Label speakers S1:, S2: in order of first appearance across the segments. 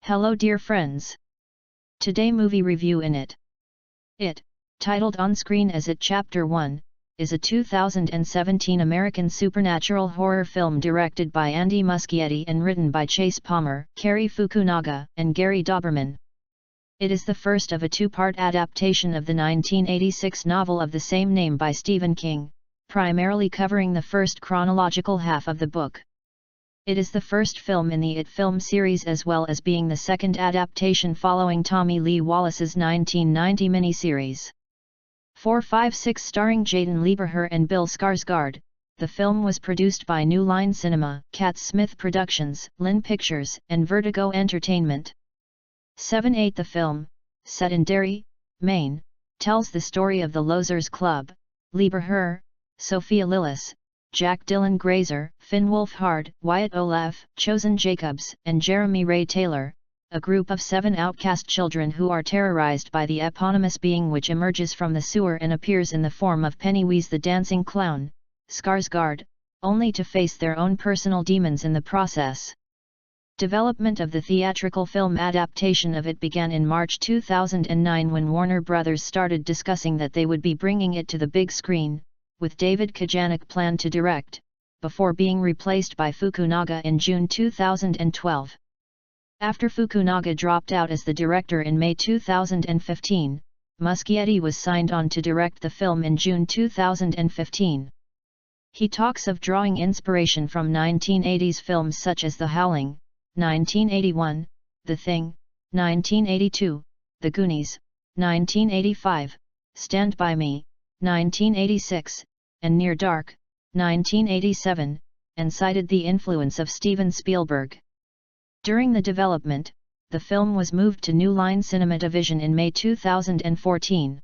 S1: Hello dear friends. Today movie review in It. It, titled on screen as It Chapter 1, is a 2017 American supernatural horror film directed by Andy Muschietti and written by Chase Palmer, Cary Fukunaga, and Gary Dauberman. It is the first of a two-part adaptation of the 1986 novel of the same name by Stephen King, primarily covering the first chronological half of the book. It is the first film in the It film series as well as being the second adaptation following Tommy Lee Wallace's 1990 miniseries. 456 starring Jaeden Lieberher and Bill Skarsgård, the film was produced by New Line Cinema, KatzSmith Productions, Lin Pictures, and Vertigo Entertainment. 7/8 The film, set in Derry, Maine, tells the story of the Losers Club, Lieberher, Sophia Lillis, Jack Dylan Grazer, Finn Wolfhard, Wyatt Oleff, Chosen Jacobs, and Jeremy Ray Taylor, a group of 7 outcast children who are terrorized by the eponymous being which emerges from the sewer and appears in the form of Pennywise the Dancing Clown, Skarsgård, only to face their own personal demons in the process. Development of the theatrical film adaptation of It began in March 2009 when Warner Brothers started discussing that they would be bringing it to the big screen, with David Kojanek planned to direct, before being replaced by Fukunaga in June 2012. After Fukunaga dropped out as the director in May 2015, Muschietti was signed on to direct the film in June 2015. He talks of drawing inspiration from 1980s films such as The Howling, 1981, The Thing, 1982, The Goonies, 1985, Stand By Me, 1986, and Near Dark, 1987, and cited the influence of Steven Spielberg. During the development, the film was moved to New Line Cinema Division in May 2014.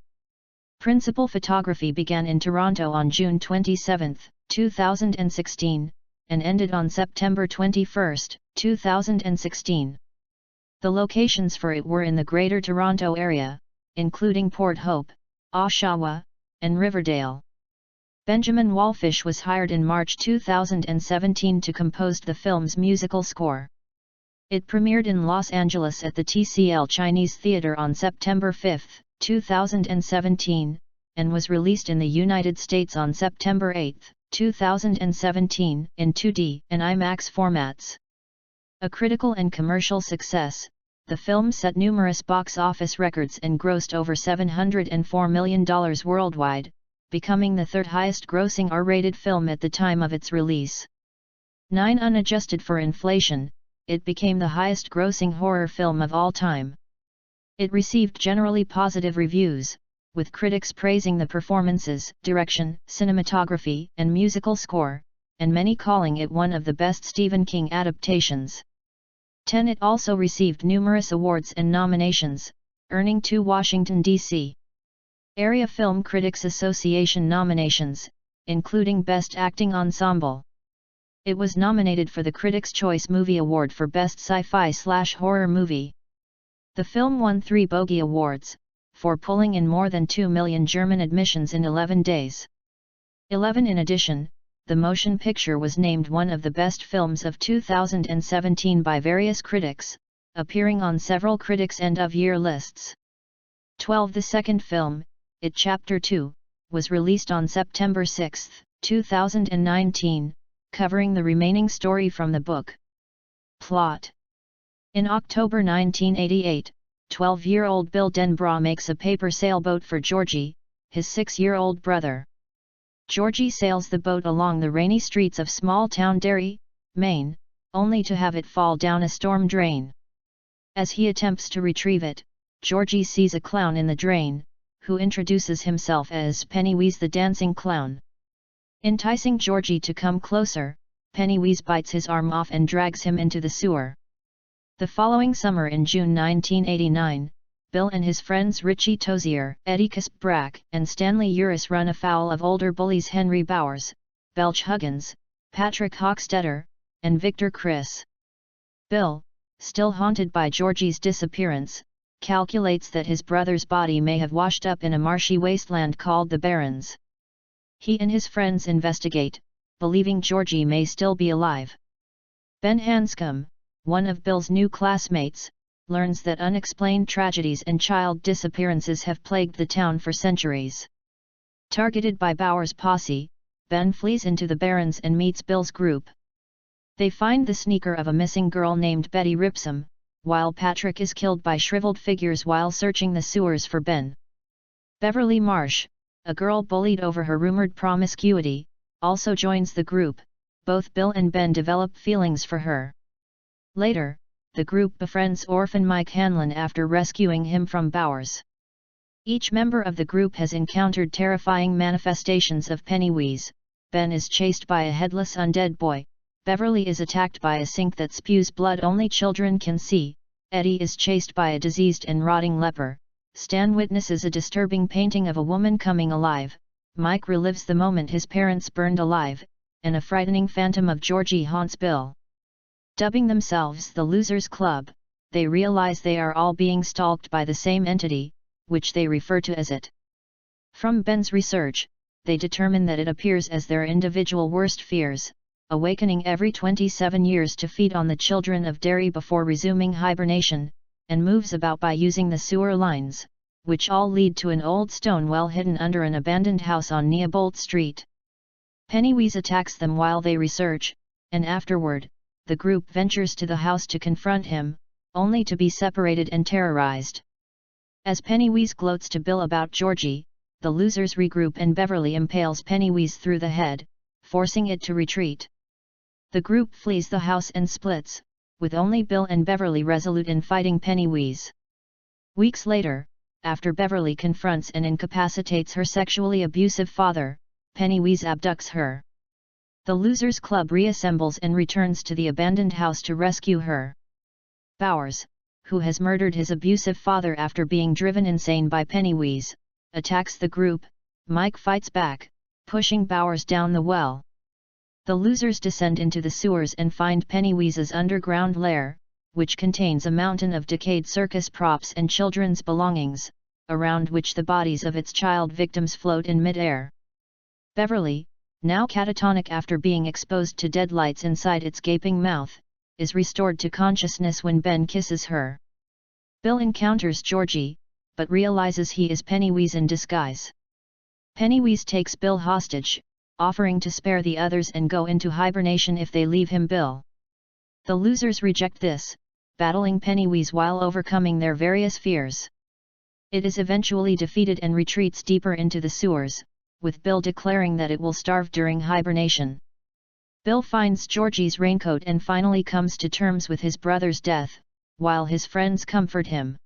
S1: Principal photography began in Toronto on June 27, 2016, and ended on September 21, 2016. The locations for it were in the Greater Toronto Area, including Port Hope, Oshawa, and Riverdale. Benjamin Wallfish was hired in March 2017 to compose the film's musical score. It premiered in Los Angeles at the TCL Chinese Theater on September 5, 2017, and was released in the United States on September 8, 2017, in 2D and IMAX formats. A critical and commercial success, the film set numerous box office records and grossed over $704 million worldwide, becoming the third highest grossing R-rated film at the time of its release. 9 Unadjusted for inflation, it became the highest grossing horror film of all time. It received generally positive reviews, with critics praising the performances, direction, cinematography, and musical score, and many calling it one of the best Stephen King adaptations. 10 It also received numerous awards and nominations, earning 2 Washington, D.C. Area Film Critics Association nominations, including Best Acting Ensemble. It was nominated for the Critics' Choice Movie Award for Best Sci-Fi/Horror Movie. The film won 3 Bogey Awards, for pulling in more than 2 million German admissions in 11 days. 11 In addition, the motion picture was named one of the best films of 2017 by various critics, appearing on several critics' end-of-year lists. 12 The second film, It Chapter 2, was released on September 6, 2019, covering the remaining story from the book. Plot. In October 1988, 12-year-old Bill Denbrough makes a paper sailboat for Georgie, his 6-year-old brother. Georgie sails the boat along the rainy streets of small-town Derry, Maine, only to have it fall down a storm drain. As he attempts to retrieve it, Georgie sees a clown in the drain, who introduces himself as Pennywise the Dancing Clown. Enticing Georgie to come closer, Pennywise bites his arm off and drags him into the sewer. The following summer in June 1989, Bill and his friends Richie Tozier, Eddie Kaspbrak, and Stanley Uris run afoul of older bullies Henry Bowers, Belch Huggins, Patrick Hochstetter, and Victor Chris. Bill, still haunted by Georgie's disappearance, calculates that his brother's body may have washed up in a marshy wasteland called the Barrens. He and his friends investigate, believing Georgie may still be alive. Ben Hanscom, one of Bill's new classmates, learns that unexplained tragedies and child disappearances have plagued the town for centuries. Targeted by Bauer's posse, Ben flees into the Barrens and meets Bill's group. They find the sneaker of a missing girl named Betty Ripsum, while Patrick is killed by shriveled figures while searching the sewers for Ben. Beverly Marsh, a girl bullied over her rumored promiscuity, also joins the group. Both Bill and Ben develop feelings for her. Later, the group befriends orphan Mike Hanlon after rescuing him from Bowers. Each member of the group has encountered terrifying manifestations of Pennywise. Ben is chased by a headless undead boy, Beverly is attacked by a sink that spews blood only children can see, Eddie is chased by a diseased and rotting leper, Stan witnesses a disturbing painting of a woman coming alive, Mike relives the moment his parents burned alive, and a frightening phantom of Georgie haunts Bill. Dubbing themselves the Losers Club, they realize they are all being stalked by the same entity, which they refer to as it. From Ben's research, they determine that it appears as their individual worst fears, awakening every 27 years to feed on the children of Derry before resuming hibernation, and moves about by using the sewer lines, which all lead to an old stone well hidden under an abandoned house on Neobolt Street. Pennywise attacks them while they research, and afterward, the group ventures to the house to confront him, only to be separated and terrorized. As Pennywise gloats to Bill about Georgie, the losers regroup and Beverly impales Pennywise through the head, forcing it to retreat. The group flees the house and splits, with only Bill and Beverly resolute in fighting Pennywise. Weeks later, after Beverly confronts and incapacitates her sexually abusive father, Pennywise abducts her. The Losers Club reassembles and returns to the abandoned house to rescue her. Bowers, who has murdered his abusive father after being driven insane by Pennywise, attacks the group. Mike fights back, pushing Bowers down the well. The losers descend into the sewers and find Pennywise's underground lair, which contains a mountain of decayed circus props and children's belongings, around which the bodies of its child victims float in mid-air. Beverly, now catatonic after being exposed to dead lights inside its gaping mouth, is restored to consciousness when Ben kisses her. Bill encounters Georgie, but realizes he is Pennywise in disguise. Pennywise takes Bill hostage, offering to spare the others and go into hibernation if they leave him Bill. The losers reject this, battling Pennywise while overcoming their various fears. It is eventually defeated and retreats deeper into the sewers, with Bill declaring that it will starve during hibernation. Bill finds Georgie's raincoat and finally comes to terms with his brother's death, while his friends comfort him.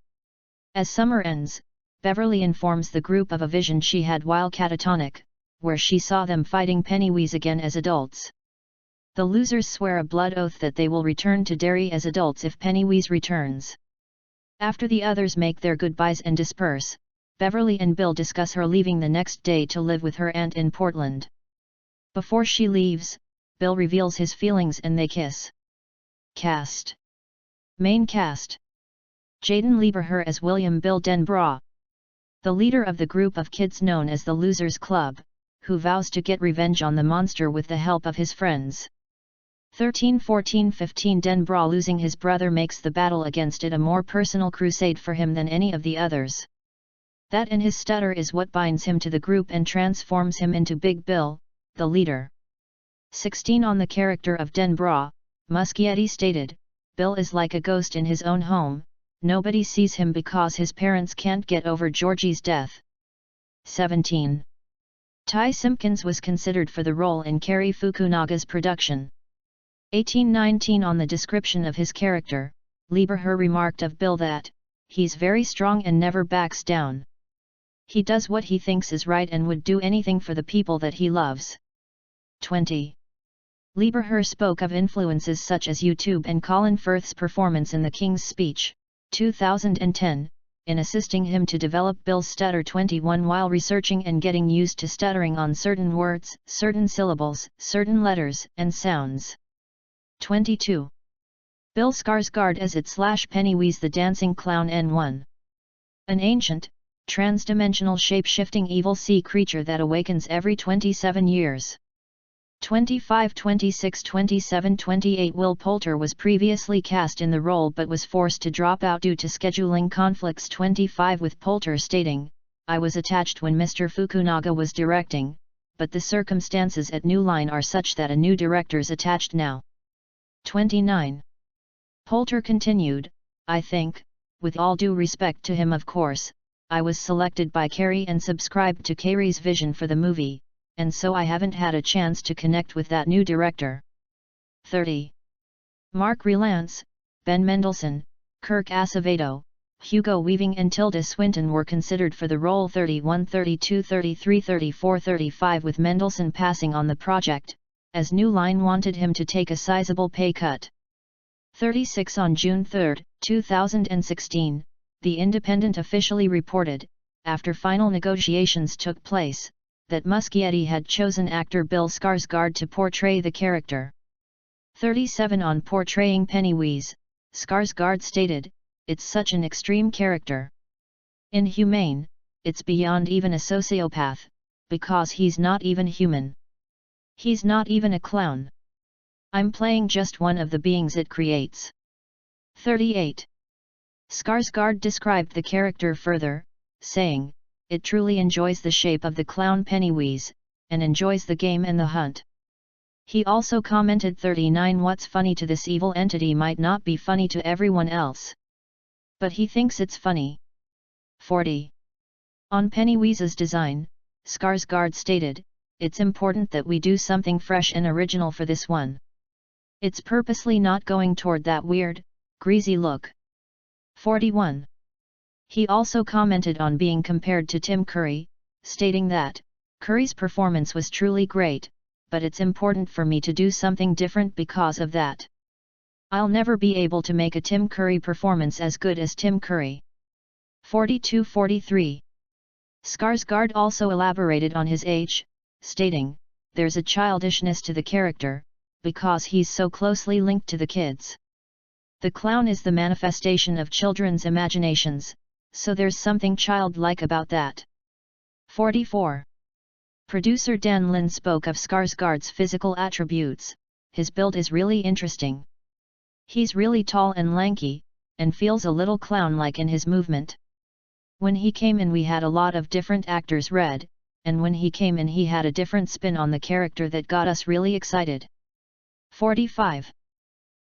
S1: As summer ends, Beverly informs the group of a vision she had while catatonic, where she saw them fighting Pennywise again as adults. The losers swear a blood oath that they will return to Derry as adults if Pennywise returns. After the others make their goodbyes and disperse, Beverly and Bill discuss her leaving the next day to live with her aunt in Portland. Before she leaves, Bill reveals his feelings and they kiss. Cast. Main cast. Jaeden Lieberher as William Bill Denbrough. The leader of the group of kids known as the Losers Club, who vows to get revenge on the monster with the help of his friends. 13, 14, 15 Denbrough losing his brother makes the battle against it a more personal crusade for him than any of the others. That and his stutter is what binds him to the group and transforms him into Big Bill, the leader. 16 On the character of Denbrough, Muschietti stated, Bill is like a ghost in his own home, nobody sees him because his parents can't get over Georgie's death. 17. Ty Simpkins was considered for the role in Cary Fukunaga's production. 18-19 On the description of his character, Lieberher remarked of Bill that, he's very strong and never backs down. He does what he thinks is right and would do anything for the people that he loves. 20. Lieberher spoke of influences such as YouTube and Colin Firth's performance in The King's Speech, 2010, in assisting him to develop Bill's stutter. 21 While researching and getting used to stuttering on certain words, certain syllables, certain letters and sounds. 22. Bill Skarsgård as it/Pennywise the Dancing Clown N1. An ancient, trans-dimensional shape-shifting evil sea creature that awakens every 27 years. 25, 26, 27, 28. Will Poulter was previously cast in the role but was forced to drop out due to scheduling conflicts. 25. With Poulter stating, "I was attached when Mr. Fukunaga was directing, but the circumstances at New Line are such that a new director's attached now." 29. Poulter continued, "I think, with all due respect to him of course, I was selected by Cary and subscribed to Cary's vision for the movie, and so I haven't had a chance to connect with that new director." 30. Mark Rylance, Ben Mendelsohn, Kirk Acevedo, Hugo Weaving and Tilda Swinton were considered for the role. 31, 32, 33, 34, 35. With Mendelsohn passing on the project, as New Line wanted him to take a sizable pay cut. 36. On June 3, 2016, The Independent officially reported, after final negotiations took place, that Muschietti had chosen actor Bill Skarsgård to portray the character. 37. On portraying Pennywise, Skarsgård stated, "It's such an extreme character. Inhumane, it's beyond even a sociopath, because he's not even human. He's not even a clown. I'm playing just one of the beings it creates." 38. Skarsgård described the character further, saying, "It truly enjoys the shape of the clown Pennywise, and enjoys the game and the hunt." He also commented, 39. What's funny to this evil entity might not be funny to everyone else, but he thinks it's funny. 40. On Pennywise's design, Skarsgård stated, "It's important that we do something fresh and original for this one. It's purposely not going toward that weird, greasy look." 41. He also commented on being compared to Tim Curry, stating that, "Curry's performance was truly great, but it's important for me to do something different because of that. I'll never be able to make a Tim Curry performance as good as Tim Curry." 42, 43. Skarsgård also elaborated on his age, stating, "There's a childishness to the character, because he's so closely linked to the kids. The clown is the manifestation of children's imaginations, so there's something childlike about that." 44. Producer Dan Lin spoke of Skarsgård's physical attributes. "His build is really interesting. He's really tall and lanky, and feels a little clown-like in his movement. When he came in we had a lot of different actors read, and when he came in he had a different spin on the character that got us really excited." 45.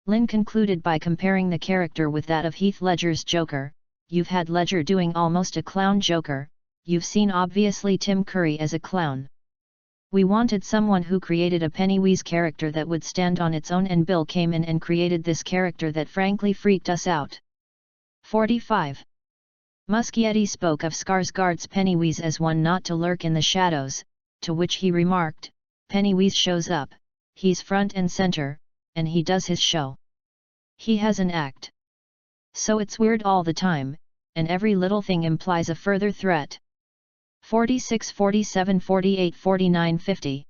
S1: Lin concluded by comparing the character with that of Heath Ledger's Joker. "You've had Ledger doing almost a clown Joker, you've seen obviously Tim Curry as a clown. We wanted someone who created a Pennywise character that would stand on its own, and Bill came in and created this character that frankly freaked us out." 45. Muschietti spoke of Skarsgård's Pennywise as one not to lurk in the shadows, to which he remarked, "Pennywise shows up, he's front and center, and he does his show. He has an act. So it's weird all the time, and every little thing implies a further threat." 46, 47, 48, 49, 50.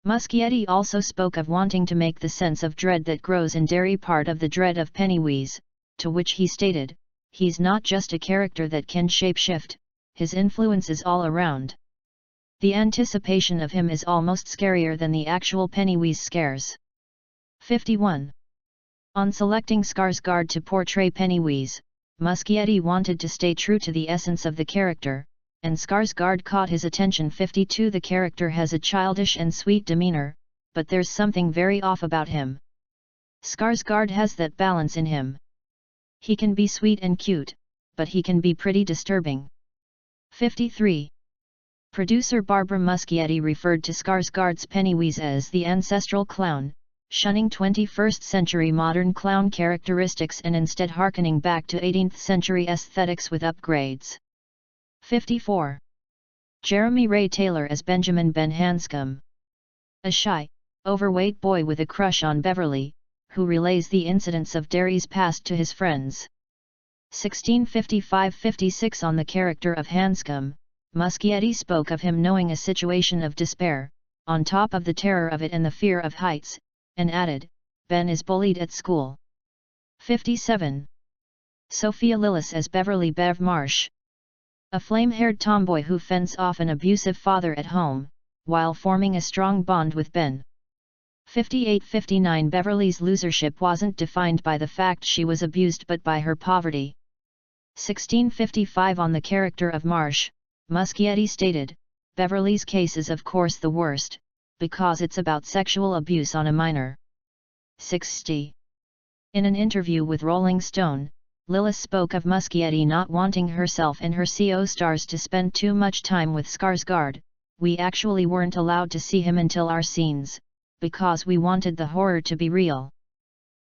S1: Muschietti also spoke of wanting to make the sense of dread that grows in Derry part of the dread of Pennywise, to which he stated, "He's not just a character that can shapeshift, his influence is all around. The anticipation of him is almost scarier than the actual Pennywise scares." 51. On selecting Skarsgård to portray Pennywise, Muschietti wanted to stay true to the essence of the character, and Skarsgård caught his attention. 52. The character has a childish and sweet demeanor, but there's something very off about him. Skarsgård has that balance in him. He can be sweet and cute, but he can be pretty disturbing." 53. Producer Barbara Muschietti referred to Skarsgård's Pennywise as the ancestral clown, shunning 21st-century modern clown characteristics and instead harkening back to 18th-century aesthetics with upgrades. 54. Jeremy Ray Taylor as Benjamin Ben Hanscom. A shy, overweight boy with a crush on Beverly, who relays the incidents of Derry's past to his friends. 1655-56. On the character of Hanscom, Muschietti spoke of him knowing a situation of despair, on top of the terror of it and the fear of heights, and added, "Ben is bullied at school." 57. Sophia Lillis as Beverly Bev Marsh. A flame-haired tomboy who fends off an abusive father at home, while forming a strong bond with Ben. 58-59 Beverly's losership wasn't defined by the fact she was abused but by her poverty. 1655 On the character of Marsh, Muschietti stated, Beverly's case is of course the worst, because it's about sexual abuse on a minor. 60. In an interview with Rolling Stone, Lillis spoke of Muschietti not wanting herself and her co-stars to spend too much time with Skarsgård. We actually weren't allowed to see him until our scenes, because we wanted the horror to be real.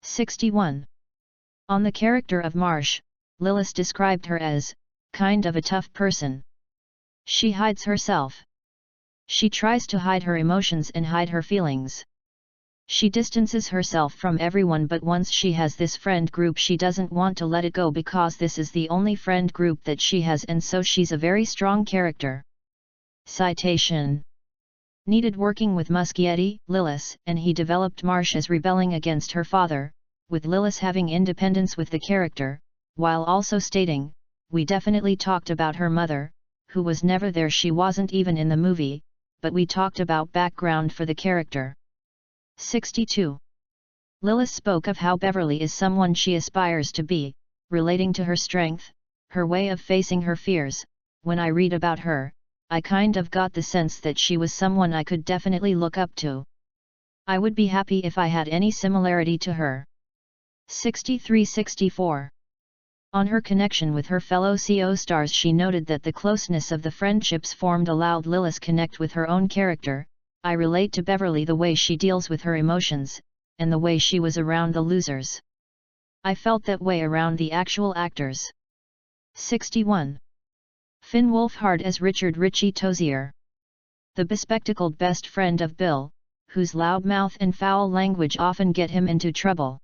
S1: 61. On the character of Marsh, Lillis described her as, kind of a tough person. She hides herself. She tries to hide her emotions and hide her feelings. She distances herself from everyone, but once she has this friend group she doesn't want to let it go because this is the only friend group that she has, and so she's a very strong character. Citation. Needed working with Muschietti, Lillis, and he developed Marsh as rebelling against her father, with Lillis having independence with the character, while also stating, we definitely talked about her mother, who was never there, she wasn't even in the movie, but we talked about background for the character. 62. Lillis spoke of how Beverly is someone she aspires to be, relating to her strength, her way of facing her fears. When I read about her, I kind of got the sense that she was someone I could definitely look up to. I would be happy if I had any similarity to her. 63-64. On her connection with her fellow co-stars she noted that the closeness of the friendships formed allowed Lillis connect with her own character. I relate to Beverly the way she deals with her emotions, and the way she was around the losers. I felt that way around the actual actors. 61. Finn Wolfhard as Richard Richie Tozier. The bespectacled best friend of Bill, whose loud mouth and foul language often get him into trouble.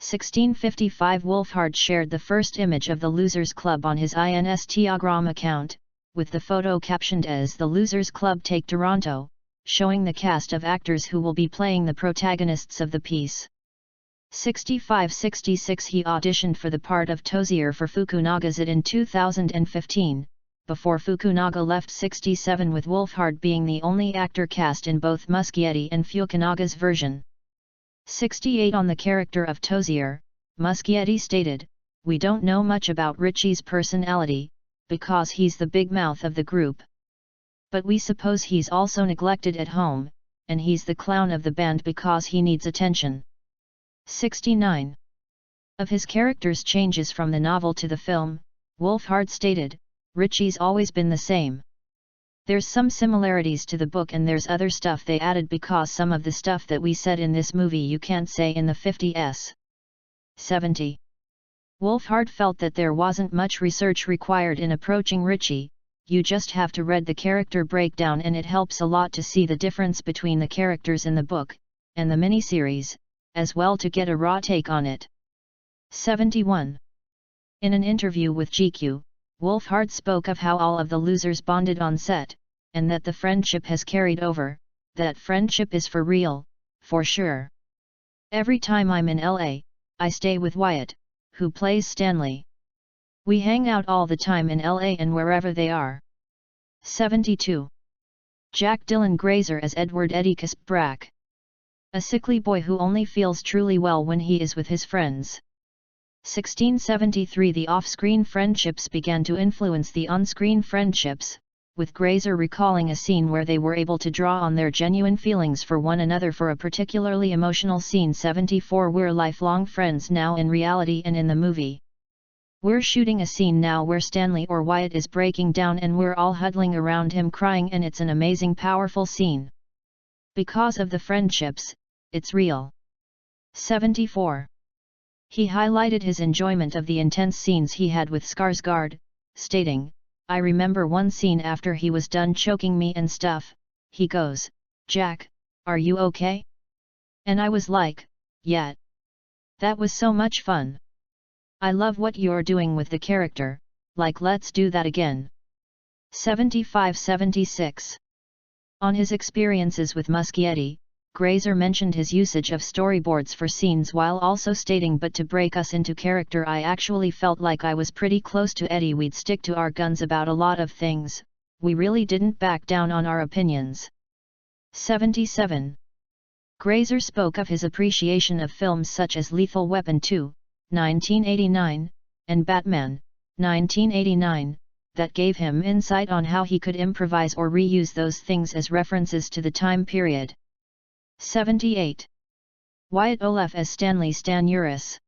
S1: 1655 Wolfhard shared the first image of the Losers Club on his Instagram account, with the photo captioned as The Losers Club Take Toronto, showing the cast of actors who will be playing the protagonists of the piece. 65-66 He auditioned for the part of Tozier for Fukunaga's It in 2015, before Fukunaga left. 67 With Wolfhard being the only actor cast in both Muschietti and Fukunaga's version. 68 On the character of Tozier, Muschietti stated, we don't know much about Richie's personality, because he's the big mouth of the group. But we suppose he's also neglected at home, and he's the clown of the band because he needs attention. 69. Of his character's changes from the novel to the film, Wolfhard stated, Richie's always been the same. There's some similarities to the book and there's other stuff they added because some of the stuff that we said in this movie you can't say in the 50s. 70. Wolfhard felt that there wasn't much research required in approaching Richie, you just have to read the character breakdown and it helps a lot to see the difference between the characters in the book, and the miniseries, as well to get a raw take on it. 71. In an interview with GQ, Wolfhard spoke of how all of the losers bonded on set, and that the friendship has carried over, that friendship is for real, for sure. Every time I'm in LA, I stay with Wyatt, who plays Stanley. We hang out all the time in LA and wherever they are. 72. Jack Dylan Grazer as Edward Eddie Brack. A sickly boy who only feels truly well when he is with his friends. 1673 The off-screen friendships began to influence the on-screen friendships, with Grazer recalling a scene where they were able to draw on their genuine feelings for one another for a particularly emotional scene. 74 We're lifelong friends now in reality and in the movie. We're shooting a scene now where Stanley or Wyatt is breaking down and we're all huddling around him crying, and it's an amazing powerful scene. Because of the friendships, it's real. 74. He highlighted his enjoyment of the intense scenes he had with Skarsgård, stating, I remember one scene after he was done choking me and stuff, he goes, Jack, are you okay? And I was like, yeah. That was so much fun. I love what you're doing with the character, like let's do that again. 75-76. On his experiences with Muschietti, Grazer mentioned his usage of storyboards for scenes while also stating, but to break us into character I actually felt like I was pretty close to Eddie. We'd stick to our guns about a lot of things, we really didn't back down on our opinions. 77. Grazer spoke of his appreciation of films such as Lethal Weapon 2, 1989, and Batman, 1989, that gave him insight on how he could improvise or reuse those things as references to the time period. 78. Wyatt Oleff as Stanley Stan Uris.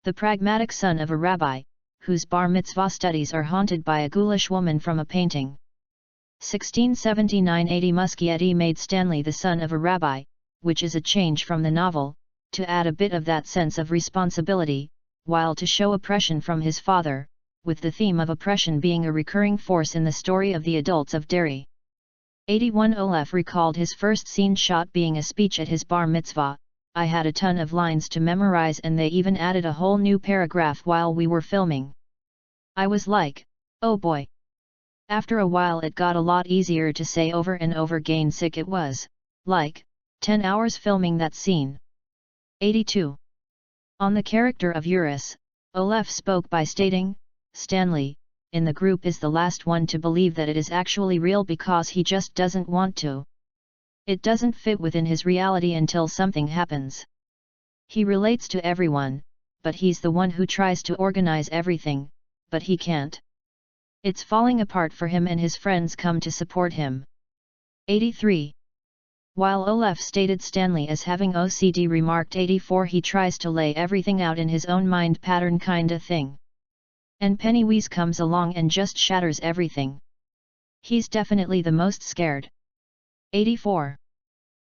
S1: The pragmatic son of a rabbi, whose bar mitzvah studies are haunted by a ghoulish woman from a painting. 1679. Andy Muschietti made Stanley the son of a rabbi, which is a change from the novel, to add a bit of that sense of responsibility, while to show oppression from his father, with the theme of oppression being a recurring force in the story of the adults of Derry. 81. Oleff recalled his first scene shot being a speech at his bar mitzvah. I had a ton of lines to memorize and they even added a whole new paragraph while we were filming. I was like, oh boy. After a while it got a lot easier to say over and over again. Sick it was, like, 10 hours filming that scene. 82. On the character of Uris, Oleff spoke by stating, Stanley, in the group is the last one to believe that it is actually real because he just doesn't want to. It doesn't fit within his reality until something happens. He relates to everyone, but he's the one who tries to organize everything, but he can't. It's falling apart for him and his friends come to support him. 83. While Oleff stated Stanley as having OCD, remarked 84, he tries to lay everything out in his own mind pattern kinda thing. And Pennywise comes along and just shatters everything. He's definitely the most scared. 84.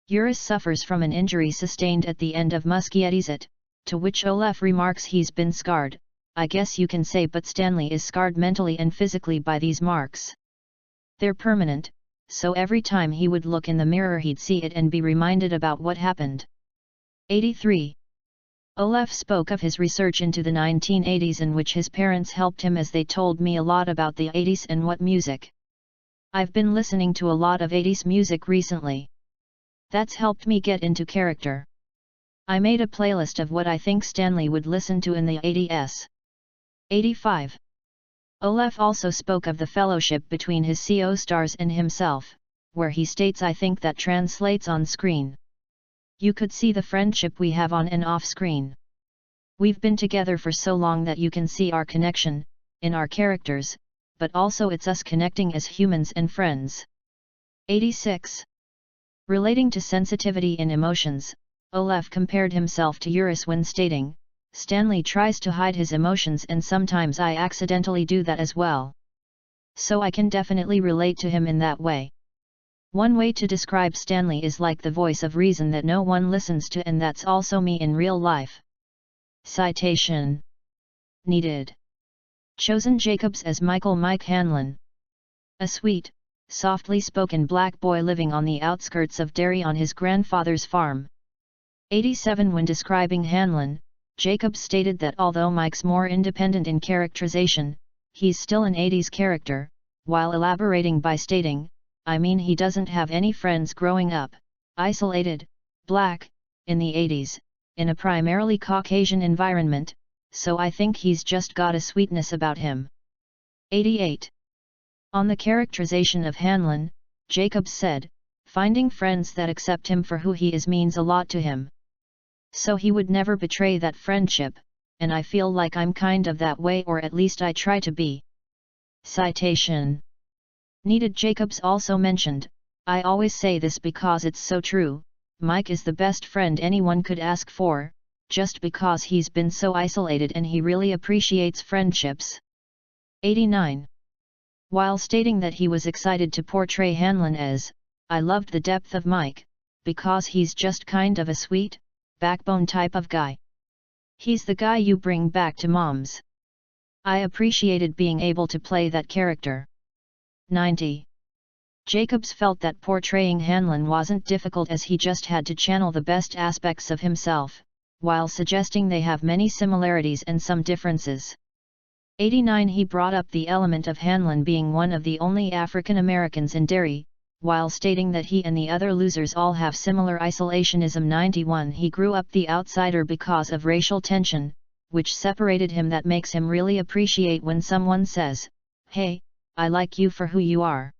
S1: Uris suffers from an injury sustained at the end of Muschietti's It, to which Oleff remarks he's been scarred, I guess you can say, but Stanley is scarred mentally and physically by these marks. They're permanent, so every time he would look in the mirror he'd see it and be reminded about what happened. 83. Oleff spoke of his research into the 1980s in which his parents helped him, as they told me a lot about the 80s and what music. I've been listening to a lot of 80s music recently. That's helped me get into character. I made a playlist of what I think Stanley would listen to in the 80s. 85. Oleff also spoke of the fellowship between his CO stars and himself, where he states, I think that translates on screen. You could see the friendship we have on and off screen. We've been together for so long that you can see our connection, in our characters, but also it's us connecting as humans and friends. 86. Relating to sensitivity in emotions, Oleff compared himself to Uris when stating, Stanley tries to hide his emotions and sometimes I accidentally do that as well. So I can definitely relate to him in that way. One way to describe Stanley is like the voice of reason that no one listens to, and that's also me in real life. Citation needed. Chosen Jacobs as Michael Mike Hanlon. A sweet, softly spoken black boy living on the outskirts of Derry on his grandfather's farm. 87. When describing Hanlon, Jacobs stated that although Mike's more independent in characterization, he's still an 80s character, while elaborating by stating, I mean he doesn't have any friends growing up, isolated, black, in the 80s, in a primarily Caucasian environment, so I think he's just got a sweetness about him. 88. On the characterization of Hanlon, Jacobs said, finding friends that accept him for who he is means a lot to him. So he would never betray that friendship, and I feel like I'm kind of that way, or at least I try to be. Citation needed. Jacobs also mentioned, I always say this because it's so true, Mike is the best friend anyone could ask for, just because he's been so isolated and he really appreciates friendships. 89. While stating that he was excited to portray Hanlon as, I loved the depth of Mike, because he's just kind of a sweet, backbone type of guy. He's the guy you bring back to moms. I appreciated being able to play that character. 90. Jacobs felt that portraying Hanlon wasn't difficult as he just had to channel the best aspects of himself, while suggesting they have many similarities and some differences. 89. He brought up the element of Hanlon being one of the only African Americans in Derry, while stating that he and the other losers all have similar isolationism. 91. He grew up the outsider because of racial tension, which separated him. That makes him really appreciate when someone says, hey, I like you for who you are.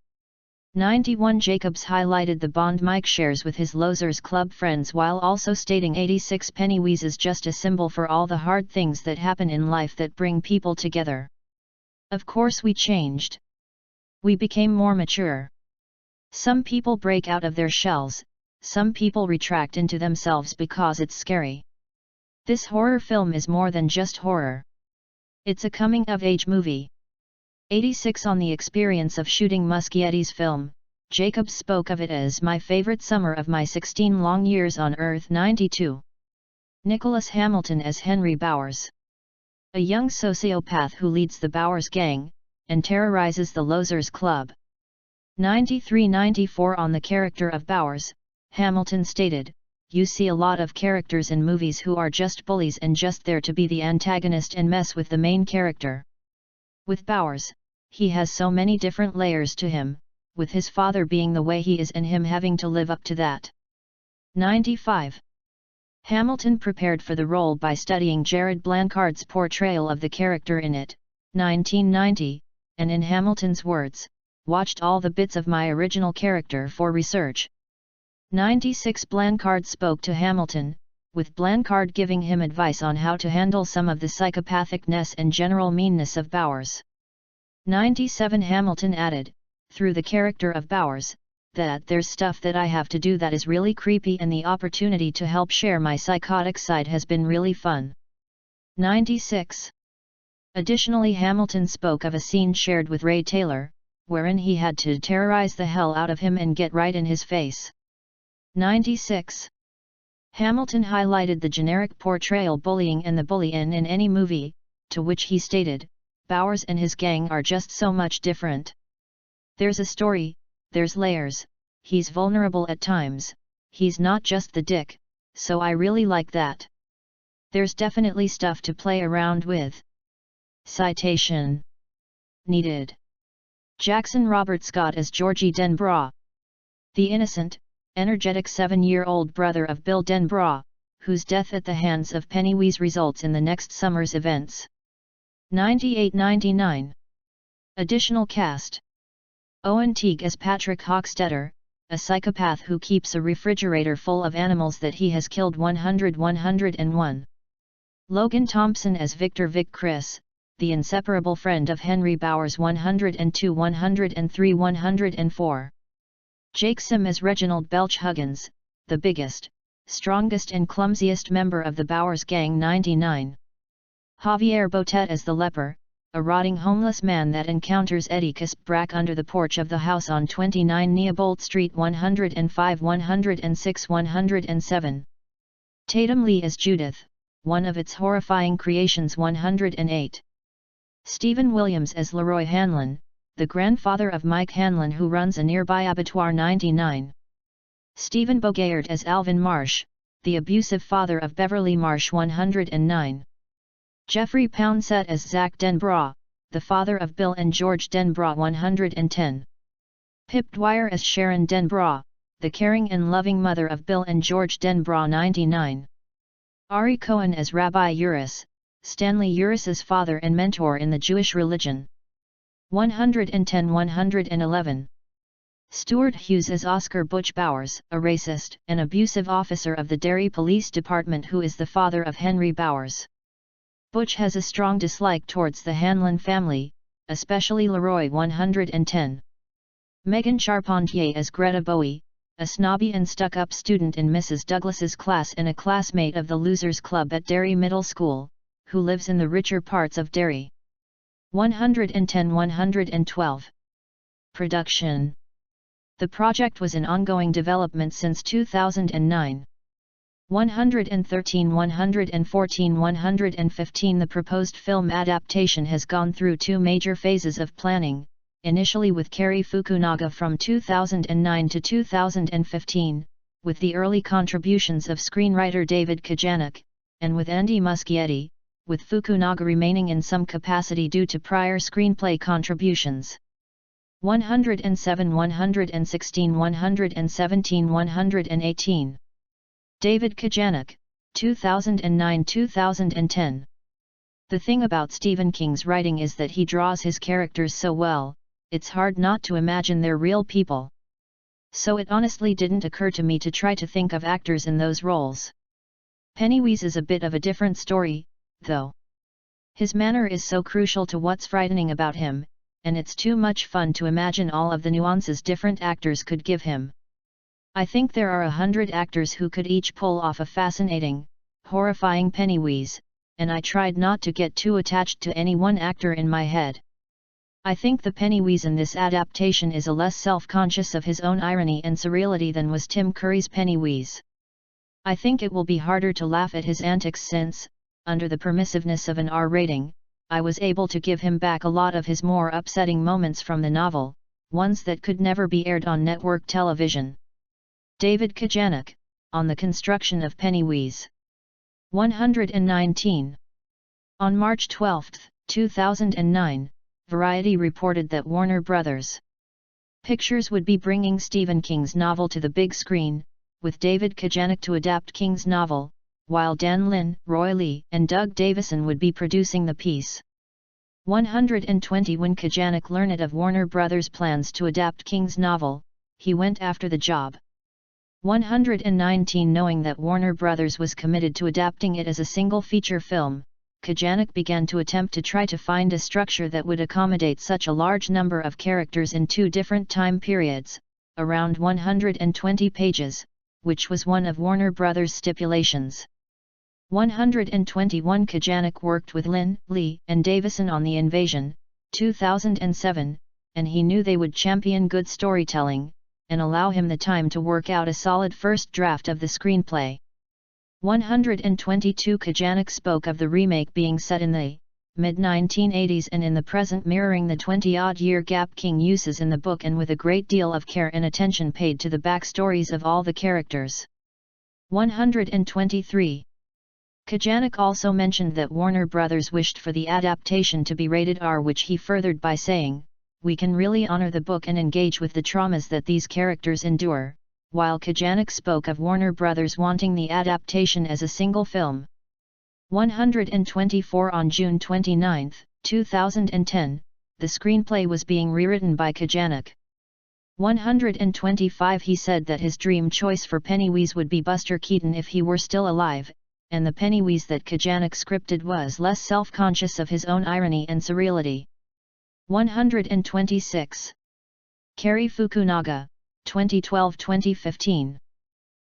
S1: 91 Jacobs highlighted the bond Mike shares with his Losers Club friends while also stating 86 Pennywise is just a symbol for all the hard things that happen in life that bring people together. Of course we changed. We became more mature. Some people break out of their shells, some people retract into themselves because it's scary. This horror film is more than just horror. It's a coming-of-age movie. 86 On the experience of shooting Muschietti's film, Jacobs spoke of it as my favorite summer of my 16 long years on Earth. 92. Nicholas Hamilton as Henry Bowers. A young sociopath who leads the Bowers gang, and terrorizes the Losers Club. 93-94 On the character of Bowers, Hamilton stated, "You see a lot of characters in movies who are just bullies and just there to be the antagonist and mess with the main character. With Bowers, he has so many different layers to him, with his father being the way he is and him having to live up to that." 95. Hamilton prepared for the role by studying Jared Blanchard's portrayal of the character in it, 1990, and in Hamilton's words, "Watched all the bits of my original character for research." 96 Blanchard spoke to Hamilton, with Blanchard giving him advice on how to handle some of the psychopathicness and general meanness of Bowers. 97 Hamilton added, "Through the character of Bowers, that there's stuff that I have to do that is really creepy and the opportunity to help share my psychotic side has been really fun." 96. Additionally, Hamilton spoke of a scene shared with Ray Taylor, wherein he had to terrorize the hell out of him and get right in his face. 96. Hamilton highlighted the generic portrayal bullying and the bully in any movie, to which he stated, "Bowers and his gang are just so much different. There's a story, there's layers, he's vulnerable at times, he's not just the dick, so I really like that. There's definitely stuff to play around with." Citation needed. Jackson Robert Scott as Georgie Denbrough. The innocent, energetic 7-year-old brother of Bill Denbrough, whose death at the hands of Pennywise results in the next summer's events. 98-99. Additional cast. Owen Teague as Patrick Hochstetter, a psychopath who keeps a refrigerator full of animals that he has killed 101. Logan Thompson as Victor Vic Chris, the inseparable friend of Henry Bowers 102, 103, 104. Jake Sim as Reginald Belch Huggins, the biggest, strongest and clumsiest member of the Bowers gang 99. Javier Botet as the leper, a rotting homeless man that encounters Eddie Kisbrack under the porch of the house on 29 Neobolt Street 105, 106, 107. Tatum Lee as Judith, one of its horrifying creations 108. Stephen Williams as Leroy Hanlon, the grandfather of Mike Hanlon who runs a nearby abattoir 99. Stephen Bogaert as Alvin Marsh, the abusive father of Beverly Marsh 109. Jeffrey Poundset as Zach Denbrough, the father of Bill and George Denbrough 110. Pip Dwyer as Sharon Denbrough, the caring and loving mother of Bill and George Denbrough 99. Ari Cohen as Rabbi Uris, Stanley Uris's father and mentor in the Jewish religion. 110-111. Stuart Hughes as Oscar Butch Bowers, a racist and abusive officer of the Derry Police Department who is the father of Henry Bowers. Butch has a strong dislike towards the Hanlon family, especially Leroy 110. Megan Charpentier as Greta Bowie, a snobby and stuck-up student in Mrs. Douglas's class and a classmate of the Losers Club at Derry Middle School, who lives in the richer parts of Derry. 110-112. Production. The project was in ongoing development since 2009. 113, 114, 115. The proposed film adaptation has gone through 2 major phases of planning, initially with Cary Fukunaga from 2009 to 2015, with the early contributions of screenwriter David Kajanik, and with Andy Muschietti, with Fukunaga remaining in some capacity due to prior screenplay contributions. 107, 116, 117, 118. David Kajanik, 2009-2010. The thing about Stephen King's writing is that he draws his characters so well, it's hard not to imagine they're real people. so it honestly didn't occur to me to try to think of actors in those roles. Pennywise is a bit of a different story, though. His manner is so crucial to what's frightening about him, and it's too much fun to imagine all of the nuances different actors could give him. I think there are 100 actors who could each pull off a fascinating, horrifying Pennywise, and I tried not to get too attached to any one actor in my head. I think the Pennywise in this adaptation is a less self-conscious of his own irony and surreality than was Tim Curry's Pennywise. I think it will be harder to laugh at his antics since, under the permissiveness of an R rating, I was able to give him back a lot of his more upsetting moments from the novel, ones that could never be aired on network television. David Kajanik, on the construction of Pennywise. 119. On March 12, 2009, Variety reported that Warner Bros. Pictures would be bringing Stephen King's novel to the big screen, with David Kajanik to adapt King's novel, while Dan Lin, Roy Lee and Doug Davison would be producing the piece. 120. When Kajanik learned of Warner Bros. Plans to adapt King's novel, he went after the job. 119. Knowing that Warner Bros. Was committed to adapting it as a single feature film, Kajanik began to attempt to try to find a structure that would accommodate such a large number of characters in two different time periods, around 120 pages, which was one of Warner Bros. Stipulations. 121. Kajanik worked with Lin, Lee and Davison on The Invasion, 2007, and he knew they would champion good storytelling, and allow him the time to work out a solid first draft of the screenplay. 122. Kajanik spoke of the remake being set in the mid-1980s and in the present, mirroring the 20-odd-year gap King uses in the book, and with a great deal of care and attention paid to the backstories of all the characters. 123. Kajanik also mentioned that Warner Bros. Wished for the adaptation to be rated R, which he furthered by saying, "We can really honor the book and engage with the traumas that these characters endure," while Kajanik spoke of Warner Bros. Wanting the adaptation as a single film. 124. On June 29, 2010, the screenplay was being rewritten by Kajanik. 125. He said that his dream choice for Pennywise would be Buster Keaton if he were still alive, and the Pennywise that Kajanik scripted was less self-conscious of his own irony and surreality. 126. Cary Fukunaga, 2012-2015.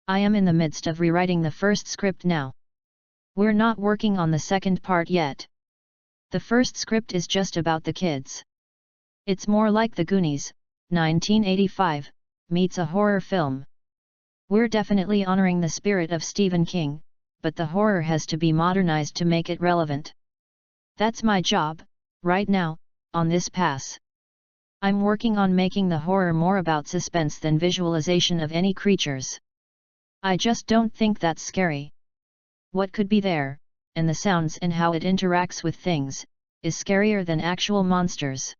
S1: I am in the midst of rewriting the first script now. We're not working on the second part yet. The first script is just about the kids. It's more like The Goonies, 1985, meets a horror film. We're definitely honoring the spirit of Stephen King, but the horror has to be modernized to make it relevant. That's my job, right now, on this pass. I'm working on making the horror more about suspense than visualization of any creatures. I just don't think that's scary. What could be there, and the sounds and how it interacts with things, is scarier than actual monsters.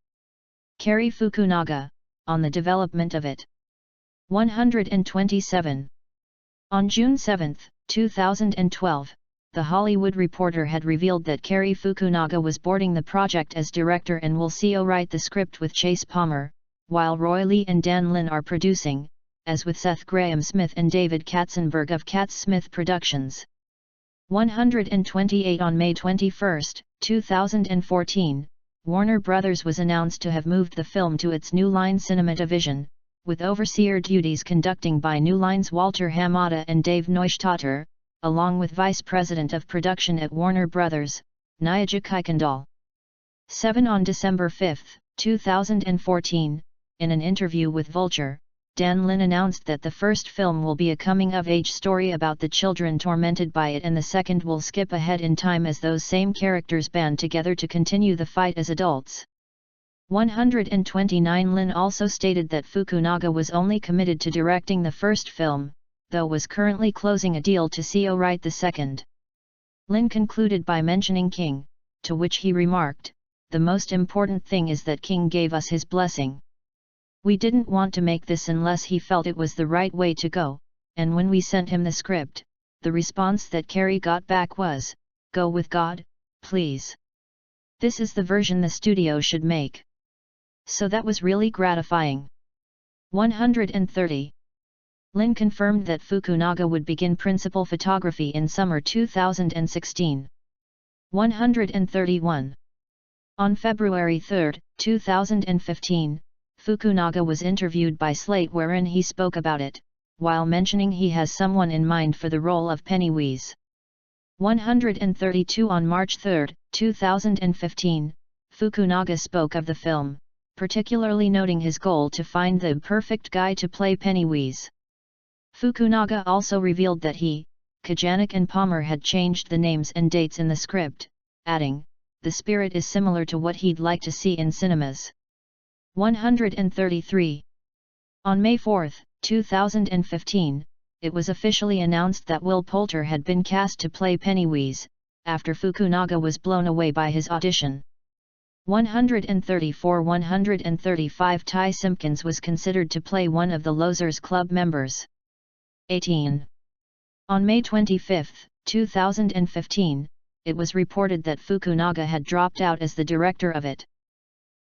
S1: Cary Fukunaga, on the development of it. 127. On June 7, 2012, The Hollywood Reporter had revealed that Cary Fukunaga was boarding the project as director and will co-write the script with Chase Palmer, while Roy Lee and Dan Lin are producing, as with Seth Grahame-Smith and David Katzenberg of KatzSmith Productions. 128. On May 21, 2014, Warner Bros. Was announced to have moved the film to its New Line Cinema division, with overseer duties conducting by New Line's Walter Hamada and Dave Neustadter, along with Vice President of Production at Warner Bros., Nyaja Kuykendall. 7. On December 5, 2014, in an interview with Vulture, Dan Lin announced that the first film will be a coming-of-age story about the children tormented by it, and the second will skip ahead in time as those same characters band together to continue the fight as adults. 129. Lin also stated that Fukunaga was only committed to directing the first film, though was currently closing a deal to co-write the second. Lin concluded by mentioning King, to which he remarked, "The most important thing is that King gave us his blessing. We didn't want to make this unless he felt it was the right way to go, and when we sent him the script, the response that Cary got back was, 'Go with God, please. This is the version the studio should make.' So that was really gratifying." 130. Lin confirmed that Fukunaga would begin principal photography in summer 2016. 131. On February 3, 2015, Fukunaga was interviewed by Slate wherein he spoke about it, while mentioning he has someone in mind for the role of Pennywise. 132. On March 3, 2015, Fukunaga spoke of the film, particularly noting his goal to find the perfect guy to play Pennywise. Fukunaga also revealed that he, Kajanik and Palmer had changed the names and dates in the script, adding, "The spirit is similar to what he'd like to see in cinemas." 133. On May 4, 2015, it was officially announced that Will Poulter had been cast to play Pennywise, after Fukunaga was blown away by his audition. 134. 135. Ty Simpkins was considered to play one of the Losers Club members. 18. On May 25, 2015, it was reported that Fukunaga had dropped out as the director of it.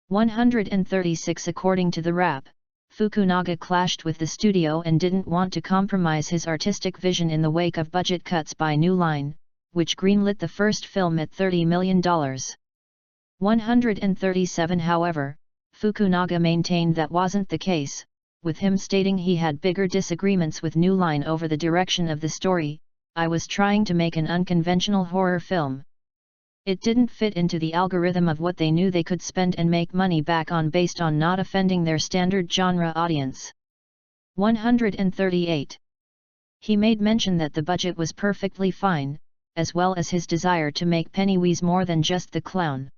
S1: 136. According to the Wrap, Fukunaga clashed with the studio and didn't want to compromise his artistic vision in the wake of budget cuts by New Line, which greenlit the first film at $30 million. 137. However, Fukunaga maintained that wasn't the case, with him stating he had bigger disagreements with New Line over the direction of the story. "I was trying to make an unconventional horror film. It didn't fit into the algorithm of what they knew they could spend and make money back on based on not offending their standard genre audience." 138. He made mention that the budget was perfectly fine, as well as his desire to make Pennywise more than just the clown.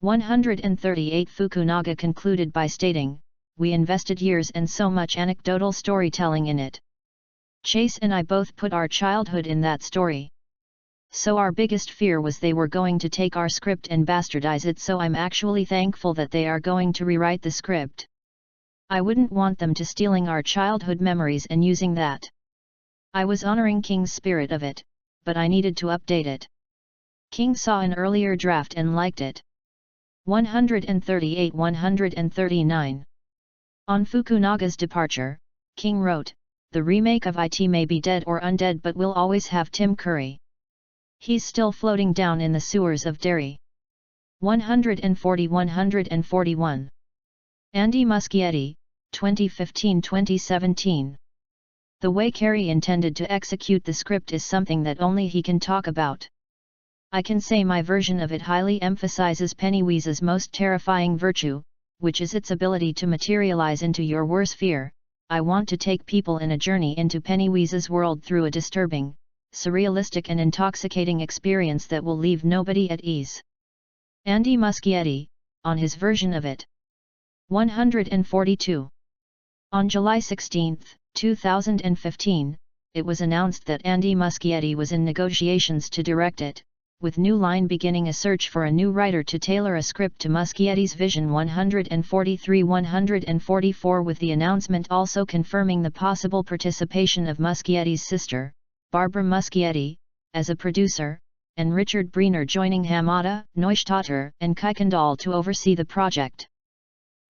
S1: 138. Fukunaga concluded by stating, "We invested years and so much anecdotal storytelling in it. Chase and I both put our childhood in that story. So our biggest fear was they were going to take our script and bastardize it, so I'm actually thankful that they are going to rewrite the script. I wouldn't want them to stealing our childhood memories and using that. I was honoring King's spirit of it, but I needed to update it. King saw an earlier draft and liked it." 138. 139. On Fukunaga's departure, King wrote, "The remake of IT may be dead or undead, but we'll always have Tim Curry. He's still floating down in the sewers of Derry." 140. 141. Andy Muschietti, 2015-2017. The way Cary intended to execute the script is something that only he can talk about. "I can say my version of it highly emphasizes Pennywise's most terrifying virtue, which is its ability to materialize into your worst fear. I want to take people in a journey into Pennywise's world through a disturbing, surrealistic and intoxicating experience that will leave nobody at ease." Andy Muschietti, on his version of it. 142. On July 16, 2015, it was announced that Andy Muschietti was in negotiations to direct it, with New Line beginning a search for a new writer to tailor a script to Muschietti's vision. 143. 144. With the announcement also confirming the possible participation of Muschietti's sister, Barbara Muschietti, as a producer, and Richard Breener joining Hamada, Neustadter, and Kuykendall to oversee the project.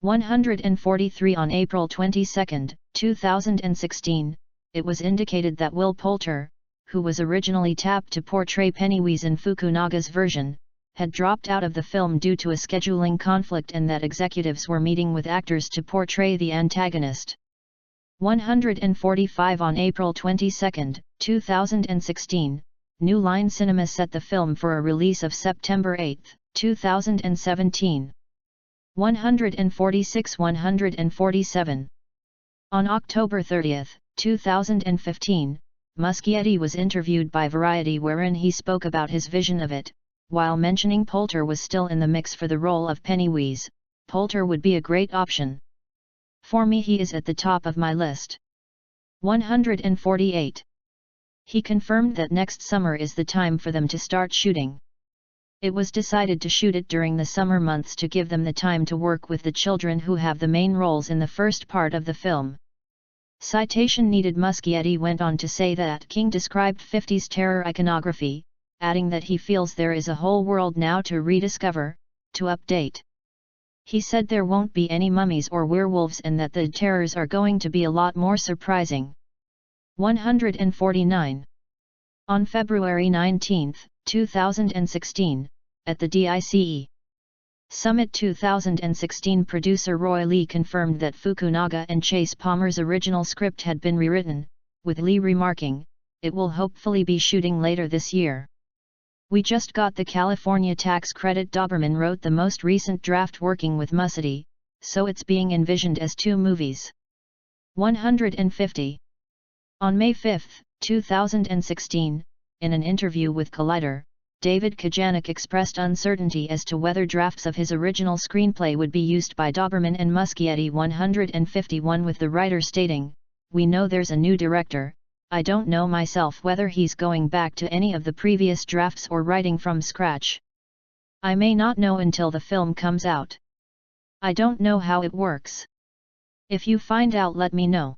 S1: 143. On April 22, 2016, it was indicated that Will Poulter, who was originally tapped to portray Pennywise in Fukunaga's version, had dropped out of the film due to a scheduling conflict and that executives were meeting with actors to portray the antagonist. 145. On April 22, 2016, New Line Cinema set the film for a release of September 8, 2017. 146. 147. On October 30, 2015, Muschietti was interviewed by Variety wherein he spoke about his vision of it, while mentioning Poulter was still in the mix for the role of Pennywise. "Poulter would be a great option. For me he is at the top of my list." 148. He confirmed that next summer is the time for them to start shooting. It was decided to shoot it during the summer months to give them the time to work with the children who have the main roles in the first part of the film. Citation needed. Muschietti went on to say that King described 50s terror iconography, adding that he feels there is a whole world now to rediscover, to update. He said there won't be any mummies or werewolves and that the terrors are going to be a lot more surprising. 149. On February 19, 2016, at the DICE Summit 2016, producer Roy Lee confirmed that Fukunaga and Chase Palmer's original script had been rewritten, with Lee remarking, "It will hopefully be shooting later this year. We just got the California tax credit. Dauberman wrote the most recent draft working with Muschietti, so it's being envisioned as 2 movies." 150. On May 5, 2016, in an interview with Collider, David Kajanik expressed uncertainty as to whether drafts of his original screenplay would be used by Dauberman and Muschietti. 151, with the writer stating, "We know there's a new director. I don't know myself whether he's going back to any of the previous drafts or writing from scratch. I may not know until the film comes out. I don't know how it works. If you find out, let me know."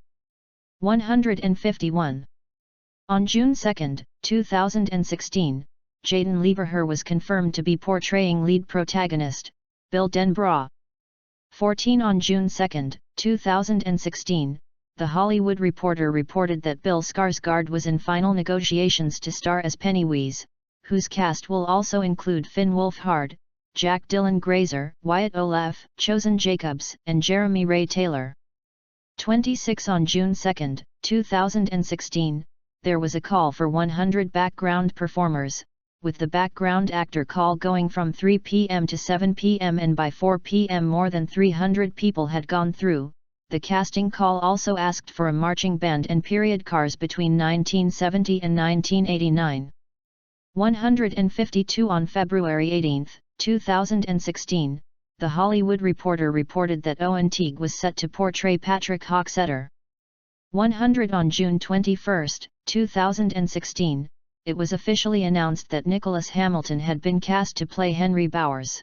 S1: 151. On June 2, 2016, Jaeden Lieberher was confirmed to be portraying lead protagonist, Bill Denbrough. 14. On June 2, 2016, The Hollywood Reporter reported that Bill Skarsgård was in final negotiations to star as Pennywise, whose cast will also include Finn Wolfhard, Jack Dylan Grazer, Wyatt Oleff, Chosen Jacobs, and Jeremy Ray Taylor. 26. On June 2, 2016, there was a call for 100 background performers, with the background actor call going from 3 p.m. to 7 p.m. and by 4 p.m. more than 300 people had gone through. The casting call also asked for a marching band and period cars between 1970 and 1989. 152. On February 18, 2016, The Hollywood Reporter reported that Owen Teague was set to portray Patrick Hocksetter. 100. On June 21, 2016, it was officially announced that Nicholas Hamilton had been cast to play Henry Bowers.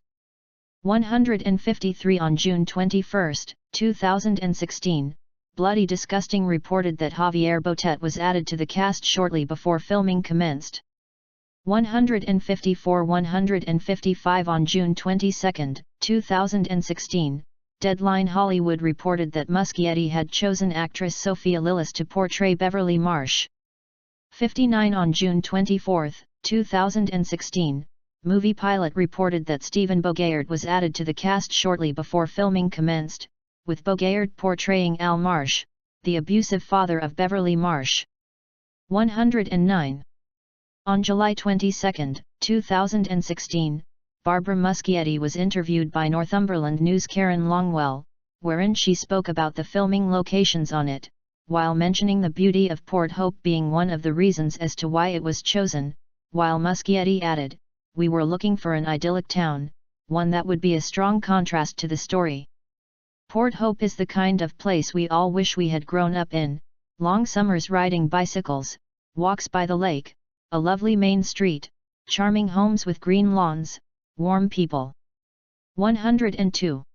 S1: 153. On June 21, 2016, Bloody Disgusting reported that Javier Botet was added to the cast shortly before filming commenced. 154. 155. On June 22, 2016, Deadline Hollywood reported that Muschietti had chosen actress Sophia Lillis to portray Beverly Marsh. 59. On June 24, 2016, Movie Pilot reported that Stephen Bogaert was added to the cast shortly before filming commenced, with Bogaert portraying Al Marsh, the abusive father of Beverly Marsh. 109. On July 22, 2016, Barbara Muschietti was interviewed by Northumberland News' Karen Longwell, wherein she spoke about the filming locations on it, while mentioning the beauty of Port Hope being one of the reasons as to why it was chosen, while Muschietti added, "We were looking for an idyllic town, one that would be a strong contrast to the story. Port Hope is the kind of place we all wish we had grown up in, long summers riding bicycles, walks by the lake, a lovely main street, charming homes with green lawns, warm people." 102.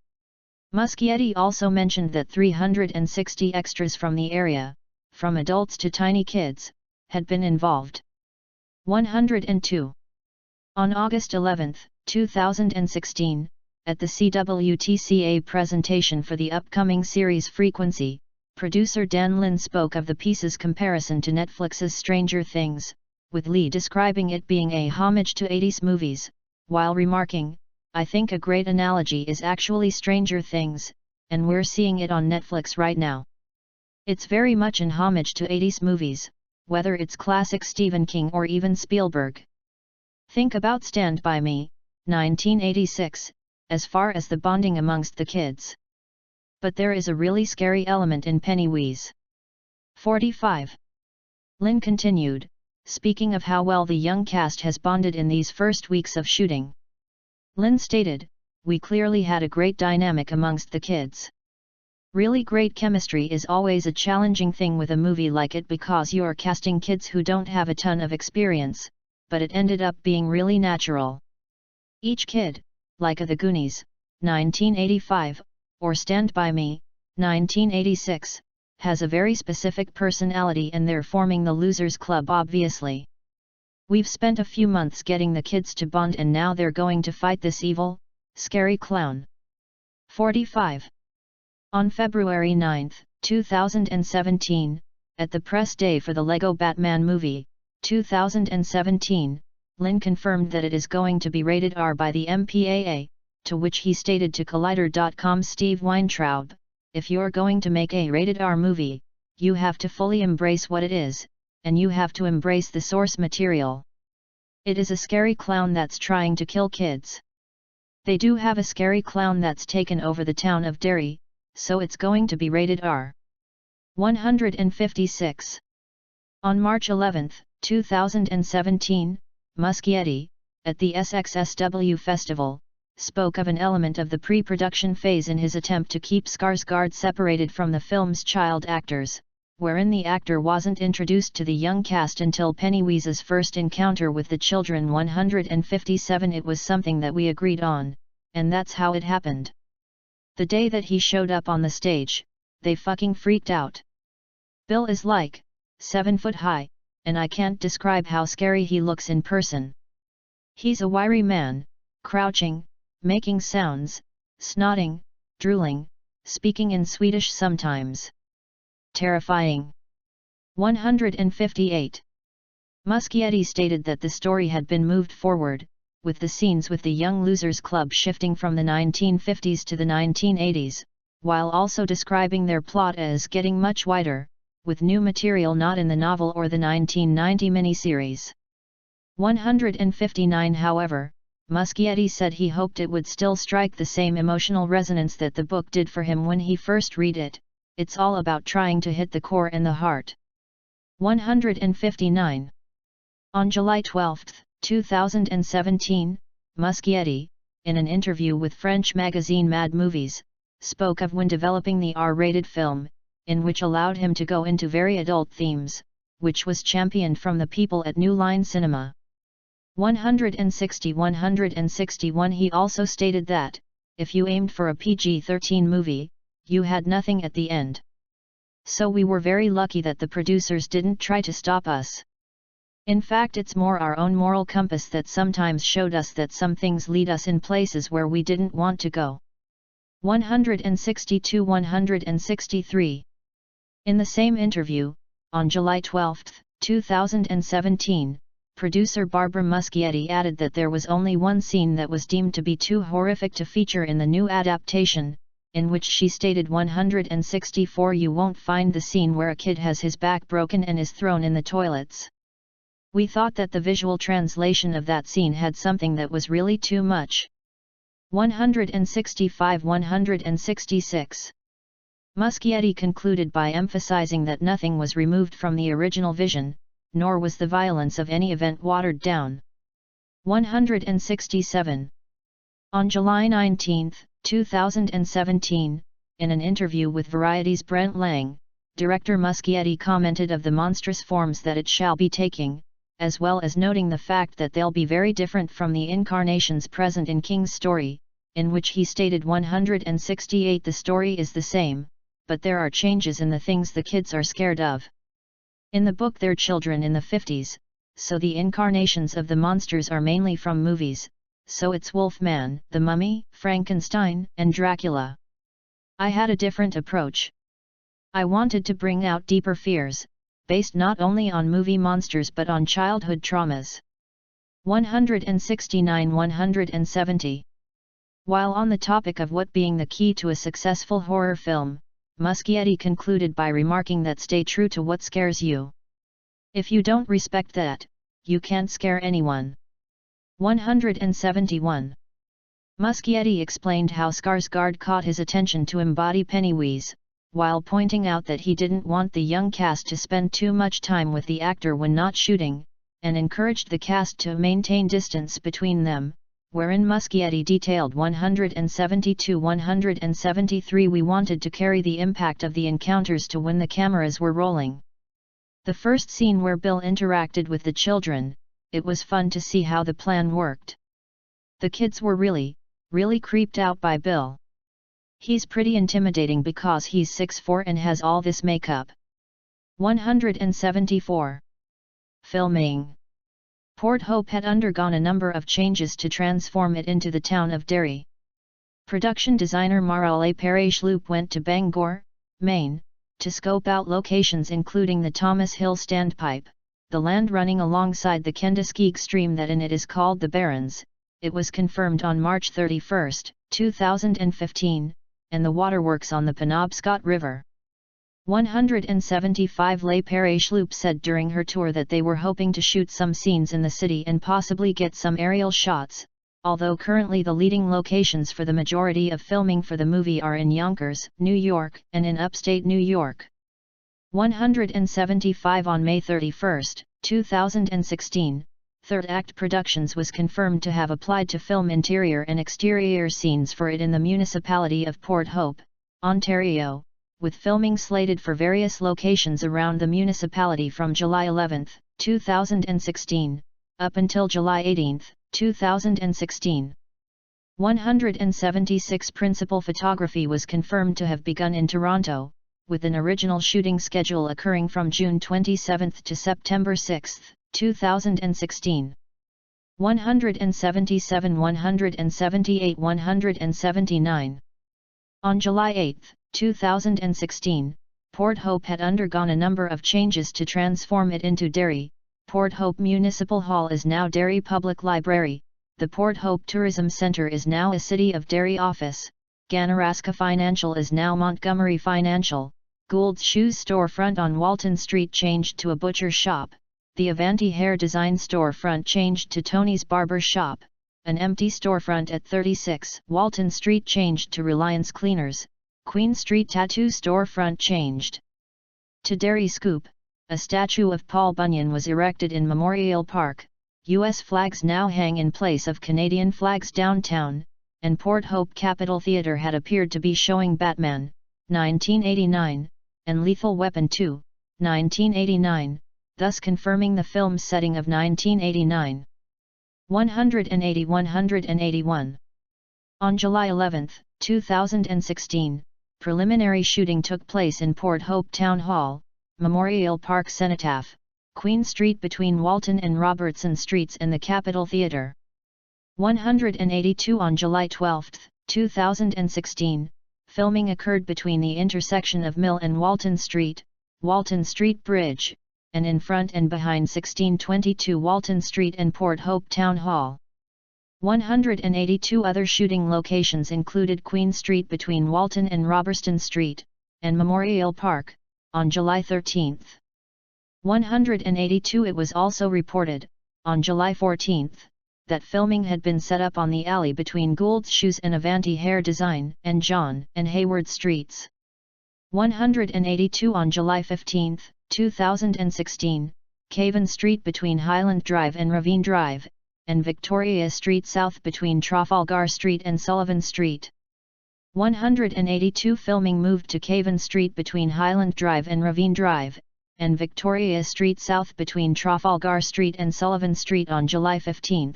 S1: Muschietti also mentioned that 360 extras from the area, from adults to tiny kids, had been involved. 102. On August 11, 2016, at the CWTCA presentation for the upcoming series Frequency, producer Dan Lin spoke of the piece's comparison to Netflix's Stranger Things, with Lee describing it being a homage to 80s movies, while remarking, "I think a great analogy is actually Stranger Things, and we're seeing it on Netflix right now. It's very much an homage to 80s movies, whether it's classic Stephen King or even Spielberg. Think about Stand By Me, 1986, as far as the bonding amongst the kids. But there is a really scary element in Pennywise." 45. Lin continued, speaking of how well the young cast has bonded in these first weeks of shooting. Lin stated, "We clearly had a great dynamic amongst the kids. Really great chemistry is always a challenging thing with a movie like it because you're casting kids who don't have a ton of experience, but it ended up being really natural. Each kid, like The Goonies, 1985, or Stand By Me, 1986, has a very specific personality and they're forming the Losers Club obviously. We've spent a few months getting the kids to bond and now they're going to fight this evil, scary clown. 45. On February 9, 2017, at the press day for the Lego Batman movie, 2017, Lin confirmed that it is going to be rated R by the MPAA, to which he stated to Collider.com's Steve Weintraub, "If you're going to make a rated R movie, you have to fully embrace what it is, and you have to embrace the source material. It is a scary clown that's trying to kill kids. They do have a scary clown that's taken over the town of Derry, so it's going to be rated R." 156. On March 11, 2017, Muschietti, at the SXSW Festival, spoke of an element of the pre-production phase in his attempt to keep Skarsgård separated from the film's child actors, wherein the actor wasn't introduced to the young cast until Pennywise's first encounter with the children. 157. It was something that we agreed on, and that's how it happened. The day that he showed up on the stage, they fucking freaked out. Bill is like 7 foot high, and I can't describe how scary he looks in person. He's a wiry man, crouching, making sounds, snotting, drooling, speaking in Swedish sometimes. Terrifying. 158. Muschietti stated that the story had been moved forward, with the scenes with the Young Losers Club shifting from the 1950s to the 1980s, while also describing their plot as getting much wider, with new material not in the novel or the 1990 miniseries. 159. However, Muschietti said he hoped it would still strike the same emotional resonance that the book did for him when he first read it. It's all about trying to hit the core and the heart. 159. On July 12, 2017, Muschietti, in an interview with French magazine Mad Movies, spoke of when developing the R-rated film, in which allowed him to go into very adult themes, which was championed from the people at New Line Cinema. 160-161. He also stated that, if you aimed for a PG-13 movie, you had nothing at the end. So we were very lucky that the producers didn't try to stop us. In fact, it's more our own moral compass that sometimes showed us that some things lead us in places where we didn't want to go. 162-163. In the same interview, on July 12, 2017, producer Barbara Muschietti added that there was only one scene that was deemed to be too horrific to feature in the new adaptation, in which she stated 164 you won't find the scene where a kid has his back broken and is thrown in the toilets. We thought that the visual translation of that scene had something that was really too much. 165-166. Muschietti concluded by emphasizing that nothing was removed from the original vision, nor was the violence of any event watered down. 167. On July 19, 2017, in an interview with Variety's Brent Lang, director Muschietti commented of the monstrous forms that it shall be taking, as well as noting the fact that they'll be very different from the incarnations present in King's story, in which he stated 168 the story is the same, but there are changes in the things the kids are scared of. In the book they're children in the 50s, so the incarnations of the monsters are mainly from movies, so it's Wolfman, the Mummy, Frankenstein, and Dracula. I had a different approach. I wanted to bring out deeper fears, based not only on movie monsters but on childhood traumas. 169-170. While on the topic of what being the key to a successful horror film, Muschietti concluded by remarking that stay true to what scares you. If you don't respect that, you can't scare anyone. 171. Muschietti explained how Skarsgård caught his attention to embody Pennywise, while pointing out that he didn't want the young cast to spend too much time with the actor when not shooting, and encouraged the cast to maintain distance between them, wherein Muschietti detailed 172-173 we wanted to carry the impact of the encounters to when the cameras were rolling. The first scene where Bill interacted with the children, it was fun to see how the plan worked. The kids were really creeped out by Bill. He's pretty intimidating because he's 6'4" and has all this makeup. 174. Filming. Port Hope had undergone a number of changes to transform it into the town of Derry. Production designer Marale Parashloop went to Bangor, Maine, to scope out locations including the Thomas Hill Standpipe, the land running alongside the Kenduskeag stream that in it is called the Barrens. It was confirmed on March 31, 2015, and the waterworks on the Penobscot River. 175 Le Parashloop said during her tour that they were hoping to shoot some scenes in the city and possibly get some aerial shots, although currently the leading locations for the majority of filming for the movie are in Yonkers, New York, and in upstate New York. 175 On May 31, 2016, Third Act Productions was confirmed to have applied to film interior and exterior scenes for it in the municipality of Port Hope, Ontario, with filming slated for various locations around the municipality from July 11, 2016, up until July 18, 2016. 176 Principal photography was confirmed to have begun in Toronto, with an original shooting schedule occurring from June 27 to September 6, 2016. 177 178 179. On July 8, 2016, Port Hope had undergone a number of changes to transform it into Derry. Port Hope Municipal Hall is now Derry Public Library, the Port Hope Tourism Centre is now a City of Derry office, Ganaraska Financial is now Montgomery Financial, Gould's Shoes storefront on Walton Street changed to a butcher shop, the Avanti Hair Design storefront changed to Tony's Barber Shop, an empty storefront at 36 Walton Street changed to Reliance Cleaners, Queen Street Tattoo storefront changed to Derry Scoop. A statue of Paul Bunyan was erected in Memorial Park, U.S. flags now hang in place of Canadian flags downtown, and Port Hope Capitol Theatre had appeared to be showing Batman, 1989, and Lethal Weapon 2, 1989, thus confirming the film's setting of 1989. 181. On July 11, 2016, preliminary shooting took place in Port Hope Town Hall, Memorial Park Cenotaph, Queen Street between Walton and Robertson Streets and the Capitol Theatre. 182 On July 12, 2016, filming occurred between the intersection of Mill and Walton Street Bridge, and in front and behind 1622 Walton Street and Port Hope Town Hall. 182 other shooting locations included Queen Street between Walton and Robertson Street, and Memorial Park, on July 13. 182 It was also reported, on July 14, that filming had been set up on the alley between Gould's Shoes and Avanti Hair Design and John and Hayward Streets. 182 On July 15, 2016, Cavan Street between Highland Drive and Ravine Drive, and Victoria Street South between Trafalgar Street and Sullivan Street. 182 Filming moved to Cavan Street between Highland Drive and Ravine Drive, and Victoria Street South between Trafalgar Street and Sullivan Street on July 15.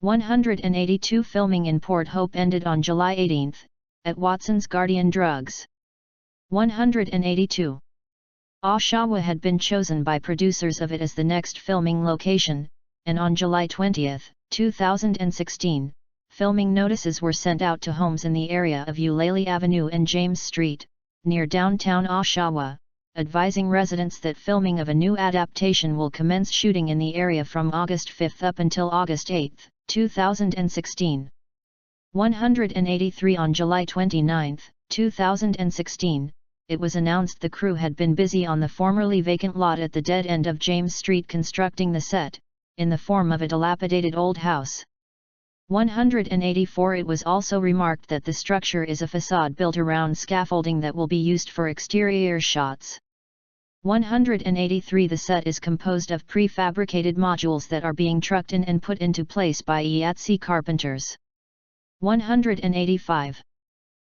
S1: 182 Filming in Port Hope ended on July 18, at Watson's Guardian Drugs. 182. Oshawa had been chosen by producers of it as the next filming location, and on July 20, 2016, filming notices were sent out to homes in the area of Eulalie Avenue and James Street, near downtown Oshawa, advising residents that filming of a new adaptation will commence shooting in the area from August 5 up until August 8, 2016. 183 On July 29, 2016, it was announced the crew had been busy on the formerly vacant lot at the dead end of James Street constructing the set, in the form of a dilapidated old house. 184 It was also remarked that the structure is a facade built around scaffolding that will be used for exterior shots. 183 The set is composed of prefabricated modules that are being trucked in and put into place by IATSE carpenters. 185.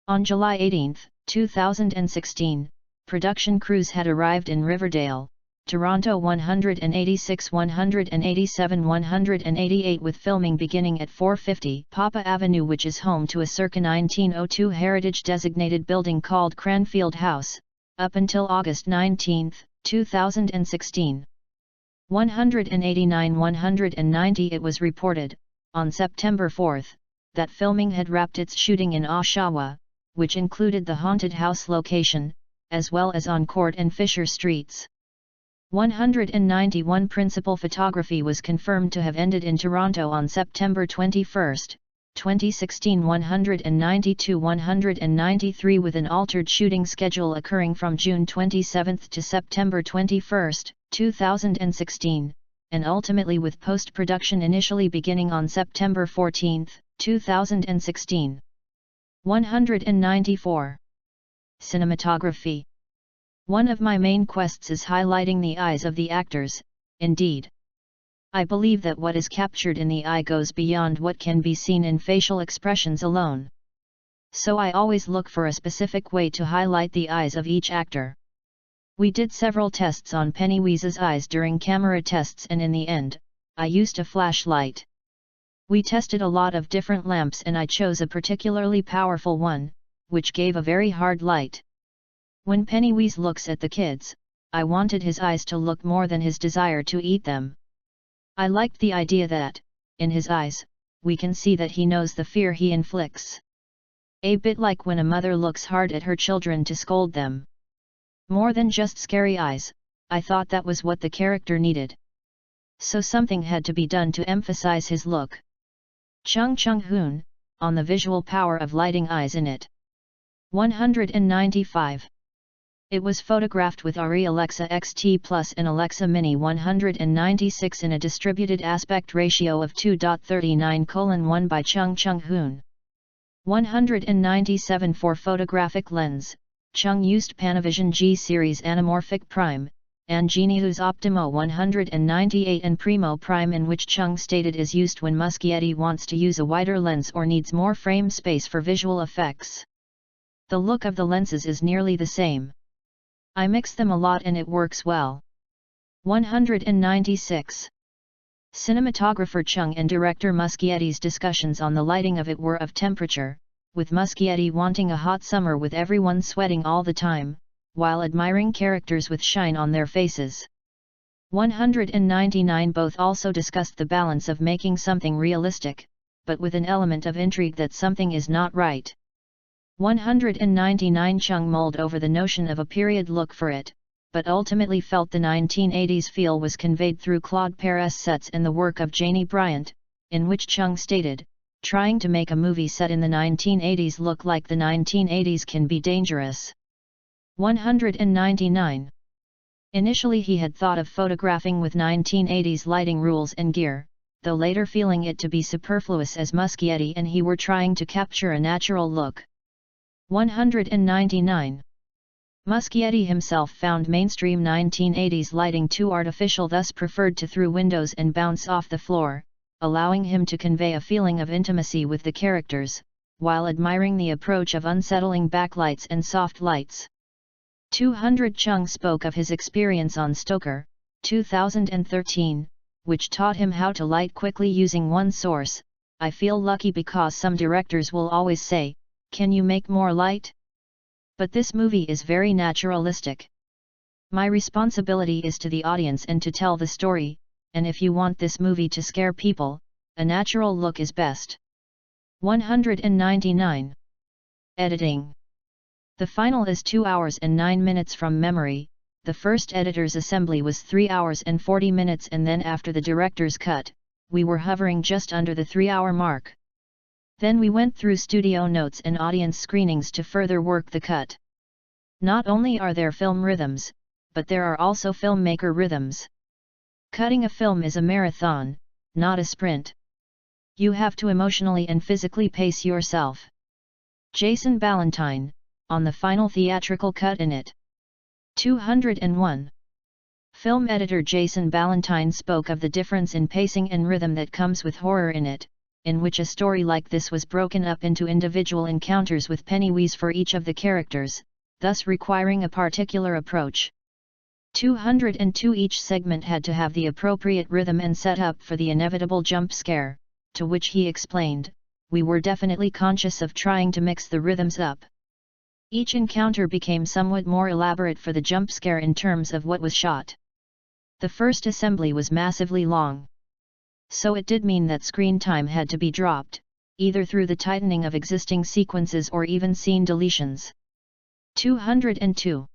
S1: On July 18, 2016, production crews had arrived in Riverdale, Toronto. 186 187 188 with filming beginning at 450 Papa Avenue, which is home to a circa 1902 heritage-designated building called Cranfield House, up until August 19, 2016. 189 190 It was reported, on September 4, that filming had wrapped its shooting in Oshawa, which included the haunted house location, as well as on Court and Fisher Streets. 191 principal photography was confirmed to have ended in Toronto on September 21, 2016. 192-193 with an altered shooting schedule occurring from June 27 to September 21, 2016, and ultimately with post-production initially beginning on September 14, 2016. 194. Cinematography. One of my main quests is highlighting the eyes of the actors, indeed. I believe that what is captured in the eye goes beyond what can be seen in facial expressions alone. So I always look for a specific way to highlight the eyes of each actor. We did several tests on Pennywise's eyes during camera tests, and in the end, I used a flashlight. We tested a lot of different lamps and I chose a particularly powerful one, which gave a very hard light. When Pennywise looks at the kids, I wanted his eyes to look more than his desire to eat them. I liked the idea that, in his eyes, we can see that he knows the fear he inflicts. A bit like when a mother looks hard at her children to scold them. More than just scary eyes, I thought that was what the character needed. So something had to be done to emphasize his look. Chung Hoon, on the visual power of lighting eyes in it. 195. It was photographed with ARRI Alexa XT Plus and Alexa Mini 196 in a distributed aspect ratio of 2.39:1 by Chung Hoon. 197 for photographic lens. Chung used Panavision G series anamorphic prime, and Genius Optimo 198 and Primo prime, in which Chung stated is used when Muschietti wants to use a wider lens or needs more frame space for visual effects. The look of the lenses is nearly the same. I mix them a lot and it works well. 196. Cinematographer Chung and director Muschietti's discussions on the lighting of it were of temperature, with Muschietti wanting a hot summer with everyone sweating all the time, while admiring characters with shine on their faces. 199. Both also discussed the balance of making something realistic, but with an element of intrigue that something is not right. 199. Chung mulled over the notion of a period look for it, but ultimately felt the 1980s feel was conveyed through Claude Perez sets and the work of Janie Bryant, in which Chung stated, "Trying to make a movie set in the 1980s look like the 1980s can be dangerous." 199. Initially he had thought of photographing with 1980s lighting rules and gear, though later feeling it to be superfluous as Muschietti and he were trying to capture a natural look. 199. Muschietti himself found mainstream 1980s lighting too artificial, thus preferred to through windows and bounce off the floor, allowing him to convey a feeling of intimacy with the characters, while admiring the approach of unsettling backlights and soft lights. 200. Chung spoke of his experience on Stoker, 2013, which taught him how to light quickly using one source. "I feel lucky because some directors will always say, 'Can you make more light?' But this movie is very naturalistic. My responsibility is to the audience and to tell the story, and if you want this movie to scare people, a natural look is best." 199. Editing. The final is 2 hours and 9 minutes from memory. The first editor's assembly was 3 hours and 40 minutes, and then after the director's cut, we were hovering just under the 3-hour mark. Then we went through studio notes and audience screenings to further work the cut. Not only are there film rhythms, but there are also filmmaker rhythms. Cutting a film is a marathon, not a sprint. You have to emotionally and physically pace yourself. Jason Ballantyne, on the final theatrical cut in it. 201. Film editor Jason Ballantyne spoke of the difference in pacing and rhythm that comes with horror in it, in which a story like this was broken up into individual encounters with Pennywise for each of the characters, thus requiring a particular approach. 202. Each segment had to have the appropriate rhythm and set up for the inevitable jump scare, to which he explained, "We were definitely conscious of trying to mix the rhythms up." Each encounter became somewhat more elaborate for the jump scare in terms of what was shot. The first assembly was massively long. So it did mean that screen time had to be dropped, either through the tightening of existing sequences or even scene deletions. 202.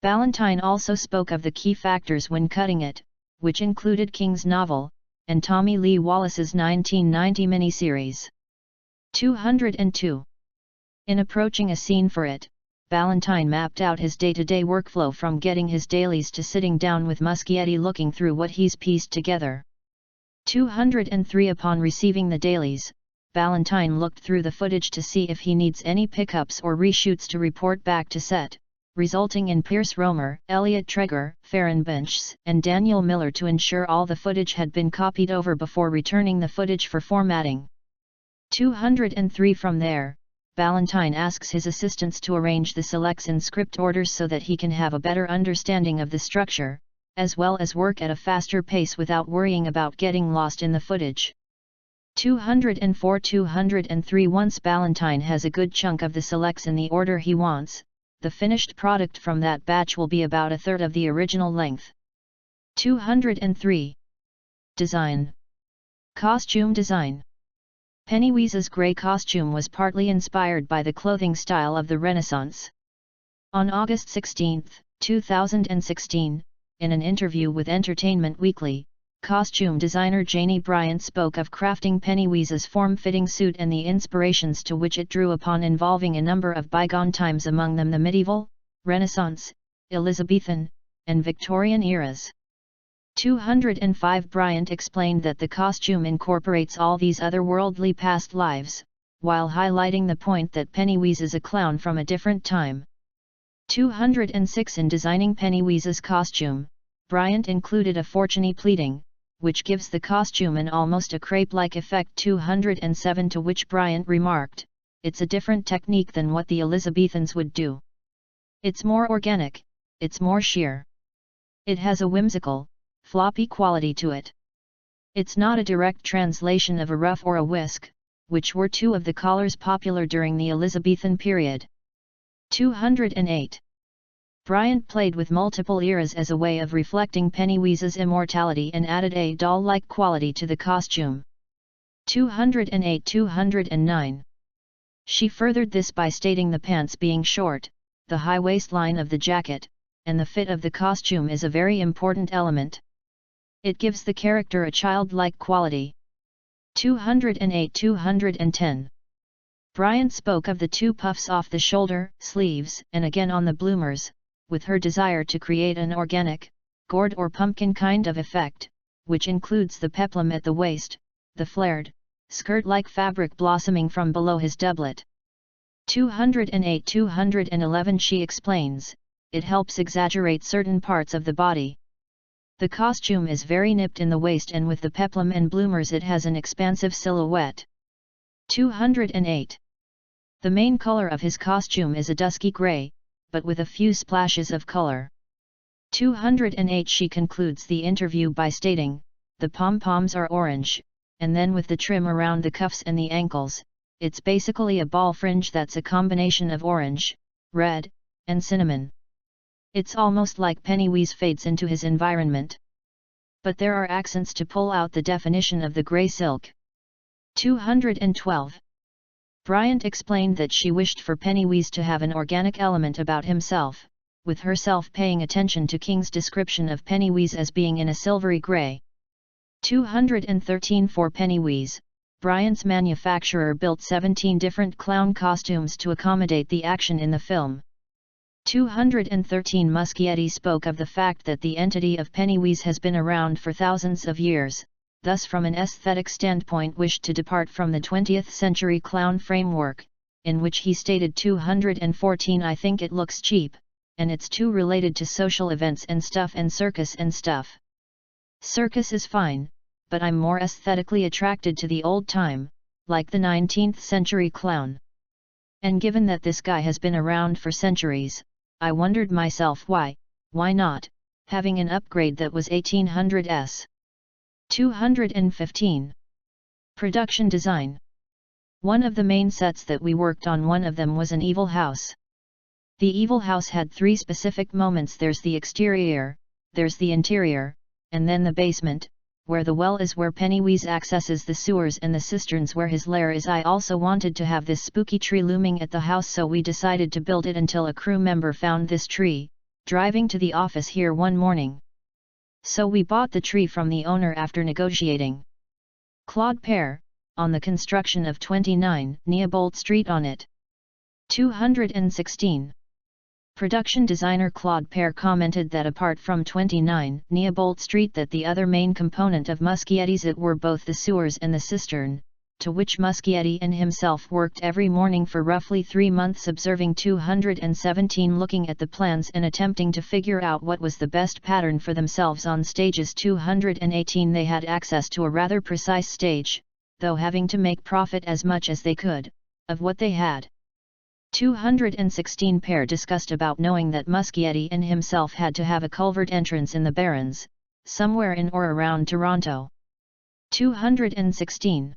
S1: Ballantine also spoke of the key factors when cutting it, which included King's novel, and Tommy Lee Wallace's 1990 miniseries. 202. In approaching a scene for it, Ballantine mapped out his day-to-day workflow from getting his dailies to sitting down with Muschietti looking through what he's pieced together. 203. Upon receiving the dailies, Ballantine looked through the footage to see if he needs any pickups or reshoots to report back to set, resulting in Pierce Romer, Elliot Treger, Farron Benches, and Daniel Miller to ensure all the footage had been copied over before returning the footage for formatting. 203. From there, Ballantine asks his assistants to arrange the selects in script orders so that he can have a better understanding of the structure, as well as work at a faster pace without worrying about getting lost in the footage. 204. 203. Once Ballantine has a good chunk of the selects in the order he wants, the finished product from that batch will be about a third of the original length. 203. Design. Costume design. Pennywise's grey costume was partly inspired by the clothing style of the Renaissance. On August 16, 2016, in an interview with Entertainment Weekly, costume designer Janie Bryant spoke of crafting Pennywise's form-fitting suit and the inspirations to which it drew upon involving a number of bygone times, among them the medieval, Renaissance, Elizabethan, and Victorian eras. 205. Bryant explained that the costume incorporates all these otherworldly past lives, while highlighting the point that Pennywise is a clown from a different time. 206. In designing Pennywise's costume, Bryant included a Fortuny pleating, which gives the costume an almost a crepe-like effect. 207. To which Bryant remarked, "It's a different technique than what the Elizabethans would do. It's more organic, it's more sheer. It has a whimsical, floppy quality to it. It's not a direct translation of a ruff or a whisk, which were two of the collars popular during the Elizabethan period." 208. Bryant played with multiple eras as a way of reflecting Pennywise's immortality and added a doll-like quality to the costume. 208. 209. She furthered this by stating the pants being short, the high waistline of the jacket, and the fit of the costume is a very important element. It gives the character a childlike quality. 208. 210. Bryant spoke of the two puffs off the shoulder, sleeves, and again on the bloomers, with her desire to create an organic, gourd or pumpkin kind of effect, which includes the peplum at the waist, the flared, skirt-like fabric blossoming from below his doublet. 208. 211. She explains, it helps exaggerate certain parts of the body. The costume is very nipped in the waist, and with the peplum and bloomers it has an expansive silhouette. 208. The main color of his costume is a dusky grey, but with a few splashes of color. 208. She concludes the interview by stating, the pom-poms are orange, and then with the trim around the cuffs and the ankles, it's basically a ball fringe that's a combination of orange, red, and cinnamon. It's almost like Pennywise fades into his environment. But there are accents to pull out the definition of the grey silk. 212. Bryant explained that she wished for Pennywise to have an organic element about himself, with herself paying attention to King's description of Pennywise as being in a silvery grey. 213. For Pennywise, Bryant's manufacturer built 17 different clown costumes to accommodate the action in the film. 213. Muschietti spoke of the fact that the entity of Pennywise has been around for thousands of years, thus from an aesthetic standpoint wished to depart from the 20th century clown framework, in which he stated 214 I think it looks cheap, and it's too related to social events and stuff and circus and stuff. Circus is fine, but I'm more aesthetically attracted to the old time, like the 19th century clown. And given that this guy has been around for centuries, I wondered myself why not, having an upgrade that was 1800s. 215. Production design. One of the main sets that we worked on, one of them was an evil house. The evil house had three specific moments: there's the exterior, there's the interior, and then the basement, where the well is where Pennywise accesses the sewers and the cisterns where his lair is. I also wanted to have this spooky tree looming at the house, so we decided to build it until a crew member found this tree, driving to the office here one morning. So we bought the tree from the owner after negotiating. Claude Pear, on the construction of 29 Newbold Street on it. 216. Production designer Claude Pear commented that apart from 29 Newbold Street, that the other main component of Muschietti's it were both the sewers and the cistern, to which Muschietti and himself worked every morning for roughly 3 months, observing 217, looking at the plans and attempting to figure out what was the best pattern for themselves on stages. 218 They had access to a rather precise stage, though having to make profit as much as they could, of what they had. 216 Pear discussed about knowing that Muschietti and himself had to have a culvert entrance in the Barrens, somewhere in or around Toronto. 216.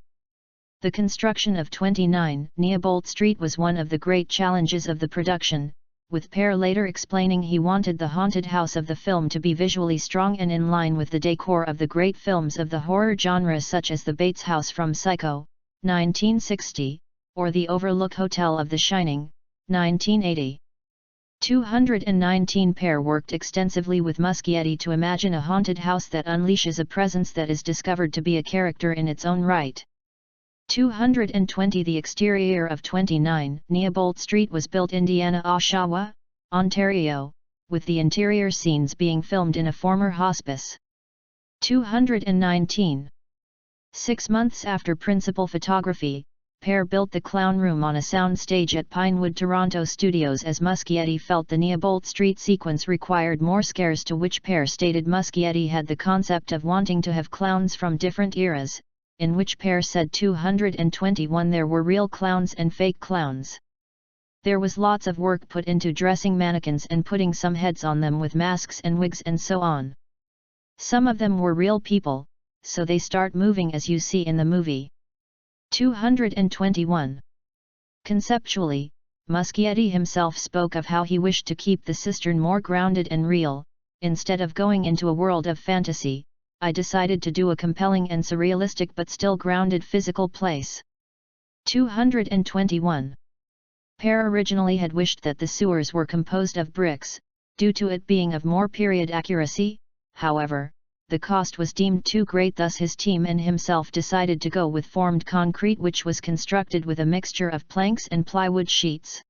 S1: The construction of 29 Newbold Street was one of the great challenges of the production, with Pear later explaining he wanted the haunted house of the film to be visually strong and in line with the decor of the great films of the horror genre such as the Bates House from Psycho, 1960, or the Overlook Hotel of The Shining, 1980. 219 Pear worked extensively with Muschietti to imagine a haunted house that unleashes a presence that is discovered to be a character in its own right. 220 The exterior of 29 Newbold Street was built in Oshawa, Ontario, with the interior scenes being filmed in a former hospice. 219. 6 months after principal photography, Pear built the clown room on a sound stage at Pinewood Toronto Studios, as Muschietti felt the Newbold Street sequence required more scares, to which Pear stated Muschietti had the concept of wanting to have clowns from different eras, in which Pear said 221 there were real clowns and fake clowns. There was lots of work put into dressing mannequins and putting some heads on them with masks and wigs and so on. Some of them were real people, so they start moving as you see in the movie. 221. Conceptually, Muschietti himself spoke of how he wished to keep the cistern more grounded and real. Instead of going into a world of fantasy, I decided to do a compelling and surrealistic but still grounded physical place. 221. Pear originally had wished that the sewers were composed of bricks, due to it being of more period accuracy. However, the cost was deemed too great, thus his team and himself decided to go with formed concrete, which was constructed with a mixture of planks and plywood sheets.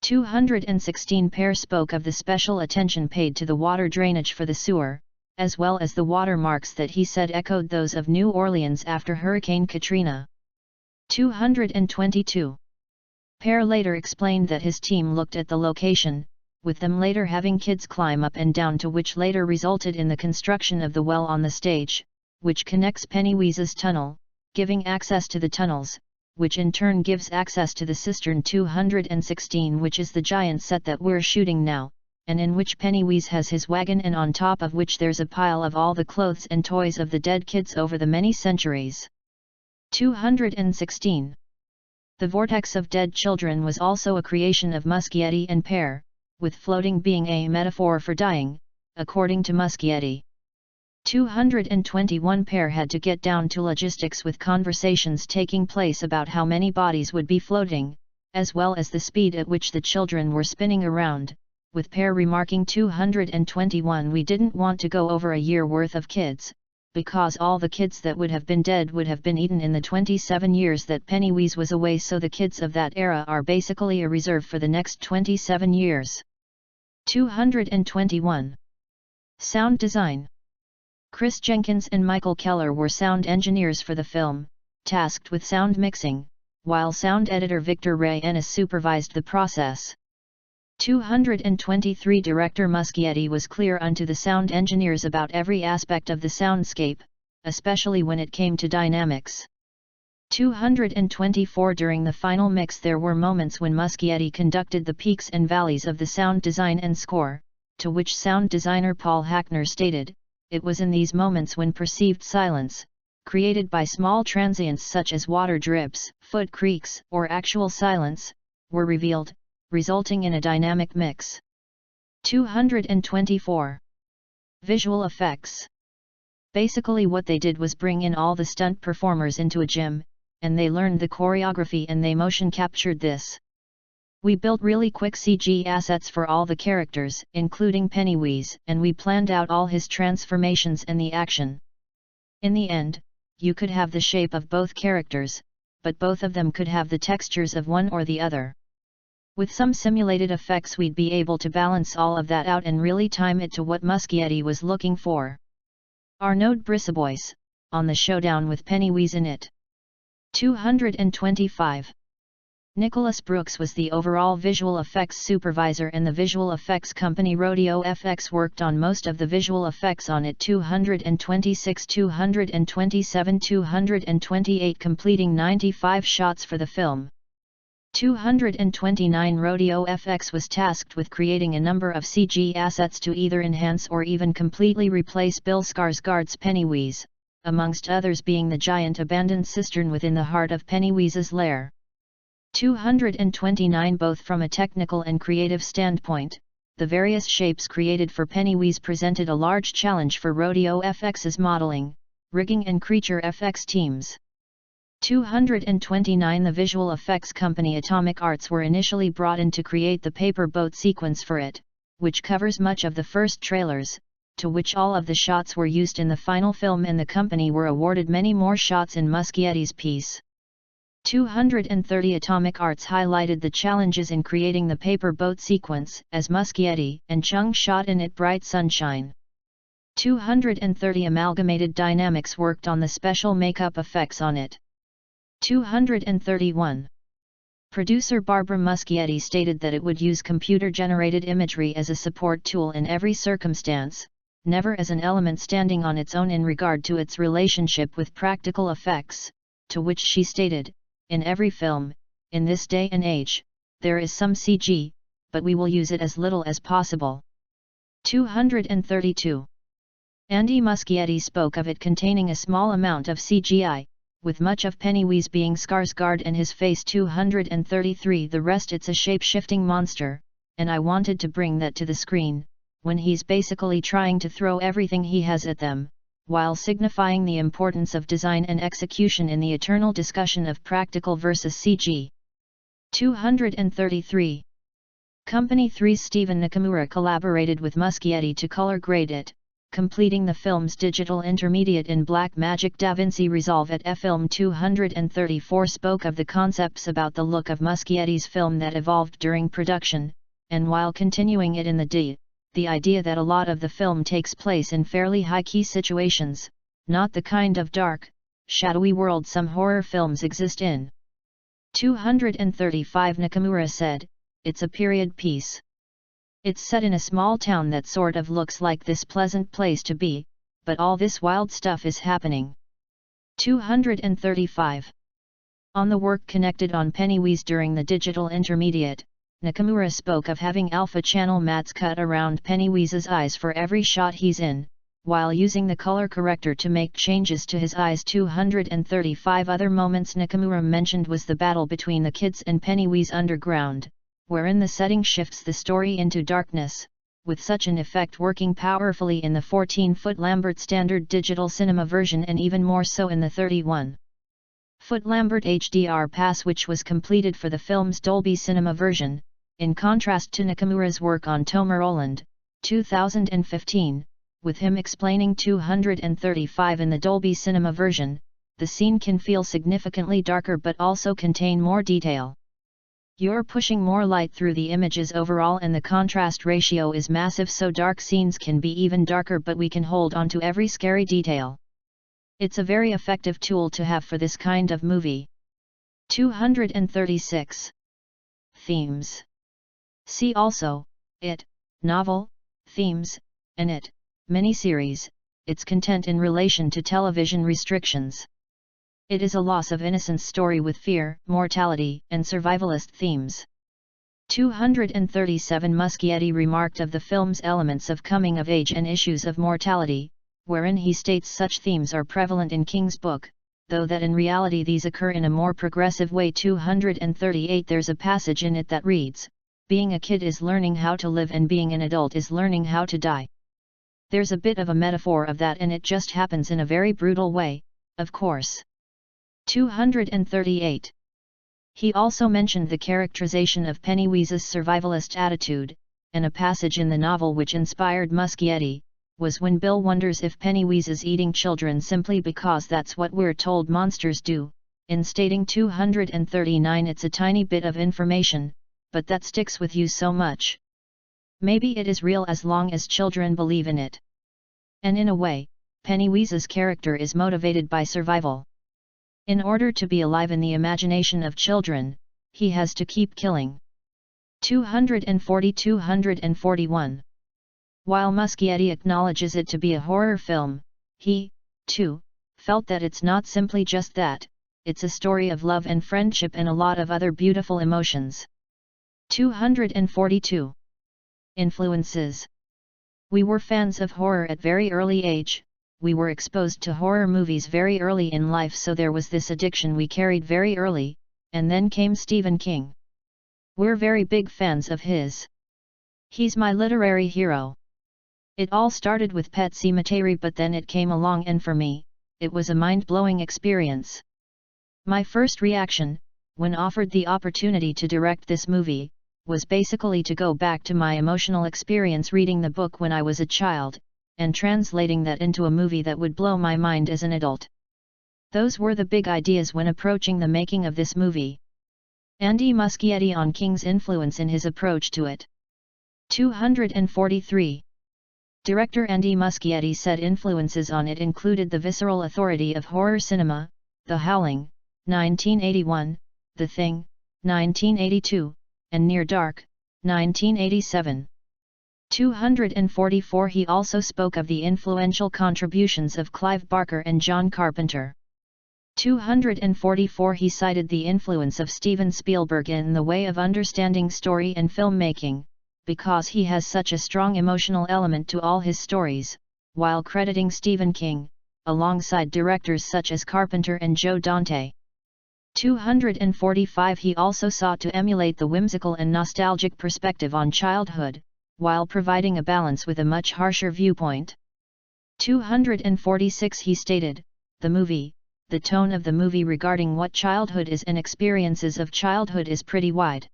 S1: 216 Pear spoke of the special attention paid to the water drainage for the sewer, as well as the watermarks that he said echoed those of New Orleans after Hurricane Katrina. 222. Pear later explained that his team looked at the location, with them later having kids climb up and down, to which later resulted in the construction of the well on the stage, which connects Pennywise's tunnel, giving access to the tunnels, which in turn gives access to the cistern. 216, which is the giant set that we're shooting now, and in which Pennywise has his wagon and on top of which there's a pile of all the clothes and toys of the dead kids over the many centuries. 216. The vortex of dead children was also a creation of Muschietti and Pear, with floating being a metaphor for dying, according to Muschietti. 221 Pear had to get down to logistics, with conversations taking place about how many bodies would be floating, as well as the speed at which the children were spinning around, with Pear remarking 221 we didn't want to go over a year worth of kids, because all the kids that would have been dead would have been eaten in the 27 years that Pennywise was away, so the kids of that era are basically a reserve for the next 27 years. 221. Sound design. Chris Jenkins and Michael Keller were sound engineers for the film, tasked with sound mixing, while sound editor Victor Ray Ennis supervised the process. 223 Director Muschietti was clear unto the sound engineers about every aspect of the soundscape, especially when it came to dynamics. 224 During the final mix there were moments when Muschietti conducted the peaks and valleys of the sound design and score, to which sound designer Paul Hackner stated, it was in these moments when perceived silence, created by small transients such as water drips, foot creaks, or actual silence, were revealed, resulting in a dynamic mix. 224. Visual effects. Basically what they did was bring in all the stunt performers into a gym, and they learned the choreography and they motion captured this. We built really quick CG assets for all the characters, including Pennywise, and we planned out all his transformations and the action. In the end, you could have the shape of both characters, but both of them could have the textures of one or the other. With some simulated effects we'd be able to balance all of that out and really time it to what Muschietti was looking for. Arnaud Brisebois, on the showdown with Pennywise in it. 225. Nicholas Brooks was the overall visual effects supervisor and the visual effects company Rodeo FX worked on most of the visual effects on it. 226, 227, 228, completing 95 shots for the film. 229 Rodeo FX was tasked with creating a number of CG assets to either enhance or even completely replace Bill Skarsgård's Pennywise, amongst others being the giant abandoned cistern within the heart of Pennywise's lair. 229 Both from a technical and creative standpoint, the various shapes created for Pennywise presented a large challenge for Rodeo FX's modeling, rigging and creature FX teams. 229 The visual effects company Atomic Arts were initially brought in to create the paper boat sequence for it, which covers much of the first trailers, to which all of the shots were used in the final film, and the company were awarded many more shots in Muschietti's piece. 230 Atomic Arts highlighted the challenges in creating the paper boat sequence, as Muschietti and Chung shot in it bright sunshine. 230 Amalgamated Dynamics worked on the special makeup effects on it. 231. Producer Barbara Muschietti stated that it would use computer-generated imagery as a support tool in every circumstance, never as an element standing on its own in regard to its relationship with practical effects, to which she stated, "In every film, in this day and age, there is some CG, but we will use it as little as possible." 232. Andy Muschietti spoke of it containing a small amount of CGI, with much of Pennywise being Skarsgård and his face. 233 The rest it's a shape-shifting monster, and I wanted to bring that to the screen, when he's basically trying to throw everything he has at them, while signifying the importance of design and execution in the eternal discussion of practical versus CG. 233. Company 3's Stephen Nakamura collaborated with Muschietti to color grade it, completing the film's digital intermediate in Blackmagic DaVinci Resolve at Film. 234 spoke of the concepts about the look of Muschietti's film that evolved during production, and while continuing it in the idea that a lot of the film takes place in fairly high-key situations, not the kind of dark, shadowy world some horror films exist in. 235 Nakamura said, "It's a period piece. It's set in a small town that sort of looks like this pleasant place to be, but all this wild stuff is happening." 235. On the work connected on Pennywise during the digital intermediate, Nakamura spoke of having alpha channel mats cut around Pennywise's eyes for every shot he's in, while using the color corrector to make changes to his eyes. 235 Other moments Nakamura mentioned was the battle between the kids and Pennywise underground, wherein the setting shifts the story into darkness, with such an effect working powerfully in the 14-foot Lambert standard digital cinema version and even more so in the 31-foot Lambert HDR pass, which was completed for the film's Dolby Cinema version, in contrast to Nakamura's work on Tomorrowland, 2015, with him explaining 235 in the Dolby Cinema version, the scene can feel significantly darker but also contain more detail. You're pushing more light through the images overall and the contrast ratio is massive, so dark scenes can be even darker, but we can hold on to every scary detail. It's a very effective tool to have for this kind of movie. 236. Themes. See also, It, novel, themes, and It, miniseries, its content in relation to television restrictions. It is a loss of innocence story with fear, mortality, and survivalist themes. 237 Muschietti remarked of the film's elements of coming of age and issues of mortality, wherein he states such themes are prevalent in King's book, though that in reality these occur in a more progressive way. 238 There's a passage in it that reads, "Being a kid is learning how to live and being an adult is learning how to die." There's a bit of a metaphor of that, and it just happens in a very brutal way, of course. 238. He also mentioned the characterization of Pennywise's survivalist attitude, and a passage in the novel which inspired Muschietti, was when Bill wonders if Pennywise is eating children simply because that's what we're told monsters do. In stating 239, it's a tiny bit of information, but that sticks with you so much. Maybe it is real as long as children believe in it. And in a way, Pennywise's character is motivated by survival. In order to be alive in the imagination of children, he has to keep killing. 240-241. While Muschietti acknowledges it to be a horror film, he, too, felt that it's not simply just that, it's a story of love and friendship and a lot of other beautiful emotions. 242. Influences. We were fans of horror at very early age. We were exposed to horror movies very early in life, so there was this addiction we carried very early, and then came Stephen King. We're very big fans of his. He's my literary hero. It all started with Pet Sematary, but then it came along, and for me, it was a mind-blowing experience. My first reaction, when offered the opportunity to direct this movie, was basically to go back to my emotional experience reading the book when I was a child, and translating that into a movie that would blow my mind as an adult. Those were the big ideas when approaching the making of this movie. Andy Muschietti on King's influence in his approach to it. 243. Director Andy Muschietti said influences on it included the visceral authority of horror cinema, The Howling, 1981, The Thing, 1982, and Near Dark, 1987. 244. He also spoke of the influential contributions of Clive Barker and John Carpenter. 244. He cited the influence of Steven Spielberg in the way of understanding story and filmmaking, because he has such a strong emotional element to all his stories, while crediting Stephen King, alongside directors such as Carpenter and Joe Dante. 245. He also sought to emulate the whimsical and nostalgic perspective on childhood, while providing a balance with a much harsher viewpoint. 246. He stated, the tone of the movie regarding what childhood is and experiences of childhood is pretty wide.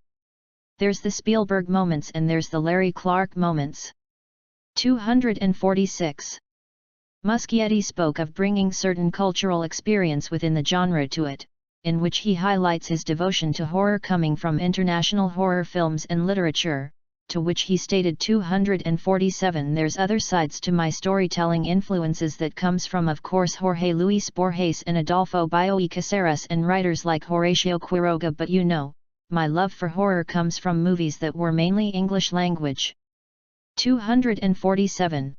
S1: There's the Spielberg moments and there's the Larry Clark moments. 246. Muschietti spoke of bringing certain cultural experience within the genre to it, in which he highlights his devotion to horror coming from international horror films and literature, to which he stated 247. There's other sides to my storytelling influences that comes from, of course, Jorge Luis Borges and Adolfo Bioy Caceres and writers like Horatio Quiroga, but you know, my love for horror comes from movies that were mainly English language. 247.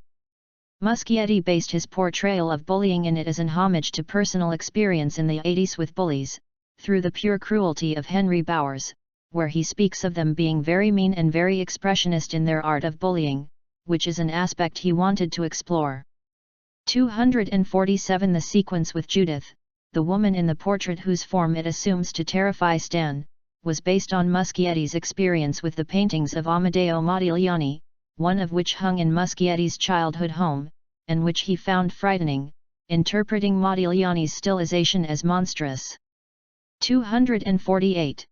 S1: Muschietti based his portrayal of bullying in it as an homage to personal experience in the 80s with bullies, through the pure cruelty of Henry Bowers, where he speaks of them being very mean and very expressionist in their art of bullying, which is an aspect he wanted to explore. 247. The sequence with Judith, the woman in the portrait whose form it assumes to terrify Stan, was based on Muschietti's experience with the paintings of Amedeo Modigliani, one of which hung in Muschietti's childhood home, and which he found frightening, interpreting Modigliani's stylization as monstrous. 248.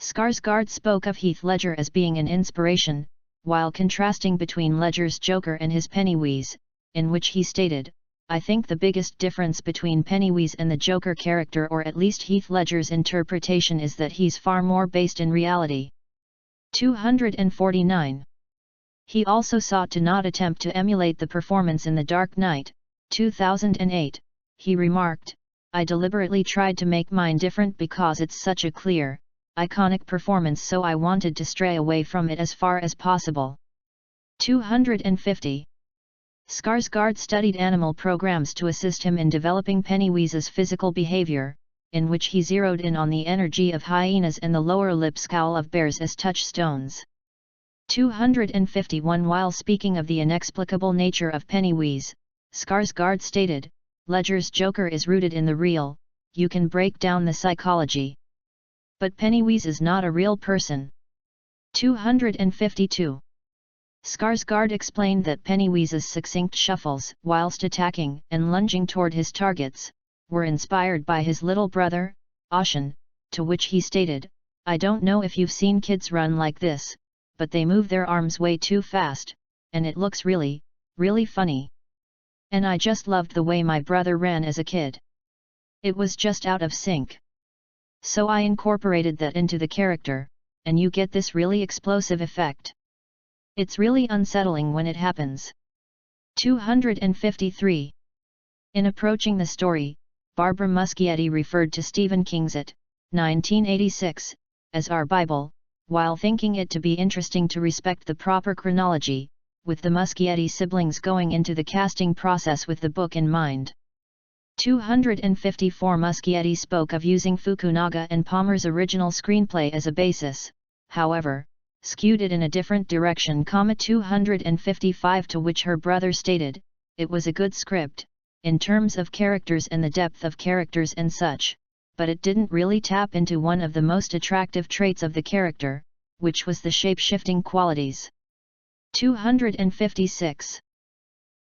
S1: Skarsgård spoke of Heath Ledger as being an inspiration, while contrasting between Ledger's Joker and his Pennywise, in which he stated, I think the biggest difference between Pennywise and the Joker character, or at least Heath Ledger's interpretation, is that he's far more based in reality. 249. He also sought to not attempt to emulate the performance in The Dark Knight, 2008, he remarked, I deliberately tried to make mine different because it's such a clear, iconic performance, so I wanted to stray away from it as far as possible. 250. Skarsgård studied animal programs to assist him in developing Pennywise's physical behavior, in which he zeroed in on the energy of hyenas and the lower lip scowl of bears as touchstones. 251. While speaking of the inexplicable nature of Pennywise, Skarsgård stated, Ledger's Joker is rooted in the real, you can break down the psychology. But Pennywise is not a real person. 252. Skarsgård explained that Pennywise's succinct shuffles, whilst attacking and lunging toward his targets, were inspired by his little brother, Ocean, to which he stated, "I don't know if you've seen kids run like this, but they move their arms way too fast, and it looks really, really funny. And I just loved the way my brother ran as a kid. It was just out of sync. So I incorporated that into the character, and you get this really explosive effect. It's really unsettling when it happens." 253. In approaching the story, Barbara Muschietti referred to Stephen King's It, 1986, as our Bible, while thinking it to be interesting to respect the proper chronology, with the Muschietti siblings going into the casting process with the book in mind. 254. Muschietti spoke of using Fukunaga and Palmer's original screenplay as a basis, however, skewed it in a different direction. 255. To which her brother stated, "It was a good script, in terms of characters and the depth of characters and such, but it didn't really tap into one of the most attractive traits of the character, which was the shape-shifting qualities." 256.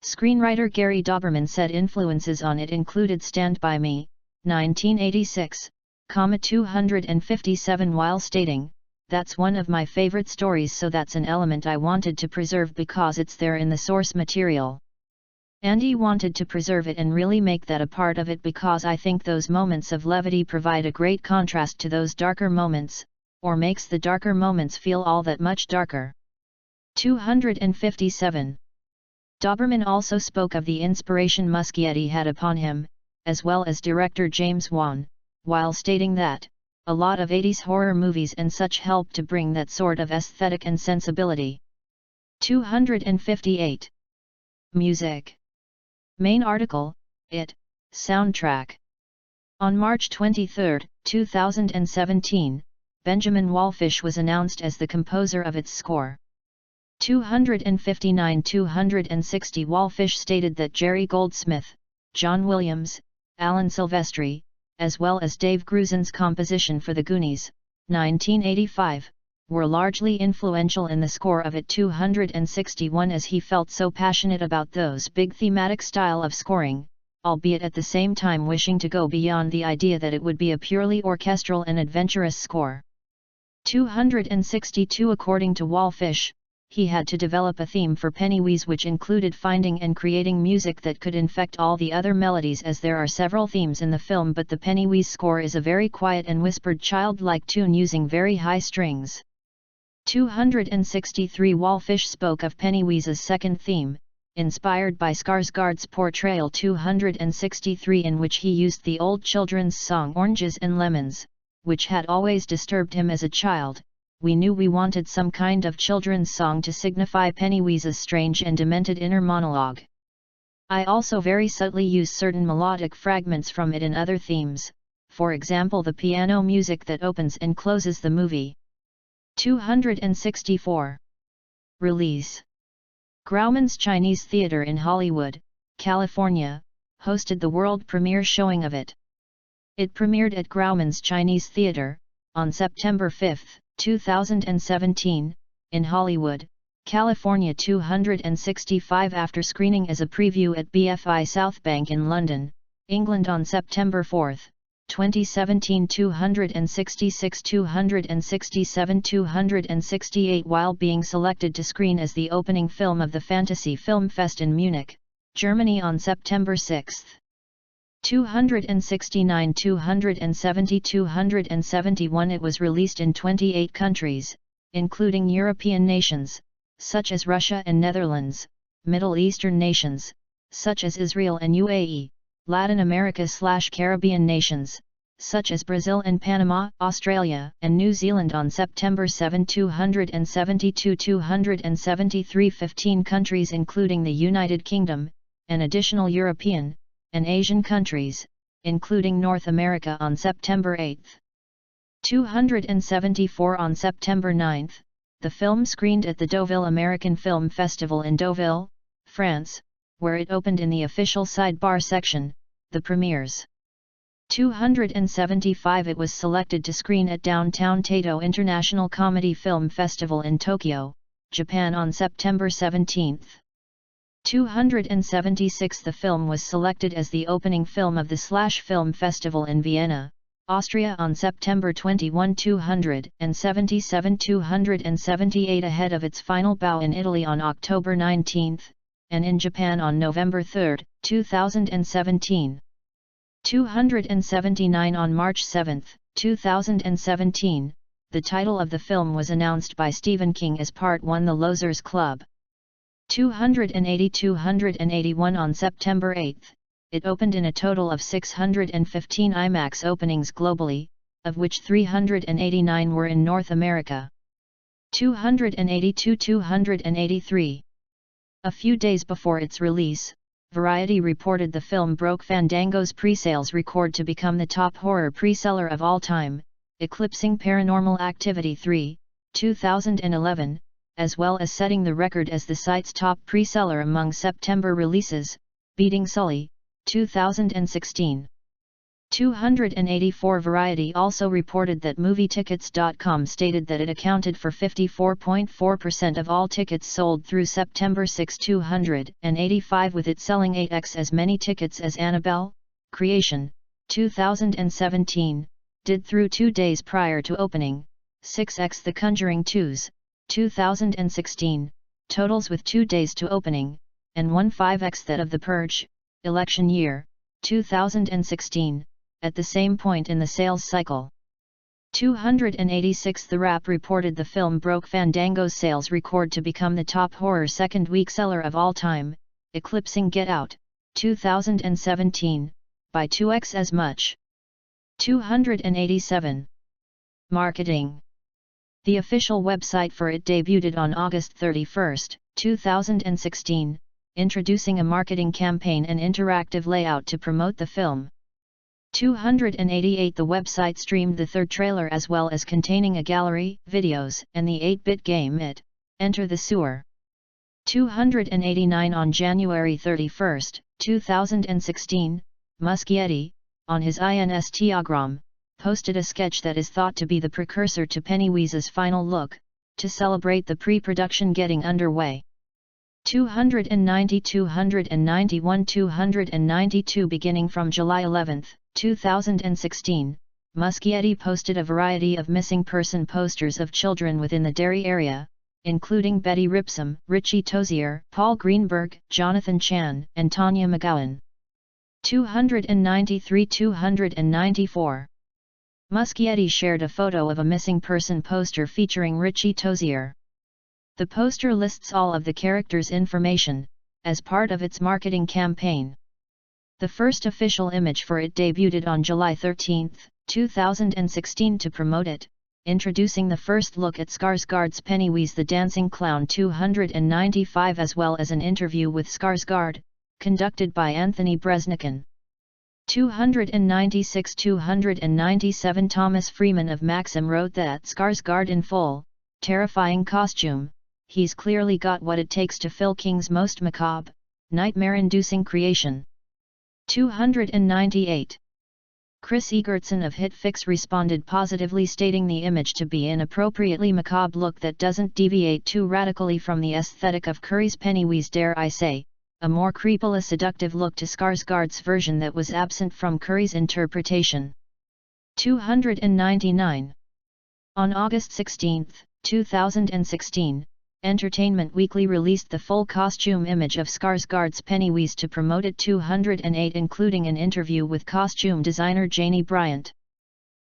S1: Screenwriter Gary Dauberman said influences on it included Stand By Me, 1986, 257, while stating, "That's one of my favorite stories, so that's an element I wanted to preserve because it's there in the source material. Andy wanted to preserve it and really make that a part of it because I think those moments of levity provide a great contrast to those darker moments, or makes the darker moments feel all that much darker." 257. Dauberman also spoke of the inspiration Muschietti had upon him, as well as director James Wan, while stating that, "A lot of 80s horror movies and such helped to bring that sort of aesthetic and sensibility." 258. Music. Main article, It, Soundtrack. On March 23, 2017, Benjamin Wallfisch was announced as the composer of its score. 259-260. Wallfisch stated that Jerry Goldsmith, John Williams, Alan Silvestri, as well as Dave Gruzin's composition for The Goonies, 1985, were largely influential in the score of It. 261. As he felt so passionate about those big thematic style of scoring, albeit at the same time wishing to go beyond the idea that it would be a purely orchestral and adventurous score. 262. According to Wallfisch, he had to develop a theme for Pennywise which included finding and creating music that could infect all the other melodies, as there are several themes in the film, but the Pennywise score is a very quiet and whispered childlike tune using very high strings. 263. Wallfisch spoke of Pennywise's second theme, inspired by Skarsgård's portrayal. 263. In which he used the old children's song Oranges and Lemons, which had always disturbed him as a child. "We knew we wanted some kind of children's song to signify Pennywise's strange and demented inner monologue. I also very subtly used certain melodic fragments from it in other themes, for example the piano music that opens and closes the movie." 264. Release. Grauman's Chinese Theatre in Hollywood, California, hosted the world premiere showing of it. It premiered at Grauman's Chinese Theatre, on September 5, 2017, in Hollywood, California. 265. After screening as a preview at BFI South Bank in London, England on September 4, 2017. 266. 267. 268. While being selected to screen as the opening film of the Fantasy Film Fest in Munich, Germany on September 6. 269. 270. 271. It was released in 28 countries, including European nations, such as Russia and Netherlands, Middle Eastern nations, such as Israel and UAE, Latin America/Caribbean nations, such as Brazil and Panama, Australia and New Zealand on September 7. 272. 273. 15 countries including the United Kingdom, and additional European and Asian countries, including North America on September 8. 274. On September 9, the film screened at the Deauville American Film Festival in Deauville, France, where it opened in the official sidebar section, the premieres. 275. It was selected to screen at Downtown Taito International Comedy Film Festival in Tokyo, Japan on September 17. 276. The film was selected as the opening film of the Slash Film Festival in Vienna, Austria on September 21. 277. 278 ahead of its final bow in Italy on October 19, and in Japan on November 3, 2017. 279. On March 7, 2017, the title of the film was announced by Stephen King as Part 1 The Losers Club. 280. 281. On September 8, it opened in a total of 615 IMAX openings globally, of which 389 were in North America. 282. 283. A few days before its release, Variety reported the film broke Fandango's pre-sales record to become the top horror pre-seller of all time, eclipsing Paranormal Activity 3, 2011, as well as setting the record as the site's top pre-seller among September releases, beating Sully, 2016. 284. Variety also reported that MovieTickets.com stated that it accounted for 54.4% of all tickets sold through September 6. 285, with it selling 8x as many tickets as Annabelle, Creation, 2017, did through 2 days prior to opening, 6x The Conjuring 2's, 2016, totals with 2 days to opening, and 15x that of The Purge, election year, 2016, at the same point in the sales cycle. 286. The Wrap reported the film broke Fandango's sales record to become the top horror second-week seller of all time, eclipsing Get Out, 2017, by 2x as much. 287. Marketing. The official website for it debuted on August 31, 2016, introducing a marketing campaign and interactive layout to promote the film. 288. The website streamed the third trailer as well as containing a gallery, videos, and the 8-bit game It, Enter the Sewer. 289. On January 31, 2016, Muschietti, on his Instagram, posted a sketch that is thought to be the precursor to Pennywise's final look, to celebrate the pre-production getting underway. 290. 291. 292. Beginning from July 11, 2016, Muschietti posted a variety of missing person posters of children within the Derry area, including Betty Ripsome, Richie Tozier, Paul Greenberg, Jonathan Chan, and Tanya McGowan. 293. 294. Muschietti shared a photo of a missing person poster featuring Richie Tozier. The poster lists all of the characters' information, as part of its marketing campaign. The first official image for it debuted on July 13, 2016 to promote it, introducing the first look at Skarsgård's Pennywise the Dancing Clown 295 as well as an interview with Skarsgård, conducted by Anthony Breznican. 296. 297. Thomas Freeman of Maxim wrote that Skarsgård in full, terrifying costume, he's clearly got what it takes to fill King's most macabre, nightmare-inducing creation. 298. Chris Egertson of HitFix responded positively, stating the image to be an appropriately macabre look that doesn't deviate too radically from the aesthetic of Curry's Pennywise, dare I say, a more creepily seductive look to Skarsgård's version that was absent from Curry's interpretation. 299. On August 16, 2016, Entertainment Weekly released the full costume image of Skarsgård's Pennywise to promote it. 208, including an interview with costume designer Janie Bryant.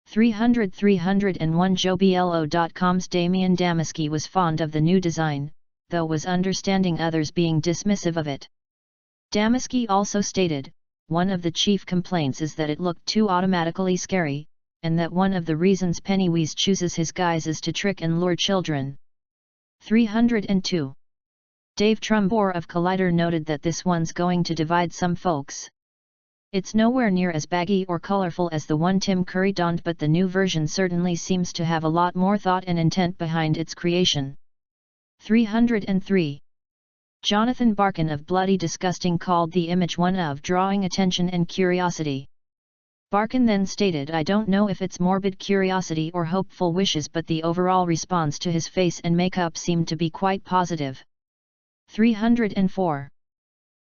S1: 300. 301. JoeBLO.com's Damian Damaski was fond of the new design, though was understanding others being dismissive of it. Damaski also stated, one of the chief complaints is that it looked too automatically scary, and that one of the reasons Pennywise chooses his guise is to trick and lure children. 302. Dave Trumbore of Collider noted that this one's going to divide some folks. It's nowhere near as baggy or colorful as the one Tim Curry donned, but the new version certainly seems to have a lot more thought and intent behind its creation. 303. Jonathan Barkin of Bloody Disgusting called the image one of drawing attention and curiosity. Barkan then stated, "I don't know if it's morbid curiosity or hopeful wishes, but the overall response to his face and makeup seemed to be quite positive." 304.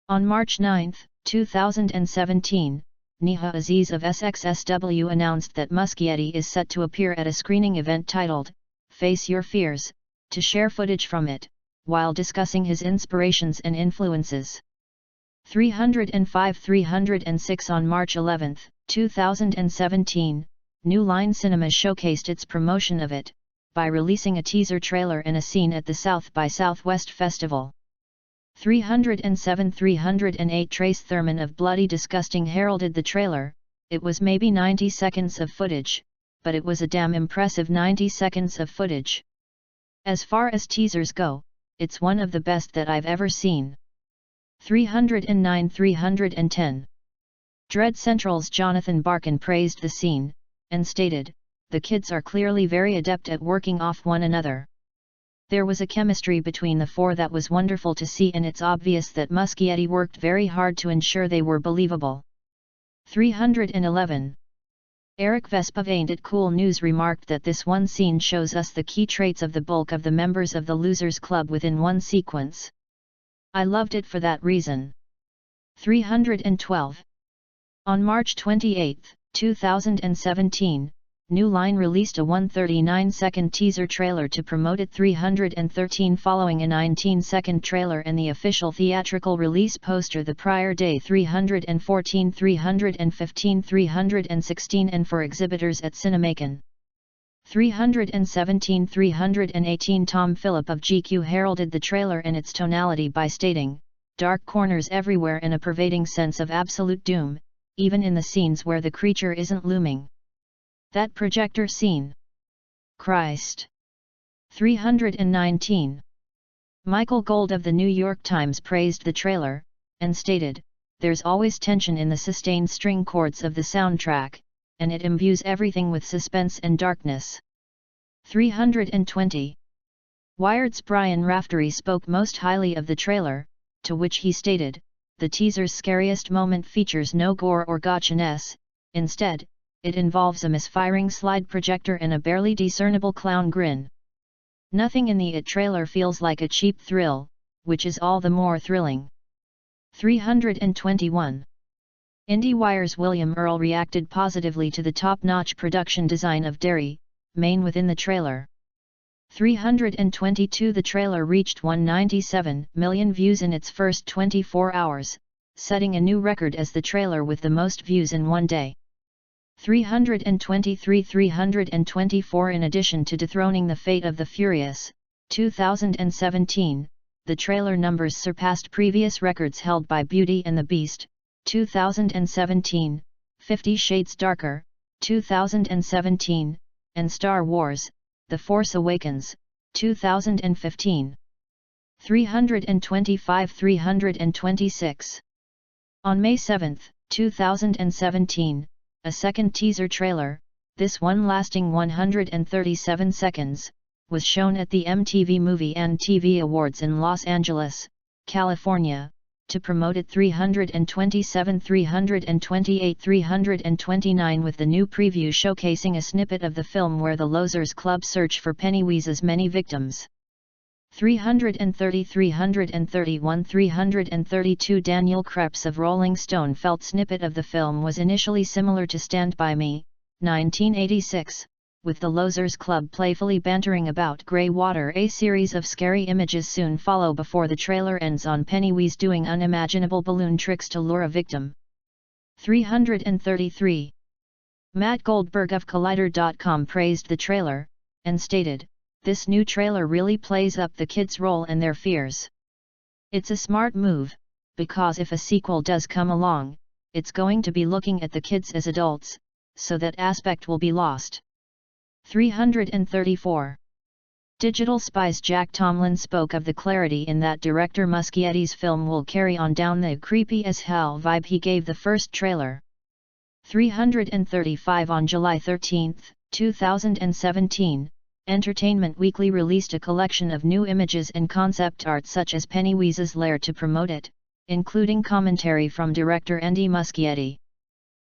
S1: On March 9, 2017, Neha Aziz of SXSW announced that Muschietti is set to appear at a screening event titled, Face Your Fears, to share footage from it, while discussing his inspirations and influences. 305-306 On March 11, 2017, New Line Cinemas showcased its promotion of it, by releasing a teaser trailer and a scene at the South by Southwest Festival. 307-308 Trace Thurman of Bloody Disgusting heralded the trailer. "It was maybe 90 seconds of footage, but it was a damn impressive 90 seconds of footage. As far as teasers go, it's one of the best that I've ever seen." 309-310 Dread Central's Jonathan Barkan praised the scene, and stated, "The kids are clearly very adept at working off one another. There was a chemistry between the four that was wonderful to see, and it's obvious that Muschietti worked very hard to ensure they were believable." 311 Eric Vespa of Ain't It Cool News remarked that this one scene shows us the key traits of the bulk of the members of the Losers Club within one sequence. I loved it for that reason. 312 On March 28, 2017, New Line released a 139-second teaser trailer to promote it. 313 Following a 19-second trailer and the official theatrical release poster the prior day. 314 315 316 And for exhibitors at Cinemacon. 317 318 Tom Phillip of GQ heralded the trailer and its tonality by stating, "Dark corners everywhere and a pervading sense of absolute doom, even in the scenes where the creature isn't looming. That projector scene. Christ." 319 Michael Gold of the New York Times praised the trailer, and stated, "There's always tension in the sustained string chords of the soundtrack, and it imbues everything with suspense and darkness." 320 Wired's Brian Raftery spoke most highly of the trailer, to which he stated, "The teaser's scariest moment features no gore or gotchiness. Instead, it involves a misfiring slide projector and a barely discernible clown grin. Nothing in the It trailer feels like a cheap thrill, which is all the more thrilling." 321 IndieWire's William Earl reacted positively to the top-notch production design of Derry, Maine within the trailer. 322 The trailer reached 197 million views in its first 24 hours, setting a new record as the trailer with the most views in one day. 323-324 In addition to dethroning The Fate of the Furious, 2017, the trailer numbers surpassed previous records held by Beauty and the Beast, 2017, 50 Shades Darker, 2017, and Star Wars, The Force Awakens, 2015. 325-326 On May 7, 2017, a second teaser trailer, this one lasting 137 seconds, was shown at the MTV Movie and TV Awards in Los Angeles, California, to promote it. 327 328 329 with the new preview showcasing a snippet of the film where the Losers Club search for Pennywise's many victims. 330 331 332 Daniel Krebs of Rolling Stone felt snippet of the film was initially similar to Stand By Me, 1986, with the Losers Club playfully bantering about grey water. A series of scary images soon follow before the trailer ends on Pennywise doing unimaginable balloon tricks to lure a victim. 333 Matt Goldberg of Collider.com praised the trailer, and stated, "This new trailer really plays up the kids' role and their fears. It's a smart move, because if a sequel does come along, it's going to be looking at the kids as adults, so that aspect will be lost." 334 Digital Spy's Jack Tomlin spoke of the clarity in that director Muschietti's film will carry on down the creepy as hell vibe he gave the first trailer. 335 On July 13, 2017, Entertainment Weekly released a collection of new images and concept art such as Pennywise's lair to promote it, including commentary from director Andy Muschietti.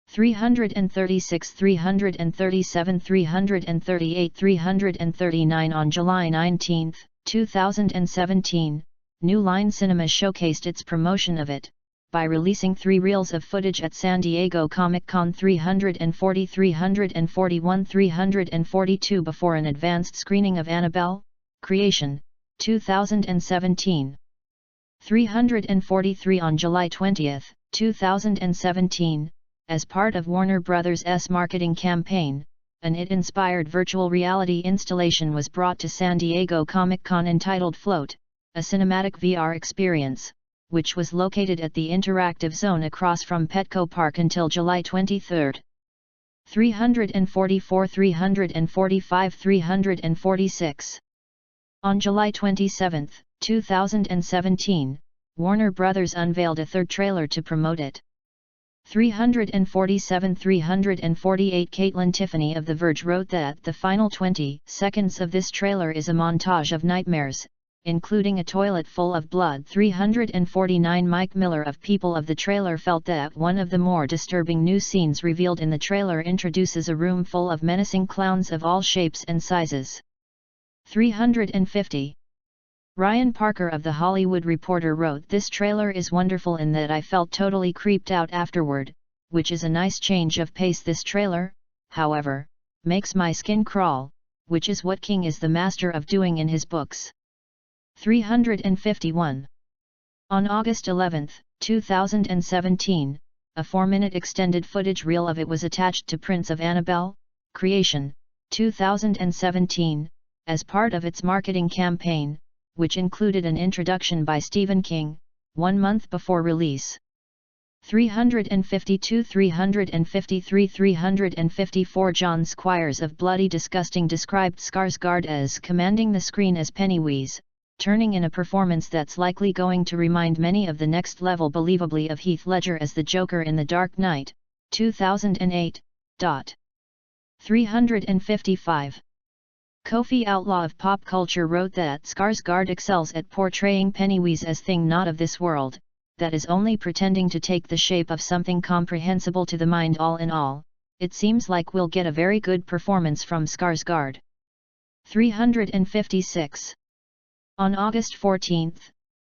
S1: 336, 337, 338, 339. On July 19, 2017, New Line Cinema showcased its promotion of it by releasing 3 reels of footage at San Diego Comic-Con 340, 341, 342 before an advanced screening of Annabelle, Creation, 2017. 343 on July 20, 2017, as part of Warner Bros.' marketing campaign, an IT-inspired virtual reality installation was brought to San Diego Comic-Con entitled Float, a cinematic VR experience, which was located at the interactive zone across from Petco Park until July 23. 344, 345, 346. On July 27, 2017, Warner Bros. Unveiled a third trailer to promote it. 347, 348. Caitlin Tiffany of The Verge wrote that the final 20 seconds of this trailer is a montage of nightmares, including a toilet full of blood. 349. Mike Miller of People of the trailer felt that one of the more disturbing new scenes revealed in the trailer introduces a room full of menacing clowns of all shapes and sizes. 350. Ryan Parker of The Hollywood Reporter wrote, "This trailer is wonderful in that I felt totally creeped out afterward, which is a nice change of pace. This trailer, however, makes my skin crawl, which is what King is the master of doing in his books." 351. On August 11, 2017, a 4-minute extended footage reel of it was attached to Prince of Annabelle, Creation, 2017, as part of its marketing campaign, which included an introduction by Stephen King, 1 month before release. 352, 353, 354. John Squires of Bloody Disgusting described Skarsgård as commanding the screen as Pennywise, turning in a performance that's likely going to remind many of the next level believably of Heath Ledger as the Joker in The Dark Knight, 2008. 355. Kofi Outlaw of Pop Culture wrote that Skarsgård excels at portraying Pennywise as thing not of this world, that is only pretending to take the shape of something comprehensible to the mind. All in all, it seems like we'll get a very good performance from Skarsgård. 356. On August 14,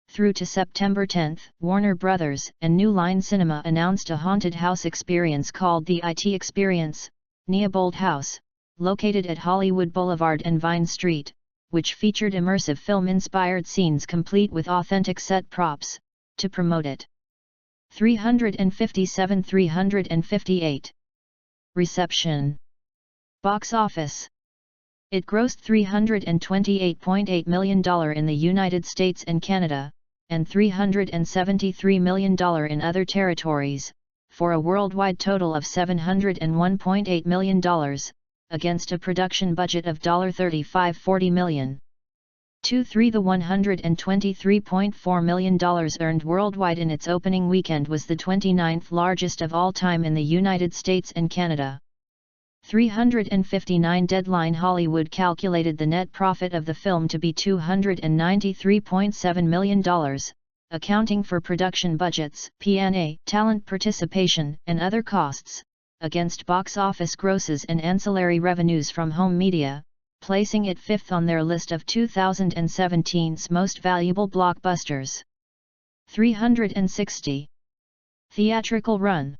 S1: through to September 10, Warner Bros. And New Line Cinema announced a haunted house experience called The IT Experience, Neighbold House, located at Hollywood Boulevard and Vine Street, which featured immersive film-inspired scenes complete with authentic set props, to promote it. 357, 358. Reception. Box office. It grossed $328.8 million in the United States and Canada, and $373 million in other territories, for a worldwide total of $701.8 million, against a production budget of $35.40 million. 2-3. The $123.4 million earned worldwide in its opening weekend was the 29th largest of all time in the United States and Canada. 359. Deadline Hollywood calculated the net profit of the film to be $293.7 million, accounting for production budgets, P&A, talent participation, and other costs, against box office grosses and ancillary revenues from home media, placing it 5th on their list of 2017's most valuable blockbusters. 360. Theatrical run.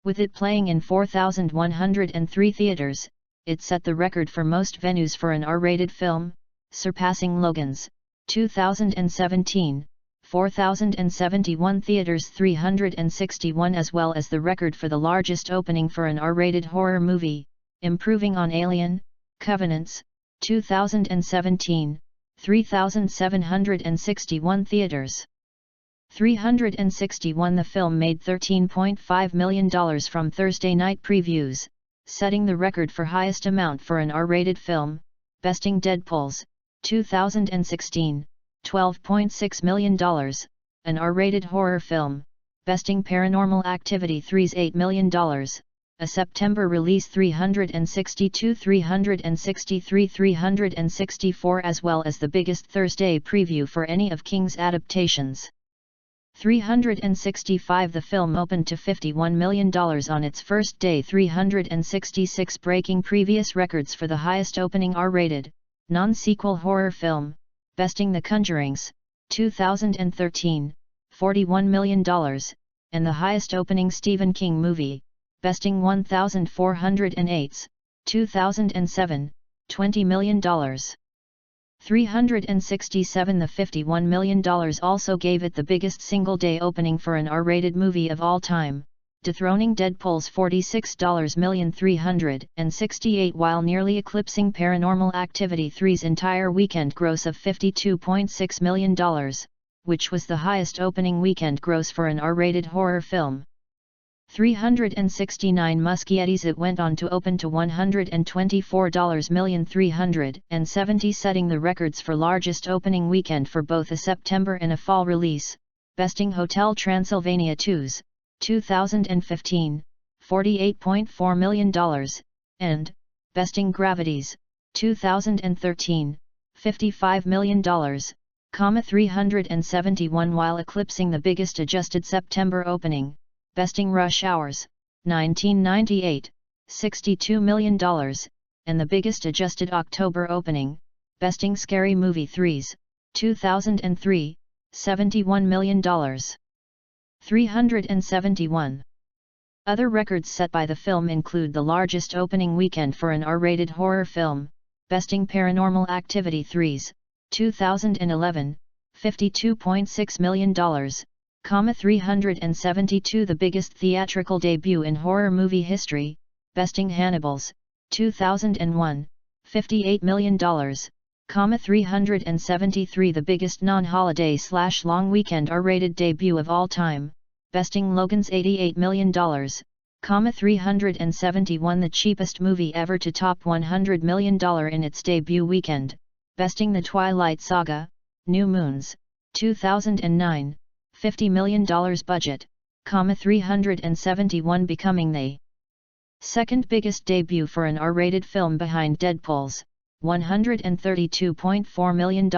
S1: With it playing in 4,103 theaters, it set the record for most venues for an R-rated film, surpassing Logan's, 2017, 4,071 theaters 361, as well as the record for the largest opening for an R-rated horror movie, improving on Alien, Covenant's, 2017, 3,761 theaters. 361. The film made $13.5 million from Thursday night previews, setting the record for highest amount for an R-rated film, besting Deadpool's, 2016, $12.6 million, an R-rated horror film, besting Paranormal Activity 3's $8 million, a September release 362, 363, 364, as well as the biggest Thursday preview for any of King's adaptations. 365. The film opened to $51 million on its first day, 366, breaking previous records for the highest opening R-rated, non-sequel horror film, besting The Conjuring's 2013, $41 million, and the highest opening Stephen King movie, besting 1408's 2007, $20 million. 367. The $51 million also gave it the biggest single-day opening for an R-rated movie of all time, dethroning Deadpool's $46,368,000 while nearly eclipsing Paranormal Activity 3's entire weekend gross of $52.6 million, which was the highest opening weekend gross for an R-rated horror film. 369. Muschietti's It went on to open to $124,370,000, setting the records for largest opening weekend for both a September and a fall release, besting Hotel Transylvania 2's 2015, $48.4 million, and besting Gravity's 2013, $55 million, 371, while eclipsing the biggest adjusted September opening, besting Rush Hour's 1998, $62 million, and the biggest adjusted October opening, besting Scary Movie 3's 2003, $71 million. 371. Other records set by the film include the largest opening weekend for an R-rated horror film, besting Paranormal Activity 3's 2011, $52.6 million, 372, the biggest theatrical debut in horror movie history, besting Hannibal's 2001, $58 million, 373, the biggest non-holiday/long weekend R-rated debut of all time, besting Logan's $88 million, 371, the cheapest movie ever to top $100 million in its debut weekend, besting The Twilight Saga, New Moons, 2009, $50 million budget, 371, becoming the second biggest debut for an R-rated film behind Deadpool's $132.4 million,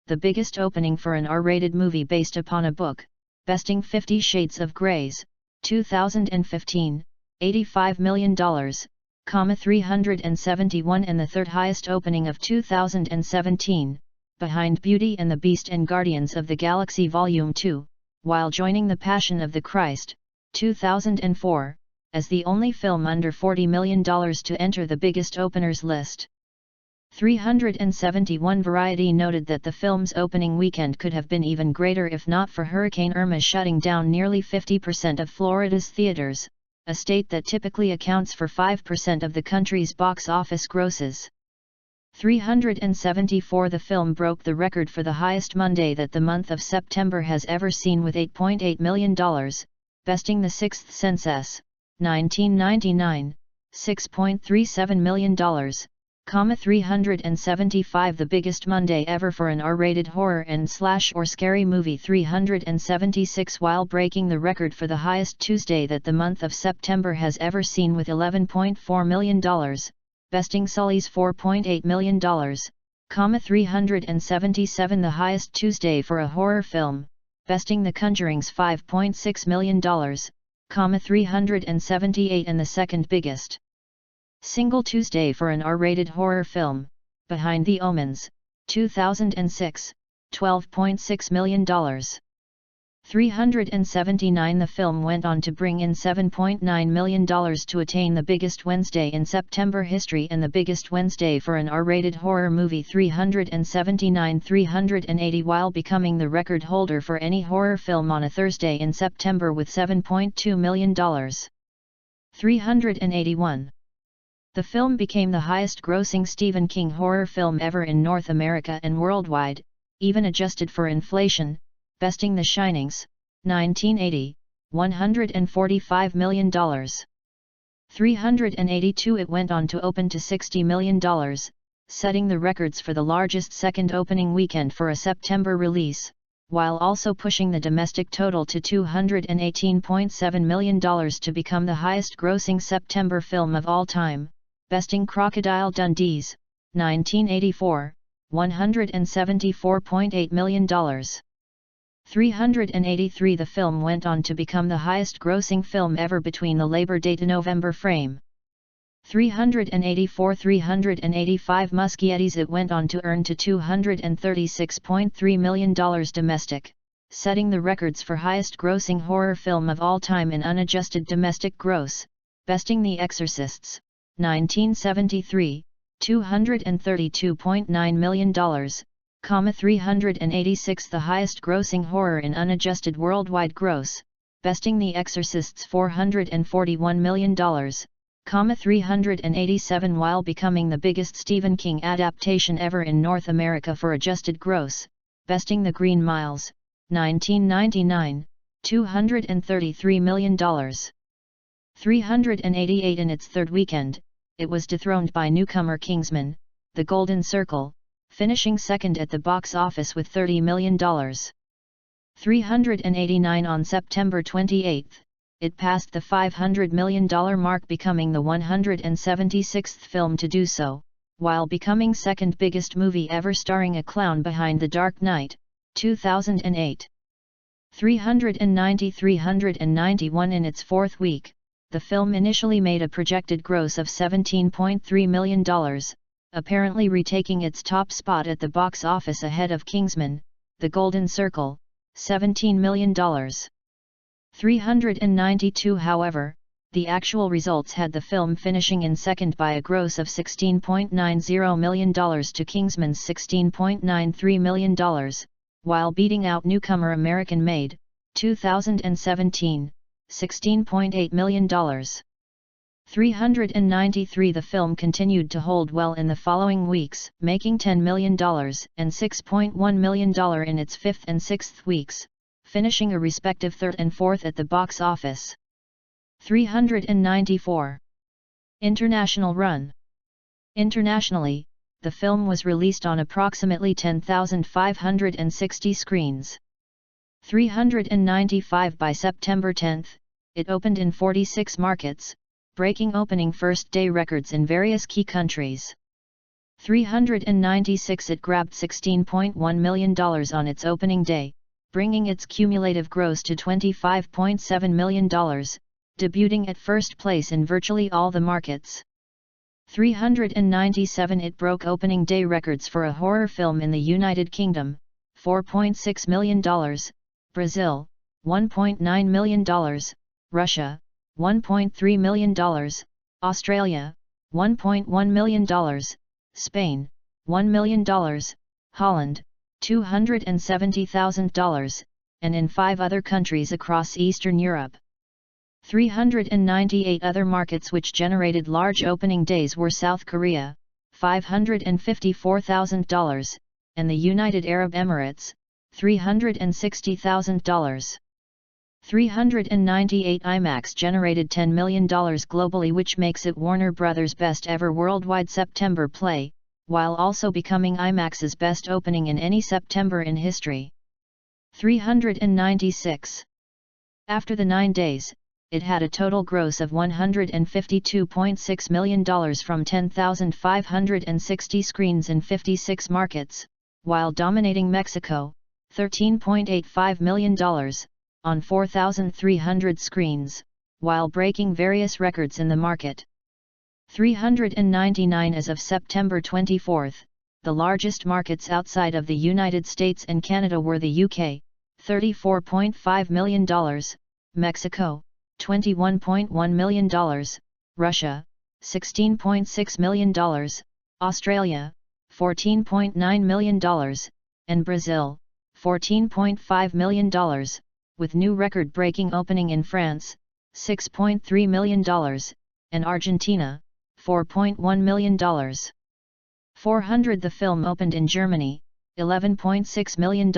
S1: the biggest opening for an R-rated movie based upon a book, besting 50 Shades of Grey's 2015, $85 million, 371, and the third highest opening of 2017, behind Beauty and the Beast and Guardians of the Galaxy Volume 2, while joining The Passion of the Christ, 2004, as the only film under $40 million to enter the biggest openers list. 371. Variety noted that the film's opening weekend could have been even greater if not for Hurricane Irma shutting down nearly 50% of Florida's theaters, a state that typically accounts for 5% of the country's box office grosses. 374. The film broke the record for the highest Monday that the month of September has ever seen with $8.8 million, besting The Sixth Sense, 1999, $6.37 million, 375, the biggest Monday ever for an R-rated horror and slash or scary movie. 376, while breaking the record for the highest Tuesday that the month of September has ever seen with $11.4 million, besting Sully's $4.8 million, 377, the highest Tuesday for a horror film, besting The Conjuring's $5.6 million, 378, and the second biggest single Tuesday for an R-rated horror film, behind The Omen's 2006, $12.6 million. 379. The film went on to bring in $7.9 million to attain the biggest Wednesday in September history and the biggest Wednesday for an R-rated horror movie. 380, while becoming the record holder for any horror film on a Thursday in September with $7.2 million. 381. The film became the highest-grossing Stephen King horror film ever in North America and worldwide, even adjusted for inflation, besting The Shining's 1980, $145 million. 382. It went on to open to $60 million, setting the records for the largest second opening weekend for a September release, while also pushing the domestic total to $218.7 million to become the highest-grossing September film of all time, besting Crocodile Dundee's 1984, $174.8 million. 383. The film went on to become the highest-grossing film ever between the Labor Day to November frame. 384. 385. Muschietti's It went on to earn to $236.3 million domestic, setting the records for highest-grossing horror film of all time in unadjusted domestic gross, besting The Exorcist's 1973, $232.9 million, 386. The highest-grossing horror in unadjusted worldwide gross, besting The Exorcist's $441 million, 387, while becoming the biggest Stephen King adaptation ever in North America for adjusted gross, besting The Green Mile's 1999, $233 million. 388. In its third weekend, it was dethroned by newcomer Kingsman, The Golden Circle, finishing second at the box office with $30 million. 389. On September 28, it passed the $500 million mark, becoming the 176th film to do so, while becoming second biggest movie ever starring a clown behind The Dark Knight, 2008. 390. 391. In its fourth week, the film initially made a projected gross of $17.3 million, apparently retaking its top spot at the box office ahead of Kingsman, The Golden Circle, $17 million. 392. However, the actual results had the film finishing in second by a gross of $16.90 million to Kingsman's $16.93 million, while beating out newcomer American Made, 2017, $16.8 million. 393. The film continued to hold well in the following weeks, making $10 million and $6.1 million in its fifth and sixth weeks, finishing a respective third and fourth at the box office. 394. International run. Internationally, the film was released on approximately 10,560 screens. 395. By September 10, it opened in 46 markets, breaking opening first-day records in various key countries. 396. It grabbed $16.1 million on its opening day, bringing its cumulative gross to $25.7 million, debuting at first place in virtually all the markets. 397. It broke opening day records for a horror film in the United Kingdom, $4.6 million, Brazil, $1.9 million, Russia, $1.3 million, Australia, $1.1 million, Spain, $1 million, Holland, $270,000, and in 5 other countries across Eastern Europe. 398. Other markets which generated large opening days were South Korea, $554,000, and the United Arab Emirates, $360,000. 398. IMAX generated $10 million globally, which makes it Warner Bros.' best ever worldwide September play, while also becoming IMAX's best opening in any September in history. 396. After the 9 days, it had a total gross of $152.6 million from 10,560 screens in 56 markets, while dominating Mexico, $13.85 million, on 4,300 screens, while breaking various records in the market. 399. As of September 24, the largest markets outside of the United States and Canada were the UK, $34.5 million, Mexico, $21.1 million, Russia, $16.6 million, Australia, $14.9 million, and Brazil, $14.5 million, with new record-breaking opening in France, $6.3 million, and Argentina, $4.1 million. 400. The film opened in Germany, $11.6 million,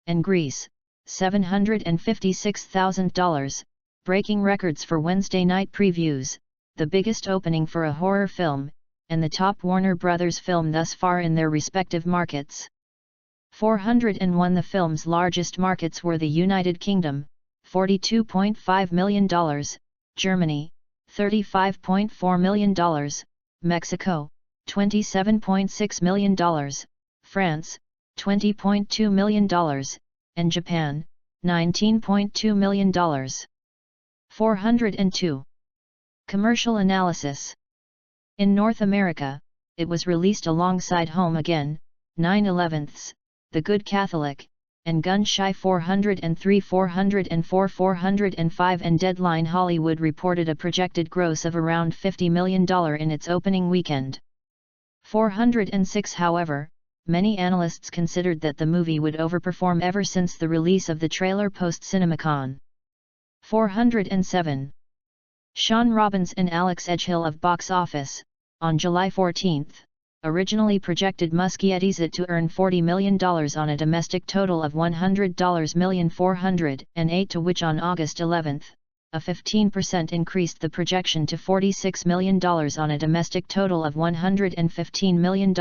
S1: and Greece, $756,000, breaking records for Wednesday night previews, the biggest opening for a horror film, and the top Warner Bros. Film thus far in their respective markets. 401. The film's largest markets were the United Kingdom, $42.5 million, Germany, $35.4 million, Mexico, $27.6 million, France, $20.2 million, and Japan, $19.2 million. 402. Commercial analysis. In North America, it was released alongside Home Again, 9/11, The Good Catholic, and Gun Shy 403, 404, 405, and Deadline Hollywood reported a projected gross of around $50 million in its opening weekend. 406. However, many analysts considered that the movie would overperform ever since the release of the trailer post-CinemaCon. 407. Sean Robbins and Alex Edgehill of Box Office, on July 14, originally projected Muschietti's It to earn $40 million on a domestic total of $100,408, to which on August 11, a 15% increased the projection to $46 million on a domestic total of $115 million.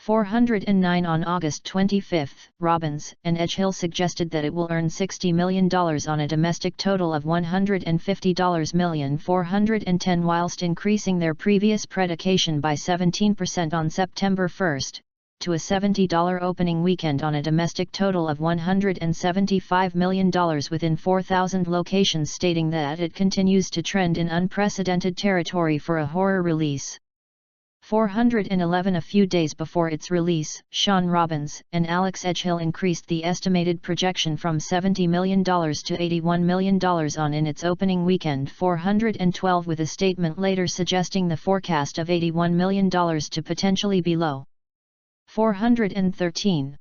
S1: 409. On August 25, Robbins and Edgehill suggested that it will earn $60 million on a domestic total of $150,410, whilst increasing their previous prediction by 17% on September 1, to a $70 opening weekend on a domestic total of $175 million within 4,000 locations, stating that it continues to trend in unprecedented territory for a horror release. 411. A few days before its release, Sean Robbins and Alex Edgehill increased the estimated projection from $70 million to $81 million on in its opening weekend. 412. With a statement later suggesting the forecast of $81 million to potentially be low. 413.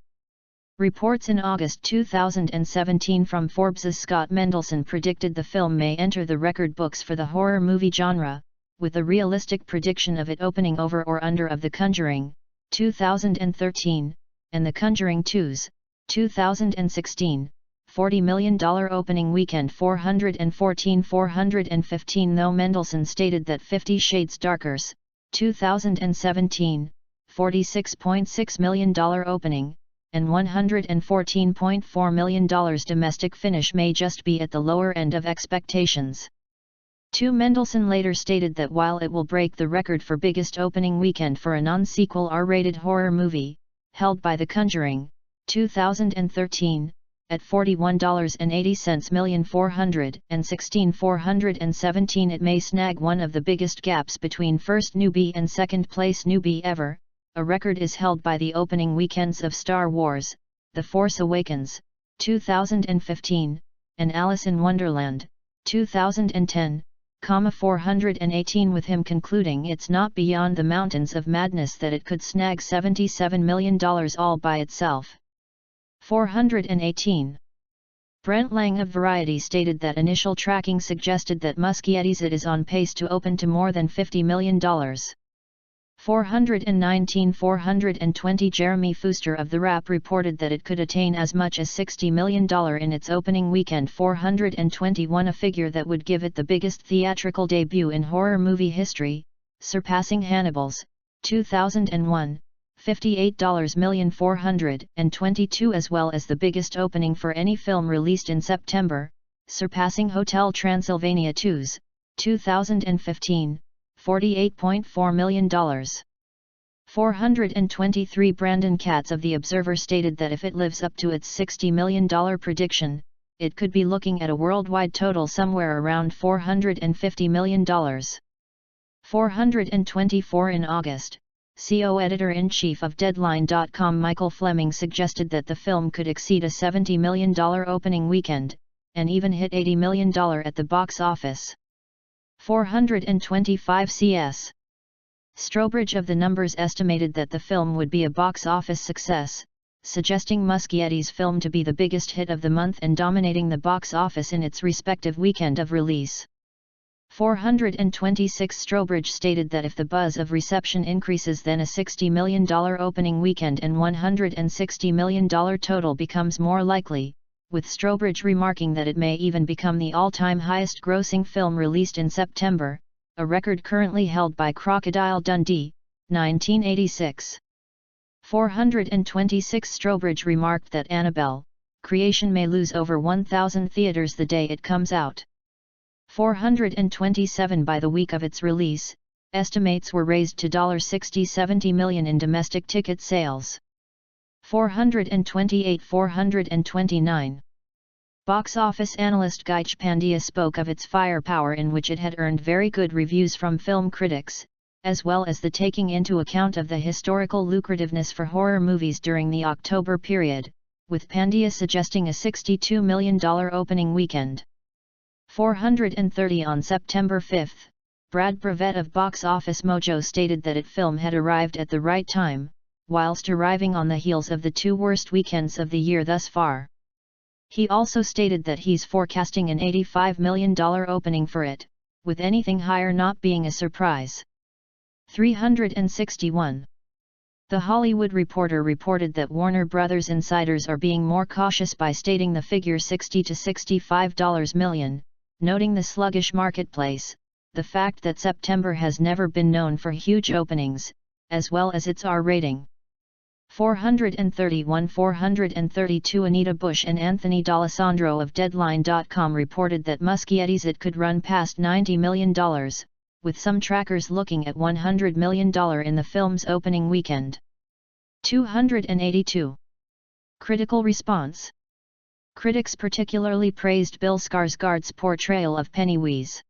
S1: Reports in August 2017 from Forbes' Scott Mendelson predicted the film may enter the record books for the horror movie genre, with a realistic prediction of it opening over or under of The Conjuring, 2013, and The Conjuring 2's, 2016, $40 million opening weekend. 414. 415. Though Mendelson stated that 50 Shades Darker's, 2017, $46.6 million opening, and $114.4 million domestic finish may just be at the lower end of expectations. 2. Mendelson later stated that while it will break the record for biggest opening weekend for a non-sequel R-rated horror movie, held by The Conjuring, 2013, at $41.80 million. 416. 417. It may snag one of the biggest gaps between first newbie and second place newbie ever. A record is held by the opening weekends of Star Wars, The Force Awakens, 2015, and Alice in Wonderland, 2010, 418, with him concluding it's not beyond the mountains of madness that it could snag $77 million all by itself. 418. Brent Lang of Variety stated that initial tracking suggested that Muschietti's It is on pace to open to more than $50 million. 419. 420. Jeremy Fooster of The Wrap reported that it could attain as much as $60 million in its opening weekend. 421. A figure that would give it the biggest theatrical debut in horror movie history, surpassing Hannibal's, 2001, $58 million. 422. As well as the biggest opening for any film released in September, surpassing Hotel Transylvania 2's, 2015, $48.4 million. 423. Brandon Katz of The Observer stated that if it lives up to its $60 million prediction, it could be looking at a worldwide total somewhere around $450 million. 424. In August, CO editor-in-chief of Deadline.com Michael Fleming suggested that the film could exceed a $70 million opening weekend, and even hit $80 million at the box office. 425. CS Strobridge of The Numbers estimated that the film would be a box office success, suggesting Muschietti's film to be the biggest hit of the month and dominating the box office in its respective weekend of release. 426. Strobridge stated that if the buzz of reception increases, then a $60 million opening weekend and $160 million total becomes more likely, with Strobridge remarking that it may even become the all-time highest-grossing film released in September, a record currently held by Crocodile Dundee, 1986. 426. Strobridge remarked that Annabelle, Creation may lose over 1,000 theaters the day it comes out. 427. By the week of its release, estimates were raised to $60-70 million in domestic ticket sales. 428-429. Box office analyst Gaich Pandya spoke of its firepower, in which it had earned very good reviews from film critics, as well as the taking into account of the historical lucrativeness for horror movies during the October period, with Pandya suggesting a $62 million opening weekend. 430. On September 5, Brad Brevet of Box Office Mojo stated that its film had arrived at the right time, whilst arriving on the heels of the two worst weekends of the year thus far. He also stated that he's forecasting an $85 million opening for it, with anything higher not being a surprise. 361. The Hollywood Reporter reported that Warner Brothers insiders are being more cautious by stating the figure $60 to $65 million, noting the sluggish marketplace, the fact that September has never been known for huge openings, as well as its R rating. 431-432. Anita Bush and Anthony D'Alessandro of Deadline.com reported that Muschietti's It could run past $90 million, with some trackers looking at $100 million in the film's opening weekend. 282. Critical response. Critics particularly praised Bill Skarsgård's portrayal of Pennywise.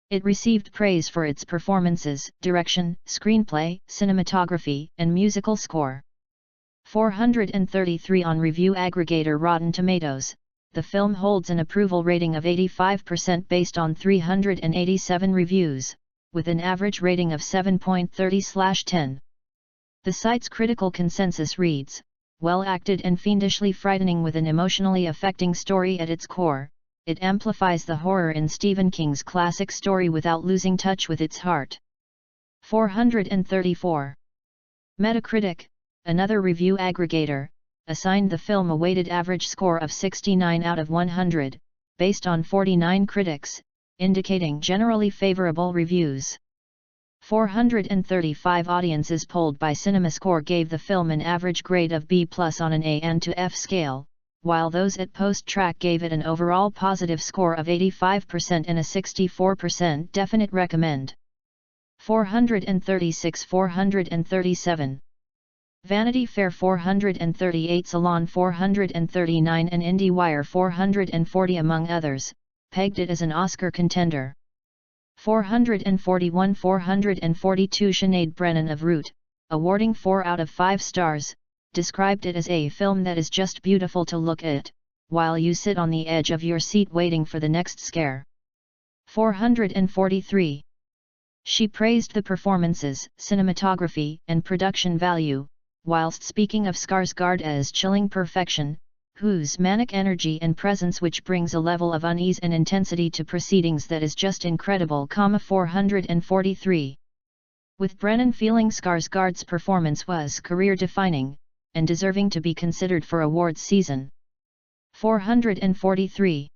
S1: It received praise for its performances, direction, screenplay, cinematography, and musical score. 433. On review aggregator Rotten Tomatoes, the film holds an approval rating of 85% based on 387 reviews, with an average rating of 7.30/10. The site's critical consensus reads, "Well acted and fiendishly frightening with an emotionally affecting story at its core, it amplifies the horror in Stephen King's classic story without losing touch with its heart." 434. Metacritic, another review aggregator, assigned the film a weighted average score of 69 out of 100, based on 49 critics, indicating generally favorable reviews. 435. Audiences polled by CinemaScore gave the film an average grade of B+ on an A and to F scale, while those at PostTrack gave it an overall positive score of 85% and a 64% definite recommend. 436-437. Vanity Fair 438, Salon 439 and IndieWire 440 among others, pegged it as an Oscar contender. 441-442. Sinead Brennan of Root, awarding 4 out of 5 stars, described it as a film that is just beautiful to look at, while you sit on the edge of your seat waiting for the next scare. 443. She praised the performances, cinematography, and production value, whilst speaking of Skarsgård as chilling perfection, whose manic energy and presence which brings a level of unease and intensity to proceedings that is just incredible. 443. With Brennan feeling Skarsgård's performance was career-defining, and deserving to be considered for awards season. 443.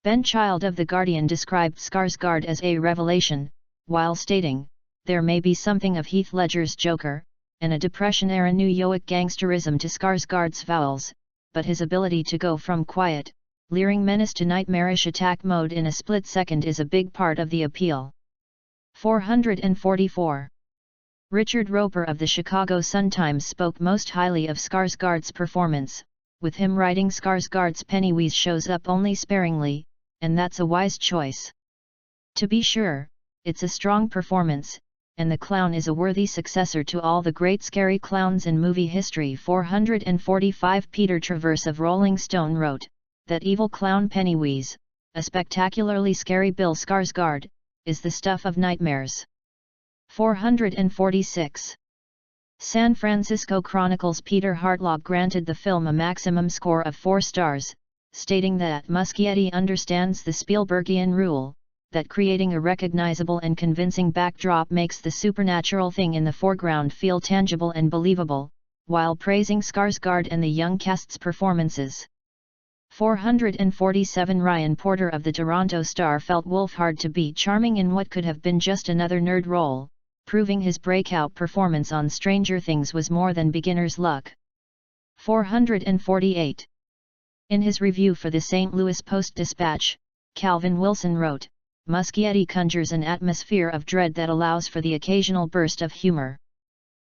S1: Ben Child of The Guardian described Skarsgård as a revelation, while stating, "There may be something of Heath Ledger's Joker, and a Depression-era New York gangsterism to Skarsgård's vowels, but his ability to go from quiet, leering menace to nightmarish attack mode in a split second is a big part of the appeal." 444. Richard Roper of the Chicago Sun-Times spoke most highly of Skarsgård's performance, with him writing, "Skarsgård's Pennywise shows up only sparingly, and that's a wise choice. To be sure, it's a strong performance, and the clown is a worthy successor to all the great scary clowns in movie history." 445. Peter Travers of Rolling Stone wrote, "That evil clown Pennywise, a spectacularly scary Bill Skarsgård, is the stuff of nightmares." 446. San Francisco Chronicle's Peter Hartlaub granted the film a maximum score of 4 stars, stating that Muschietti understands the Spielbergian rule, that creating a recognizable and convincing backdrop makes the supernatural thing in the foreground feel tangible and believable, while praising Skarsgård and the young cast's performances. 447. Ryan Porter of the Toronto Star felt Wolfhard to be charming in what could have been just another nerd role, proving his breakout performance on Stranger Things was more than beginner's luck. 448. In his review for the St. Louis Post-Dispatch, Calvin Wilson wrote, "Muschietti conjures an atmosphere of dread that allows for the occasional burst of humor.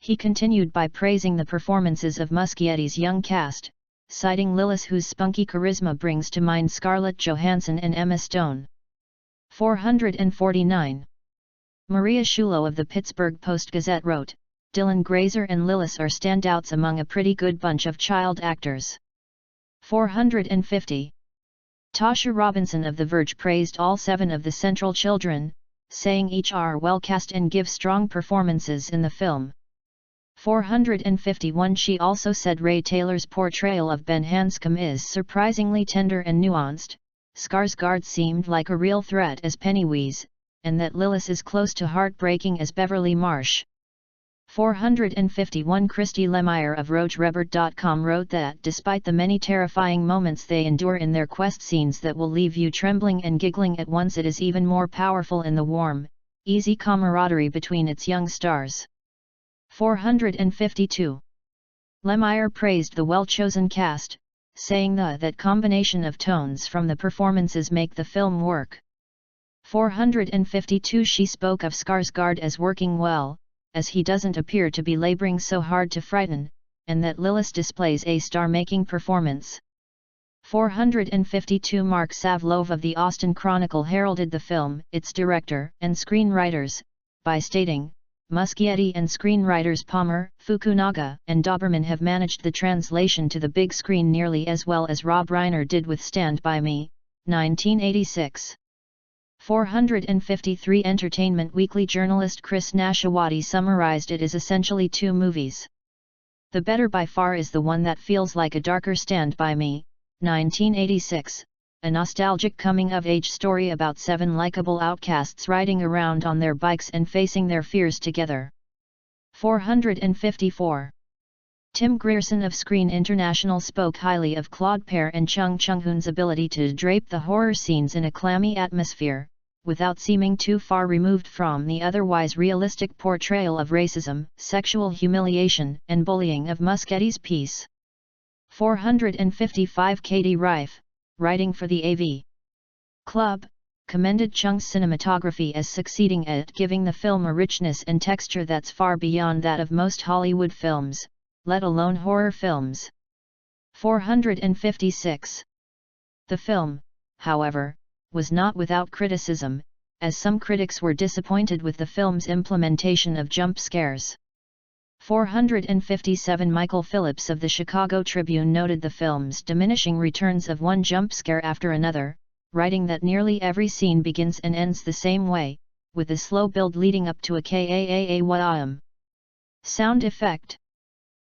S1: He continued by praising the performances of Muschietti's young cast, citing Lillis, whose spunky charisma brings to mind Scarlett Johansson and Emma Stone. 449. Maria Shulo of the Pittsburgh Post-Gazette wrote, Dylan Grazer and Lillis are standouts among a pretty good bunch of child actors. 450. Tasha Robinson of The Verge praised all 7 of the central children, saying each are well cast and give strong performances in the film. 451. She also said Ray Taylor's portrayal of Ben Hanscom is surprisingly tender and nuanced, Skarsgård seemed like a real threat as Pennywise, and that Lillis is close to heartbreaking as Beverly Marsh. 451. Christy Lemire of RogerEbert.com wrote that despite the many terrifying moments they endure in their quest scenes that will leave you trembling and giggling at once, it is even more powerful in the warm, easy camaraderie between its young stars. 452. Lemire praised the well-chosen cast, saying that combination of tones from the performances make the film work. 452. She spoke of Skarsgård as working well, as he doesn't appear to be laboring so hard to frighten, and that Lillis displays a star-making performance. 452. Mark Savlov of the Austin Chronicle heralded the film, its director and screenwriters, by stating, Muschietti and screenwriters Palmer, Fukunaga, and Dauberman have managed the translation to the big screen nearly as well as Rob Reiner did with Stand By Me, 1986. 453. Entertainment Weekly journalist Chris Nashawati summarized it as essentially 2 movies. The better by far is the one that feels like a darker Stand By Me, 1986, a nostalgic coming-of-age story about 7 likable outcasts riding around on their bikes and facing their fears together. 454. Tim Grierson of Screen International spoke highly of Claude Pear and Chung Chung-hoon's ability to drape the horror scenes in a clammy atmosphere, without seeming too far removed from the otherwise realistic portrayal of racism, sexual humiliation, and bullying of Muschietti's piece. 455. Katie Rife, writing for the AV Club, commended Chung's cinematography as succeeding at giving the film a richness and texture that's far beyond that of most Hollywood films, let alone horror films. 456. The film, however, was not without criticism, as some critics were disappointed with the film's implementation of jump scares. 457. Michael Phillips of the Chicago Tribune noted the film's diminishing returns of one jump scare after another, writing that nearly every scene begins and ends the same way, with a slow build leading up to a kaawam sound effect.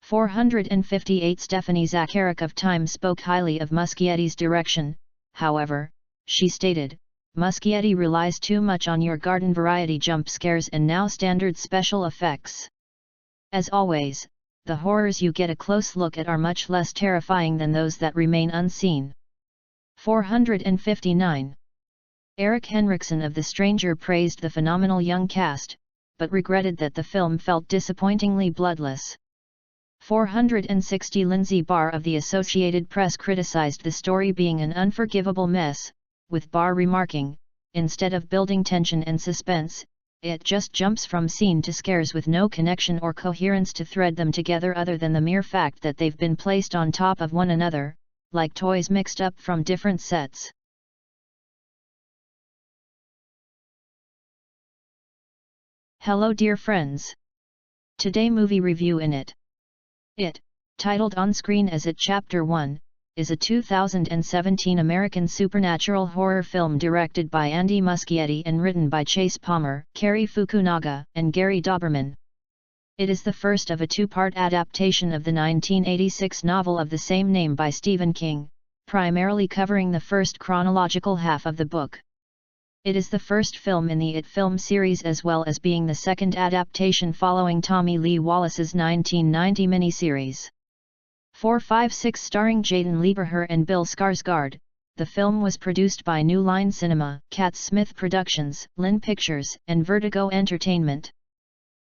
S1: 458. Stephanie Zacharek of Time spoke highly of Muschietti's direction, however, she stated, Muschietti relies too much on your garden variety jump scares and now standard special effects. As always, the horrors you get a close look at are much less terrifying than those that remain unseen. 459. Eric Henriksen of The Stranger praised the phenomenal young cast, but regretted that the film felt disappointingly bloodless. 460. Lindsay Barr of the Associated Press criticized the story being an unforgivable mess, with Barr remarking, instead of building tension and suspense, it just jumps from scene to scares with no connection or coherence to thread them together other than the mere fact that they've been placed on top of one another, like toys mixed up from different sets. Hello dear friends. Today movie review in it. It, titled On Screen as It Chapter 1, is a 2017 American supernatural horror film directed by Andy Muschietti and written by Chase Palmer, Cary Fukunaga, and Gary Dauberman. It is the first of a 2-part adaptation of the 1986 novel of the same name by Stephen King, primarily covering the first chronological half of the book. It is the first film in the It film series as well as being the second adaptation following Tommy Lee Wallace's 1990 miniseries. 456 starring Jaeden Lieberher and Bill Skarsgård, the film was produced by New Line Cinema, KatzSmith Productions, Lin Pictures, and Vertigo Entertainment.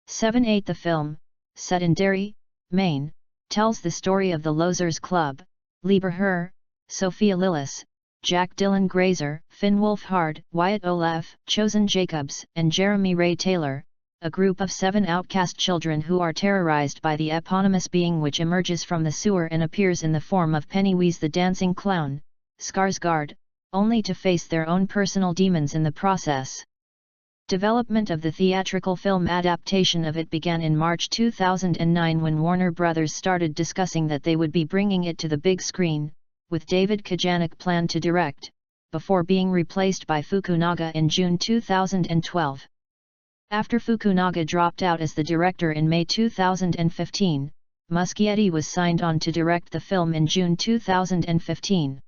S1: 7/8 The film, set in Derry, Maine, tells the story of the Losers Club, Lieberher, Sophia Lillis, Jack Dylan Grazer, Finn Wolfhard, Wyatt Oleff, Chosen Jacobs, and Jeremy Ray Taylor, a group of 7 outcast children who are terrorized by the eponymous being which emerges from the sewer and appears in the form of Pennywise the Dancing Clown, Skarsgård, only to face their own personal demons in the process. Development of the theatrical film adaptation of it began in March 2009 when Warner Bros. Started discussing that they would be bringing it to the big screen, with David Kojanek planned to direct, before being replaced by Fukunaga in June 2012. After Fukunaga dropped out as the director in May 2015, Muschietti was signed on to direct the film in June 2015.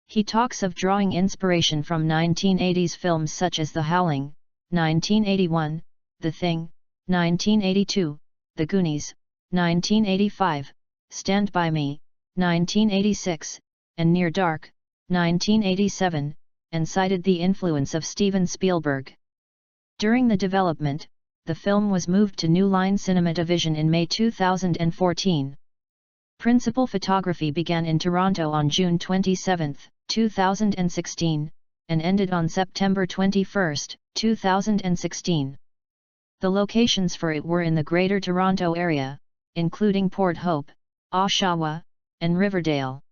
S1: He talks of drawing inspiration from 1980s films such as The Howling, 1981, The Thing, 1982, The Goonies, 1985, Stand By Me, 1986, and Near Dark, 1987, and cited the influence of Steven Spielberg. During the development, the film was moved to New Line Cinema Division in May 2014. Principal photography began in Toronto on June 27, 2016, and ended on September 21, 2016. The locations for it were in the Greater Toronto Area, including Port Hope, Oshawa, and Riverdale.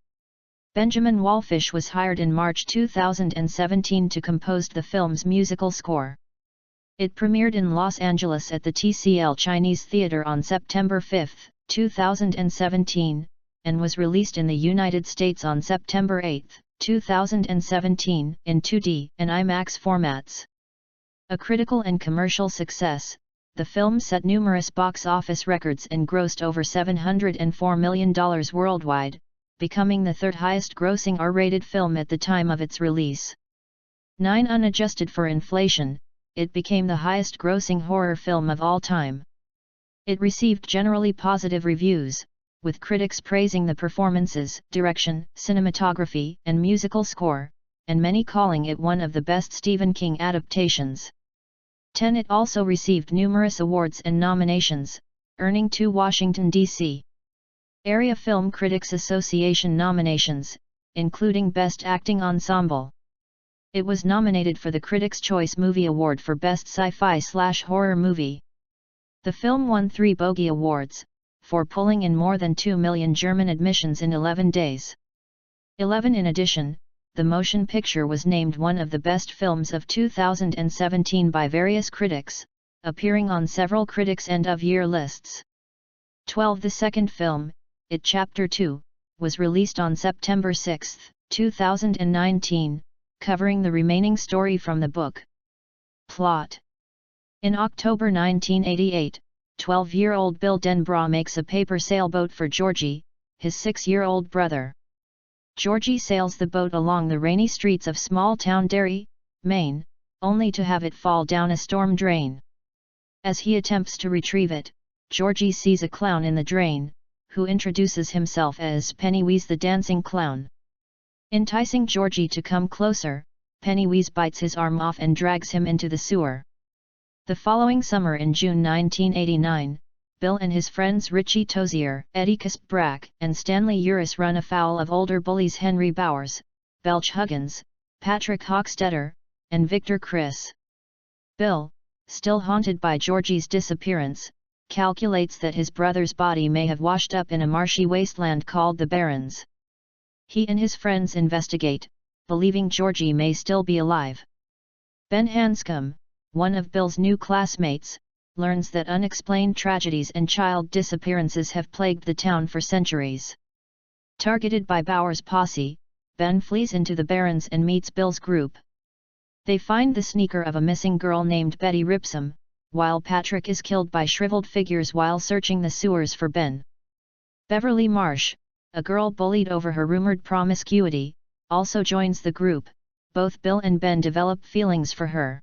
S1: Benjamin Wallfish was hired in March 2017 to compose the film's musical score. It premiered in Los Angeles at the TCL Chinese Theatre on September 5, 2017, and was released in the United States on September 8, 2017, in 2D and IMAX formats. A critical and commercial success, the film set numerous box office records and grossed over $704 million worldwide, becoming the third highest grossing R-rated film at the time of its release. 9 Unadjusted for inflation, it became the highest grossing horror film of all time. It received generally positive reviews, with critics praising the performances, direction, cinematography, and musical score, and many calling it one of the best Stephen King adaptations. 10 It also received numerous awards and nominations, earning 2 Washington, D.C. Area Film Critics Association nominations, including Best Acting Ensemble. It was nominated for the Critics' Choice Movie Award for Best Sci-Fi/Horror Movie. The film won 3 Bogey Awards, for pulling in more than 2 million German admissions in 11 days. 11 In addition, the motion picture was named one of the best films of 2017 by various critics, appearing on several critics' end-of-year lists. 12 The second film, It Chapter 2, was released on September 6, 2019, covering the remaining story from the book. Plot. In October 1988, 12-year-old Bill Denbrough makes a paper sailboat for Georgie, his 6-year-old brother. Georgie sails the boat along the rainy streets of small-town Derry, Maine, only to have it fall down a storm drain. As he attempts to retrieve it, Georgie sees a clown in the drain, who introduces himself as Pennywise the Dancing Clown. Enticing Georgie to come closer, Pennywise bites his arm off and drags him into the sewer. The following summer in June 1989, Bill and his friends Richie Tozier, Eddie Kaspbrak, and Stanley Uris run afoul of older bullies Henry Bowers, Belch Huggins, Patrick Hochstetter, and Victor Chris. Bill, still haunted by Georgie's disappearance, calculates that his brother's body may have washed up in a marshy wasteland called the Barrens. He and his friends investigate, believing Georgie may still be alive. Ben Hanscom, one of Bill's new classmates, learns that unexplained tragedies and child disappearances have plagued the town for centuries. Targeted by Bowers' posse, Ben flees into the Barrens and meets Bill's group. They find the sneaker of a missing girl named Betty Ripsum, while Patrick is killed by shriveled figures while searching the sewers for Ben. Beverly Marsh, a girl bullied over her rumored promiscuity, also joins the group. Both Bill and Ben develop feelings for her.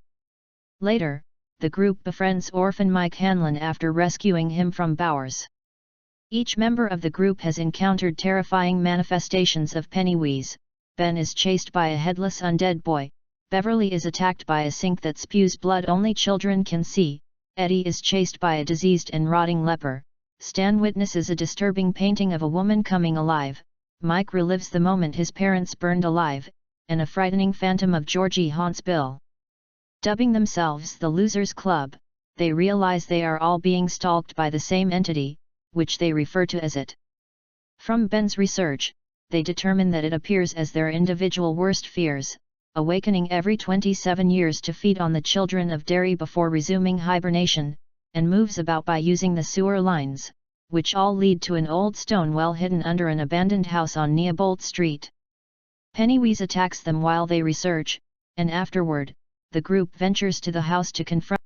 S1: Later, the group befriends orphan Mike Hanlon after rescuing him from Bowers. Each member of the group has encountered terrifying manifestations of Pennywise. Ben is chased by a headless undead boy, Beverly is attacked by a sink that spews blood only children can see, Eddie is chased by a diseased and rotting leper, Stan witnesses a disturbing painting of a woman coming alive, Mike relives the moment his parents burned alive, and a frightening phantom of Georgie haunts Bill. Dubbing themselves the Losers Club, they realize they are all being stalked by the same entity, which they refer to as it. From Ben's research, they determine that it appears as their individual worst fears, awakening every 27 years to feed on the children of Derry before resuming hibernation, and moves about by using the sewer lines, which all lead to an old stone well hidden under an abandoned house on Neobolt Street. Pennywise attacks them while they research, and afterward, the group ventures to the house to confront